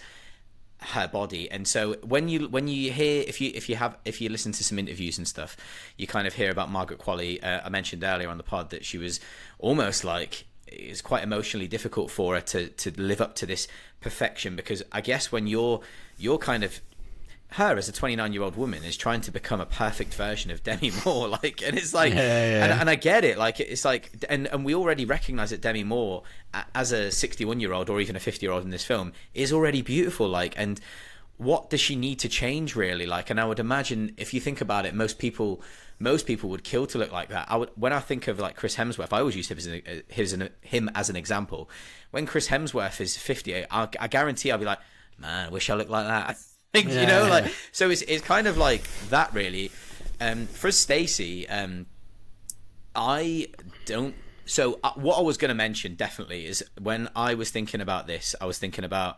Speaker 1: her body. And so when you hear, if you listen to some interviews and stuff, you kind of hear about Margaret Qualley. I mentioned earlier on the pod that she was almost like, it's quite emotionally difficult for her to live up to this perfection, because I guess when you're kind of, her as a 29-year-old woman is trying to become a perfect version of Demi Moore, like, and it's like, and I get it, like, it's like, and we already recognize that Demi Moore as a 61-year-old or even a 50-year-old in this film is already beautiful, like, and what does she need to change really, like? And I would imagine, if you think about it, most people would kill to look like that. When I think of like Chris Hemsworth, I always use him as an example. When Chris Hemsworth is 50, I guarantee I'll be like, man, I wish I looked like that. You know, like, so it's kind of like that really. For Stacey, I don't. So what I was going to mention definitely is, when I was thinking about this, I was thinking about,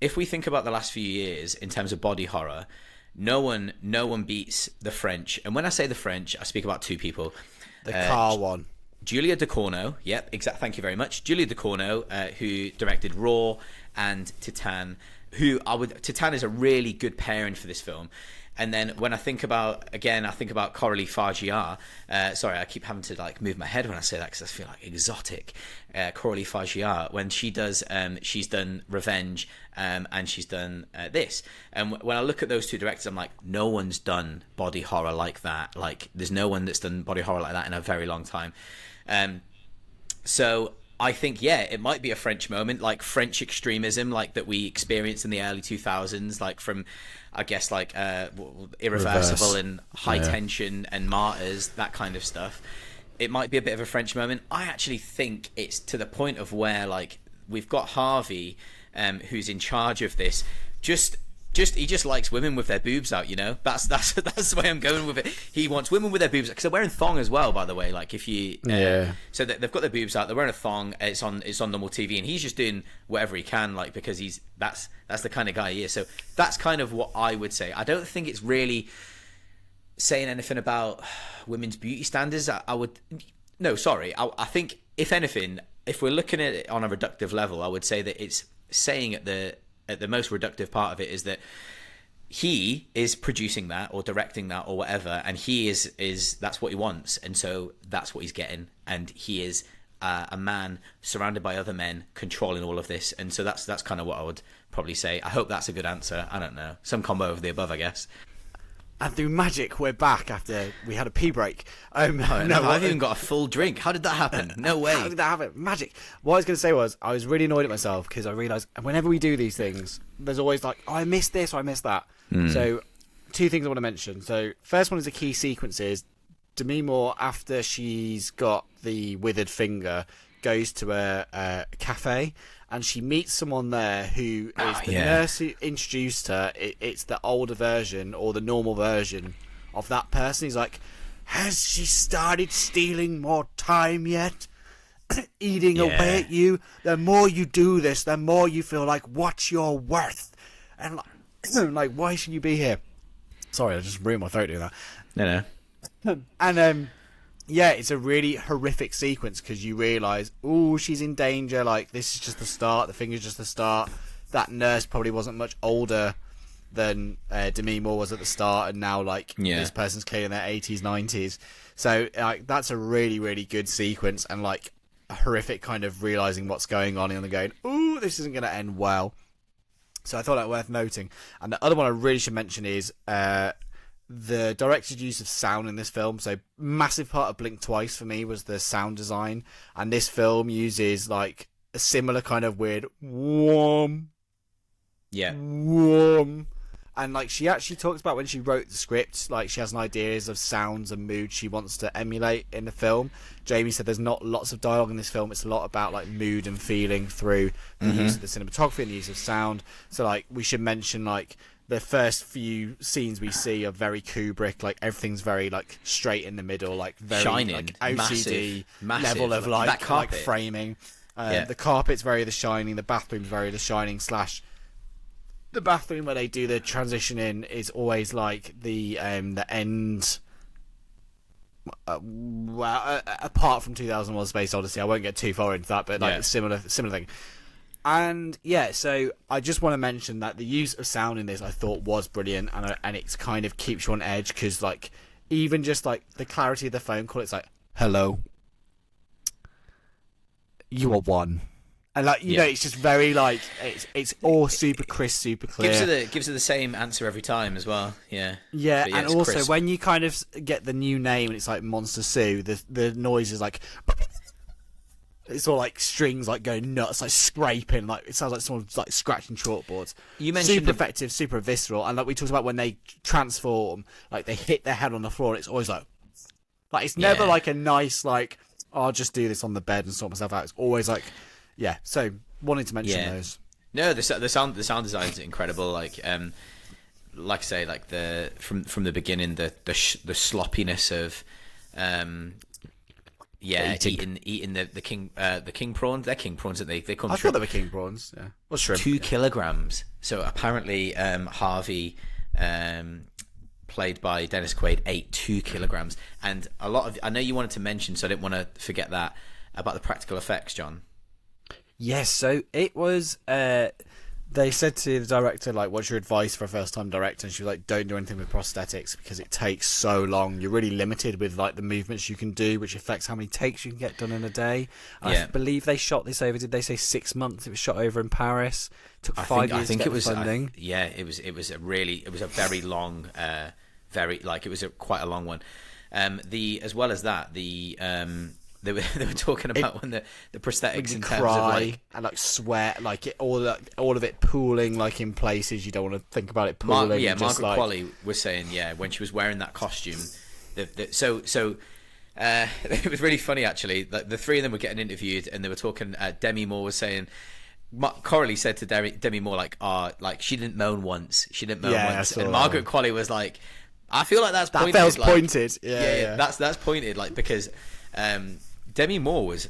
Speaker 1: if we think about the last few years in terms of body horror, no one beats the French. And when I say the French, I speak about two people.
Speaker 2: The car one.
Speaker 1: Julia Ducournau. Yep, exactly. Thank you very much. Julia Ducournau, who directed Raw and Titan. Titan is a really good pairing for this film. And then when I think about Coralie Fagiar. Sorry, I keep having to like move my head when I say that because I feel like exotic. Coralie Fagiar, when she does, she's done Revenge, and she's done this. And when I look at those two directors, I'm like, no one's done body horror like that. Like, there's no one that's done body horror like that in a very long time. So I think, yeah, it might be a French moment, like French extremism, like that we experienced in the early 2000s, like from, I guess, like Irreversible and High Tension and Martyrs, that kind of stuff. It might be a bit of a French moment. I actually think it's to the point of where, like, we've got Harvey, who's in charge of this, he just likes women with their boobs out, you know. That's the way I'm going with it. He wants women with their boobs out, because they're wearing thong as well, by the way. Like, if you so they've got their boobs out, they're wearing a thong. It's on normal TV, and he's just doing whatever he can, like, because that's the kind of guy he is. So that's kind of what I would say. I don't think it's really saying anything about women's beauty standards. I think if anything, if we're looking at it on a reductive level, I would say that it's saying at the most reductive part of it is that he is producing that or directing that or whatever, and he is that's what he wants, and so that's what he's getting, and he is a man surrounded by other men controlling all of this, and so that's kind of what I would probably say. I hope that's a good answer. I don't know, some combo of the above, I guess.
Speaker 2: And through magic, we're back after we had a pee break.
Speaker 1: No, I've even got a full drink. How did that happen? No way.
Speaker 2: How did that happen? Magic. What I was going to say was, I was really annoyed at myself because I realised whenever we do these things, there's always like, oh, I missed this or I missed that. So, two things I want to mention. So, first one is the key sequences. Demi Moore, after she's got the withered finger, goes to a cafe, and she meets someone there who is the nurse who introduced her. It's the older version or the normal version of that person. He's like, has she started stealing more time yet? Eating away at you? The more you do this, the more you feel like, what's your worth? And like, why should you be here? Sorry, I just ruined my throat doing that.
Speaker 1: No.
Speaker 2: And yeah, it's a really horrific sequence because you realise, oh, she's in danger. Like, this is just the start. The finger's just the start. That nurse probably wasn't much older than Demi Moore was at the start, and now, like, this person's clearly in their 80s, 90s. So, like, that's a really, really good sequence, and, like, a horrific kind of realising what's going on, and they're going, ooh, this isn't going to end well. So I thought that worth noting. And the other one I really should mention is the director's use of sound in this film. So massive part of Blink Twice for me was the sound design, and this film uses like a similar kind of weird whom, and like she actually talks about when she wrote the script, like she has an ideas of sounds and moods she wants to emulate in the film. Jamie said there's not lots of dialogue in this film. It's a lot about like mood and feeling through the use of the cinematography and the use of sound. So like we should mention like the first few scenes we see are very Kubrick, like everything's very like straight in the middle, like very
Speaker 1: Shining,
Speaker 2: like OCD
Speaker 1: massive,
Speaker 2: level of like framing. The carpet's very The Shining, the bathroom's very The Shining / the bathroom where they do the transition in is always like the end. Well, apart from 2001: Space Odyssey, I won't get too far into that, but like a similar thing. And yeah, so I just want to mention that the use of sound in this I thought was brilliant, and it's kind of keeps you on edge because like even just like the clarity of the phone call, it's like, hello, you are one. And like you know, it's just very like it's all super crisp, super clear.
Speaker 1: Gives her the same answer every time as well. Yeah.
Speaker 2: Yeah, and also crisp. When you kind of get the new name and it's like Monster Sue, the noise is like it's all like strings like going nuts, like scraping, like it sounds like someone's like scratching chalkboards.
Speaker 1: You mentioned
Speaker 2: super effective, super visceral, and like we talked about when they transform, like they hit their head on the floor, and it's always like it's never like a nice like I'll just do this on the bed and sort myself out. It's always like. Yeah, so wanted to mention those. No,
Speaker 1: the sound design is incredible. Like I say, like from the beginning, the sloppiness of eating the king prawns. They're king prawns, aren't they? They come.
Speaker 2: I thought they were king prawns. Yeah, or shrimp.
Speaker 1: 2 kilograms. So apparently, Harvey, played by Dennis Quaid, ate 2 kilograms, and a lot of. I know you wanted to mention, so I didn't want to forget that about the practical effects, John.
Speaker 2: Yes, so it was They said to the director, like, what's your advice for a first-time director? And she was like, don't do anything with prosthetics because it takes so long. You're really limited with, like, the movements you can do, which affects how many takes you can get done in a day. And I believe they shot this over, did they say 6 months? It was shot over in Paris. It took 5 years to get the funding.
Speaker 1: It was a very long, it was quite a long one. As well as that, they were talking about when the prosthetics in terms of like
Speaker 2: and like sweat, like it all of it pooling like in places you don't want to think about it pooling.
Speaker 1: Margaret Qualley was saying when she was wearing that costume, it was really funny actually. Like the three of them were getting interviewed and they were talking. Demi Moore was saying. Coralie said to Demi Moore like she didn't moan once. And Margaret Qualley was like, I feel like that's pointed. That feels
Speaker 2: pointed.
Speaker 1: That's pointed like because. Demi Moore was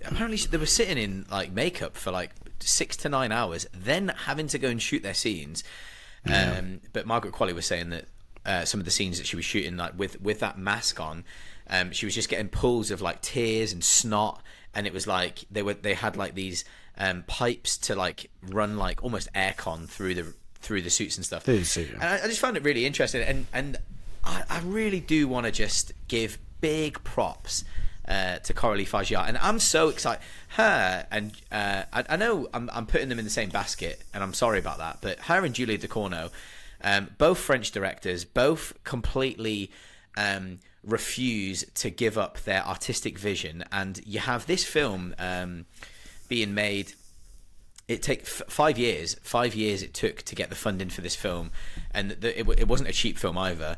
Speaker 1: apparently they were sitting in like makeup for like 6 to 9 hours, then having to go and shoot their scenes. But Margaret Qualley was saying that some of the scenes that she was shooting like with that mask on, she was just getting pulls of like tears and snot, and it was like they had like these pipes to like run like almost aircon through the suits and stuff. And I just found it really interesting, and I really do want to just give big props to Coralie Fagiat, and I'm so excited. Her and I know I'm putting them in the same basket, and I'm sorry about that, but her and Julie Ducournau, both French directors, both completely refuse to give up their artistic vision, and you have this film being made. It took 5 years. 5 years it took to get the funding for this film, and it wasn't a cheap film either.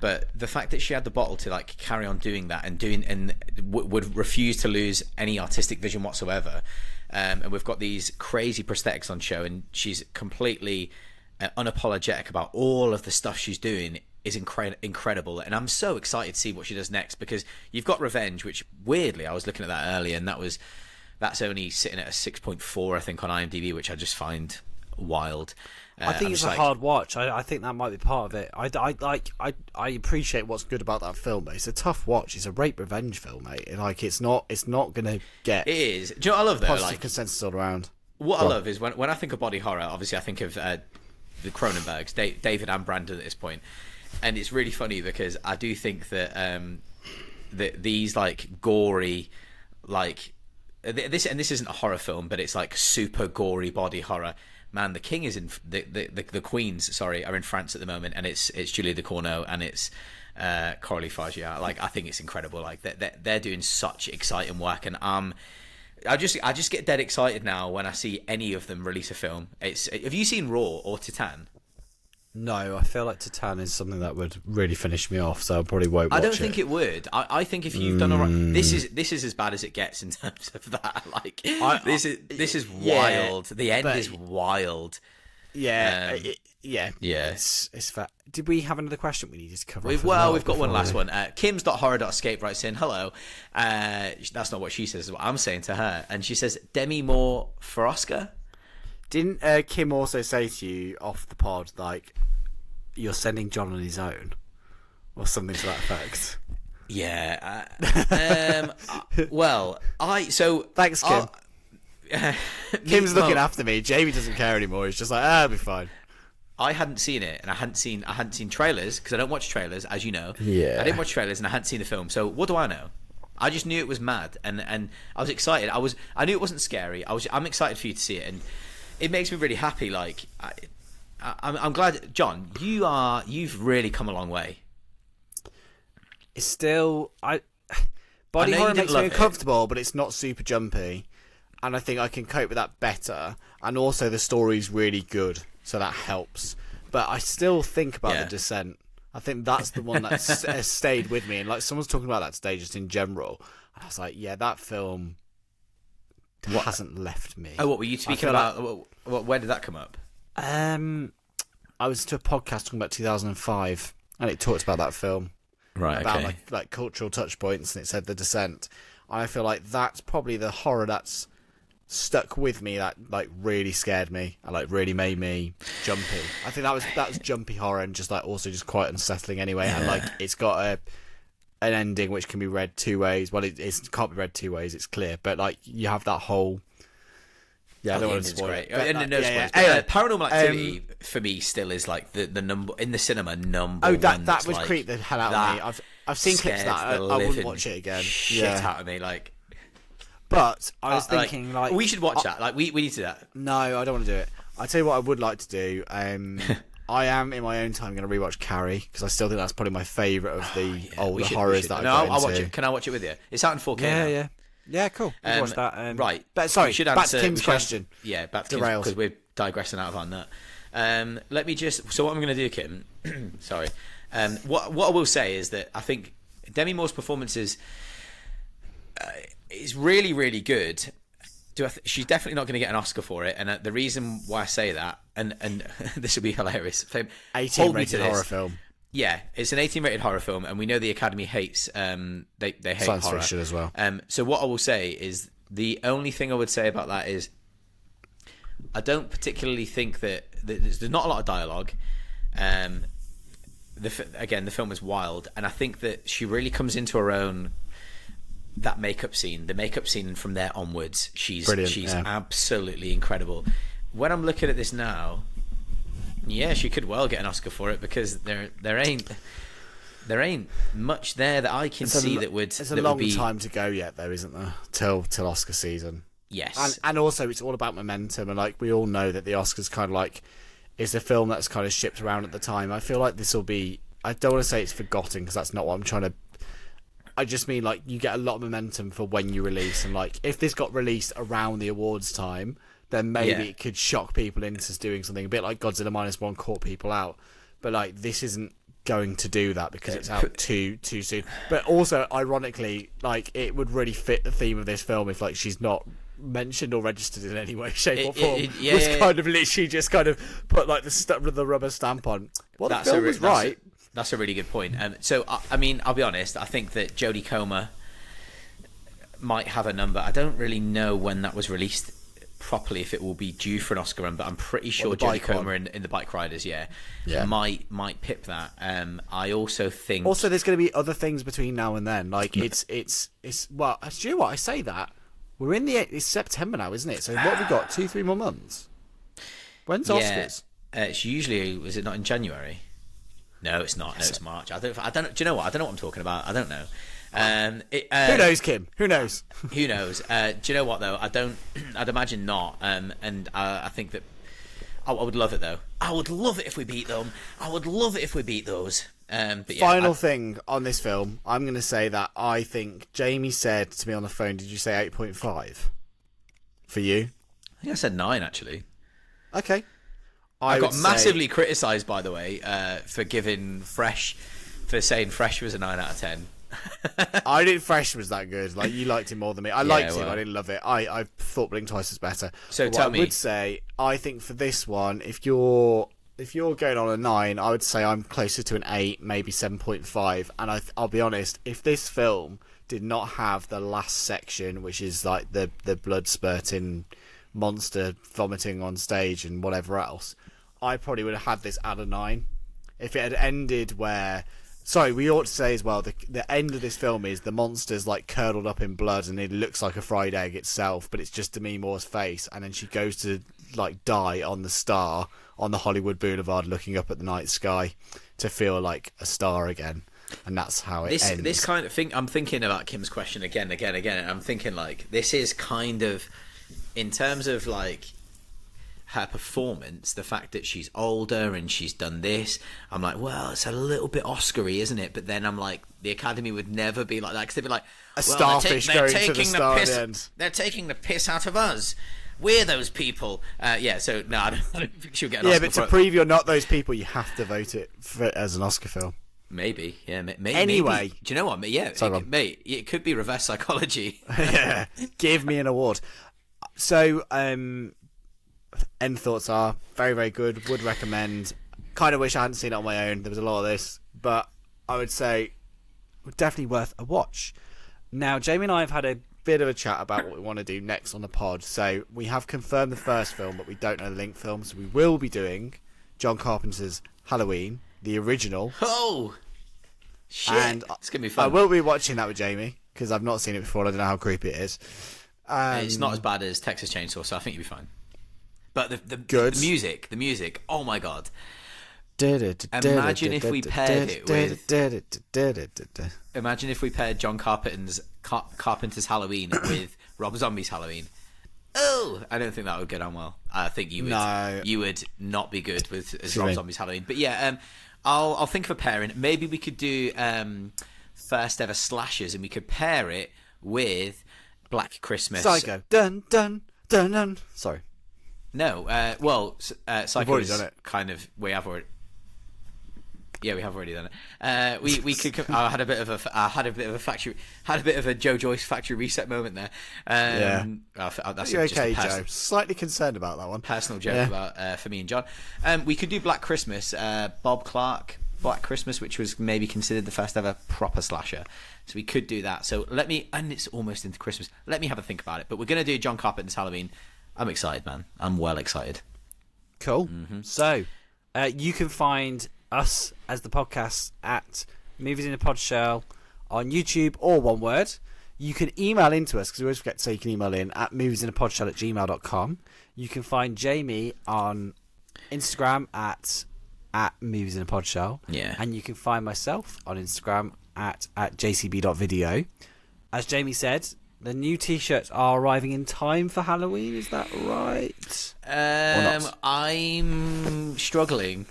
Speaker 1: But the fact that she had the bottle to like carry on doing that and would refuse to lose any artistic vision whatsoever, and we've got these crazy prosthetics on show, and she's completely unapologetic about all of the stuff she's doing is incredible. And I'm so excited to see what she does next, because you've got Revenge, which weirdly I was looking at that earlier, and that's only sitting at a 6.4 I think on IMDb, which I just find wild.
Speaker 2: I think it's a hard watch. I think that might be part of it. I appreciate what's good about that film, but it's a tough watch. It's a rape revenge film, mate. Like it's not gonna get.
Speaker 1: It is. Do you know what I love though?
Speaker 2: Positive
Speaker 1: like
Speaker 2: consensus all around.
Speaker 1: What I love is when I think of body horror, obviously I think of the Cronenbergs, David and Brandon at this point, and it's really funny because I do think that these like gory, like this isn't a horror film, but it's like super gory body horror. Man, the king is in the queens. Sorry, are in France at the moment, and it's Julie Ducournau and it's Coralie Fagiat. Like I think it's incredible. Like they're doing such exciting work, and I just get dead excited now when I see any of them release a film. Have you seen Raw or Titan?
Speaker 2: No, I feel like Titan is something that would really finish me off, so I probably won't watch it.
Speaker 1: I don't think it would. I think if you've done all right, this is as bad as it gets in terms of that. Like this is wild. The end is wild.
Speaker 2: Yeah, It's fair. Did we have another question we needed to cover?
Speaker 1: We've got one last one. Kim's.horror.escape writes in, hello. That's not what she says, it's what I'm saying to her. And she says, Demi Moore for Oscar?
Speaker 2: Didn't Kim also say to you off the pod, like, you're sending John on his own? Or something to that effect?
Speaker 1: Yeah. Thanks,
Speaker 2: Kim. Kim's looking after me. Jamie doesn't care anymore. He's just like, it'll be fine.
Speaker 1: I hadn't seen it, and I hadn't seen trailers, because I don't watch trailers, as you know.
Speaker 2: Yeah.
Speaker 1: I didn't watch trailers, and I hadn't seen the film. So what do I know? I just knew it was mad, and I was excited. I knew it wasn't scary. I'm excited for you to see it, and it makes me really happy. Like I'm glad, John. You've really come a long way.
Speaker 2: It's still body horror makes me uncomfortable, but it's not super jumpy, and I think I can cope with that better. And also the story's really good, so that helps. But I still think about The Descent. I think that's the one that has stayed with me. And like someone's talking about that today, just in general, and I was like, yeah, that film hasn't left me.
Speaker 1: Oh, what were you speaking about? Where did that come up?
Speaker 2: I was to a podcast talking about 2005, and it talked about that film.
Speaker 1: Right,
Speaker 2: about like cultural touch points, and it said The Descent. I feel like that's probably the horror that's stuck with me, that like really scared me and like really made me jumpy. I think that was jumpy horror, and just like also just quite unsettling anyway. And like it's got an ending which can be read two ways. Well, it can't be read two ways. It's clear, but like you have that whole Yeah, I don't want to
Speaker 1: It's
Speaker 2: spoil
Speaker 1: great.
Speaker 2: it.
Speaker 1: No spoilers.
Speaker 2: Anyway,
Speaker 1: Paranormal Activity for me still is like the number in the cinema number.
Speaker 2: Oh,
Speaker 1: one
Speaker 2: that would
Speaker 1: like,
Speaker 2: creep the hell out of me. I've seen clips of that. I wouldn't watch it again.
Speaker 1: Shit out of me, like.
Speaker 2: But I was thinking, like,
Speaker 1: we should watch that. Like, we need to do that.
Speaker 2: No, I don't want to do it. I tell you what, I would like to do. I am in my own time going to rewatch Carrie because I still think that's probably my favourite of the older horrors that I've got
Speaker 1: I'll watch
Speaker 2: into.
Speaker 1: it. Can I watch it with you? It's out in 4K. now.
Speaker 2: Yeah, cool. We'll watch that.
Speaker 1: Right.
Speaker 2: But sorry,
Speaker 1: we should
Speaker 2: back
Speaker 1: answer,
Speaker 2: to Kim's question.
Speaker 1: Back to Kim's, because we're digressing out on that. Let me just. So what I'm going to do, Kim? Sorry. What I will say is that I think Demi Moore's performance is really, really good. She's definitely not going to get an Oscar for it, and the reason why I say that, and this will be hilarious.
Speaker 2: 18 rated horror film.
Speaker 1: Yeah, it's an 18 rated horror film, and we know the Academy hates they hate
Speaker 2: science
Speaker 1: horror.
Speaker 2: fiction as well.
Speaker 1: So what I will say is the only thing I would say about that is I don't particularly think that there's not a lot of dialogue. The film is wild, and I think that she really comes into her own. The makeup scene from there onwards, she's absolutely incredible. When I'm looking at this now, she could well get an Oscar for it because there ain't much there that I can see that would.
Speaker 2: It's a long time to go yet, though, isn't there? Till Oscar season.
Speaker 1: Yes,
Speaker 2: and also it's all about momentum, and like we all know that the Oscars kind of like is a film that's kind of shipped around at the time. I feel like this will be. I don't want to say it's forgotten because that's not what I'm trying to. I just mean, like, you get a lot of momentum for when you release. And, like, if this got released around the awards time, then maybe it could shock people into doing something. A bit like Godzilla -1 caught people out. But, like, this isn't going to do that because it's out too soon. But also, ironically, like, it would really fit the theme of this film if, like, she's not mentioned or registered in any way, shape or form. Kind of literally just kind of put, like, the rubber stamp on. Well, the film was right.
Speaker 1: That's a really good point. So, I mean, I'll be honest. I think that Jodie Comer might have a number. I don't really know when that was released properly, if it will be due for an Oscar run, but I'm pretty sure Jodie Comer in the Bike Riders, might pip that. I also think...
Speaker 2: Also, there's going to be other things between now and then. Like, it's well, do you know what? I say that. We're in it's September now, isn't it? So what have we got? 2-3 more months? When's Oscars?
Speaker 1: It's usually... Was it not in January? No, it's not. No, it's March. I don't. Do you know what? I don't know what I'm talking about. I don't know.
Speaker 2: Who knows, Kim? Who knows?
Speaker 1: Who knows? Do you know what though? I don't. I'd imagine not. And I think that I would love it though. I would love it if we beat them. I would love it if we beat those. But yeah,
Speaker 2: Final thing on this film, I'm going to say that I think Jamie said to me on the phone. Did you say 8.5 for you?
Speaker 1: I think I said 9 actually.
Speaker 2: Okay.
Speaker 1: I got massively criticised, by the way, for saying Fresh was a 9 out of 10.
Speaker 2: I didn't. Fresh was that good. Like, you liked him more than me. I liked him. I didn't love it. I thought Blink Twice was better.
Speaker 1: So
Speaker 2: tell me. I would say, I think for this one, if you're going on a 9, I would say I'm closer to an 8, maybe 7.5. And I'll be honest, if this film did not have the last section, which is like the blood spurting monster vomiting on stage and whatever else, I probably would have had this at a 9. If it had ended where... Sorry, we ought to say as well, the end of this film is the monster's like curdled up in blood and it looks like a fried egg itself, but it's just Demi Moore's face, and then she goes to like die on the star on the Hollywood Boulevard looking up at the night sky to feel like a star again. And that's how it ends.
Speaker 1: This kind of thing, I'm thinking about Kim's question again, and I'm thinking like, this is kind of, in terms of like her performance, the fact that she's older and she's done this, I'm like, well, it's a little bit Oscar-y, isn't it? But then I'm like, the Academy would never be like that, because they'd be like,
Speaker 2: a starfish going to the star at the end.
Speaker 1: They're taking the piss out of us. We're those people. So no, I don't think she'll get an Oscar.
Speaker 2: Yeah, but to prove you're not those people, you have to vote it as an Oscar film.
Speaker 1: Maybe, yeah.
Speaker 2: Anyway,
Speaker 1: maybe. Do you know what? Yeah, it could be reverse psychology.
Speaker 2: Yeah, give me an award. So, end thoughts are very, very good. Would recommend. Kind of wish I hadn't seen it on my own. There was a lot of this, but I would say definitely worth a watch. Now, Jamie and I have had a bit of a chat about what we want to do next on the pod. So we have confirmed the first film, but we don't know the Link film. So we will be doing John Carpenter's Halloween, the original.
Speaker 1: Oh, shit!
Speaker 2: And
Speaker 1: it's gonna be fun.
Speaker 2: I will be watching that with Jamie because I've not seen it before. And I don't know how creepy it is.
Speaker 1: It's not as bad as Texas Chainsaw, so I think you'll be fine. But the music, oh my god. Imagine if we paired it with... Imagine if we paired John Carpenter's Halloween with Rob Zombie's Halloween. Oh, I don't think that would go down well. I think you would not be good with Rob Zombie's Halloween. But yeah, I'll think of a pairing. Maybe we could do first ever slashers, and we could pair it with Black Christmas.
Speaker 2: Psycho. Dun dun dun dun. Sorry.
Speaker 1: No. Psycho.
Speaker 2: We've already done it.
Speaker 1: Kind of. We have already. Yeah, we have already done it. We could. I had a bit of a Joe Joyce factory reset moment there. That's
Speaker 2: You're
Speaker 1: just
Speaker 2: okay, Joe. Slightly concerned about that one.
Speaker 1: Personal joke about for me and John. We could do Black Christmas. Bob Clark, Black Christmas, which was maybe considered the first ever proper slasher. So we could do that. So and it's almost into Christmas. Let me have a think about it. But we're gonna do John Carpenter's Halloween. I'm excited, man. I'm well excited.
Speaker 2: Cool. So you can find us as the podcast at Movies in a Pod Shell on YouTube, or one word. You can email into us, because we always forget to say you can email in at moviesinapodshell@gmail.com. You can find Jamie on Instagram at Movies in a Pod Shell.
Speaker 1: Yeah.
Speaker 2: And you can find myself on Instagram at jcb.video. As Jamie said, the new t-shirts are arriving in time for Halloween. Is that right?
Speaker 1: I'm struggling.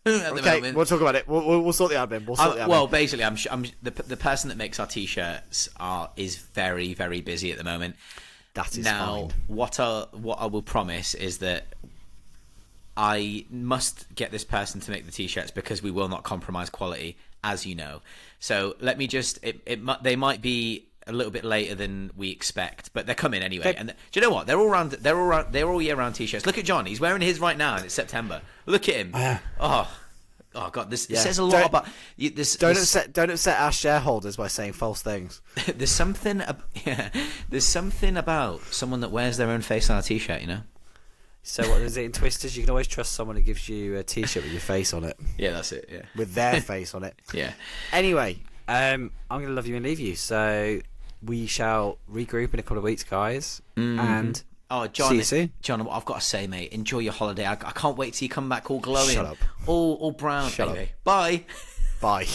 Speaker 1: At the moment.
Speaker 2: We'll talk about it. We'll sort the admin.
Speaker 1: Well, basically, I'm the person that makes our t-shirts is very, very busy at the moment.
Speaker 2: That is
Speaker 1: now
Speaker 2: fine.
Speaker 1: What I will promise is that I must get this person to make the t-shirts, because we will not compromise quality, as you know. So let me just they might be a little bit later than we expect, but they're coming anyway. And do you know what? They're all year-round t-shirts. Look at John; he's wearing his right now, and it's September. Look at him. Oh God! It says a lot about you. Don't
Speaker 2: upset our shareholders by saying false things.
Speaker 1: There's something about someone that wears their own face on a t-shirt, you know.
Speaker 2: So what is it in Twisters? You can always trust someone who gives you a t-shirt with your face on it.
Speaker 1: Yeah, that's it. Yeah,
Speaker 2: with their face on it.
Speaker 1: Yeah.
Speaker 2: Anyway, I'm gonna love you and leave you. So we shall regroup in a couple of weeks, guys. And
Speaker 1: John,
Speaker 2: see you soon.
Speaker 1: John, I've got to say, mate, enjoy your holiday. I can't wait till you come back all glowing.
Speaker 2: Shut up.
Speaker 1: All brown.
Speaker 2: Shut
Speaker 1: anyway,
Speaker 2: up.
Speaker 1: Bye.
Speaker 2: Bye.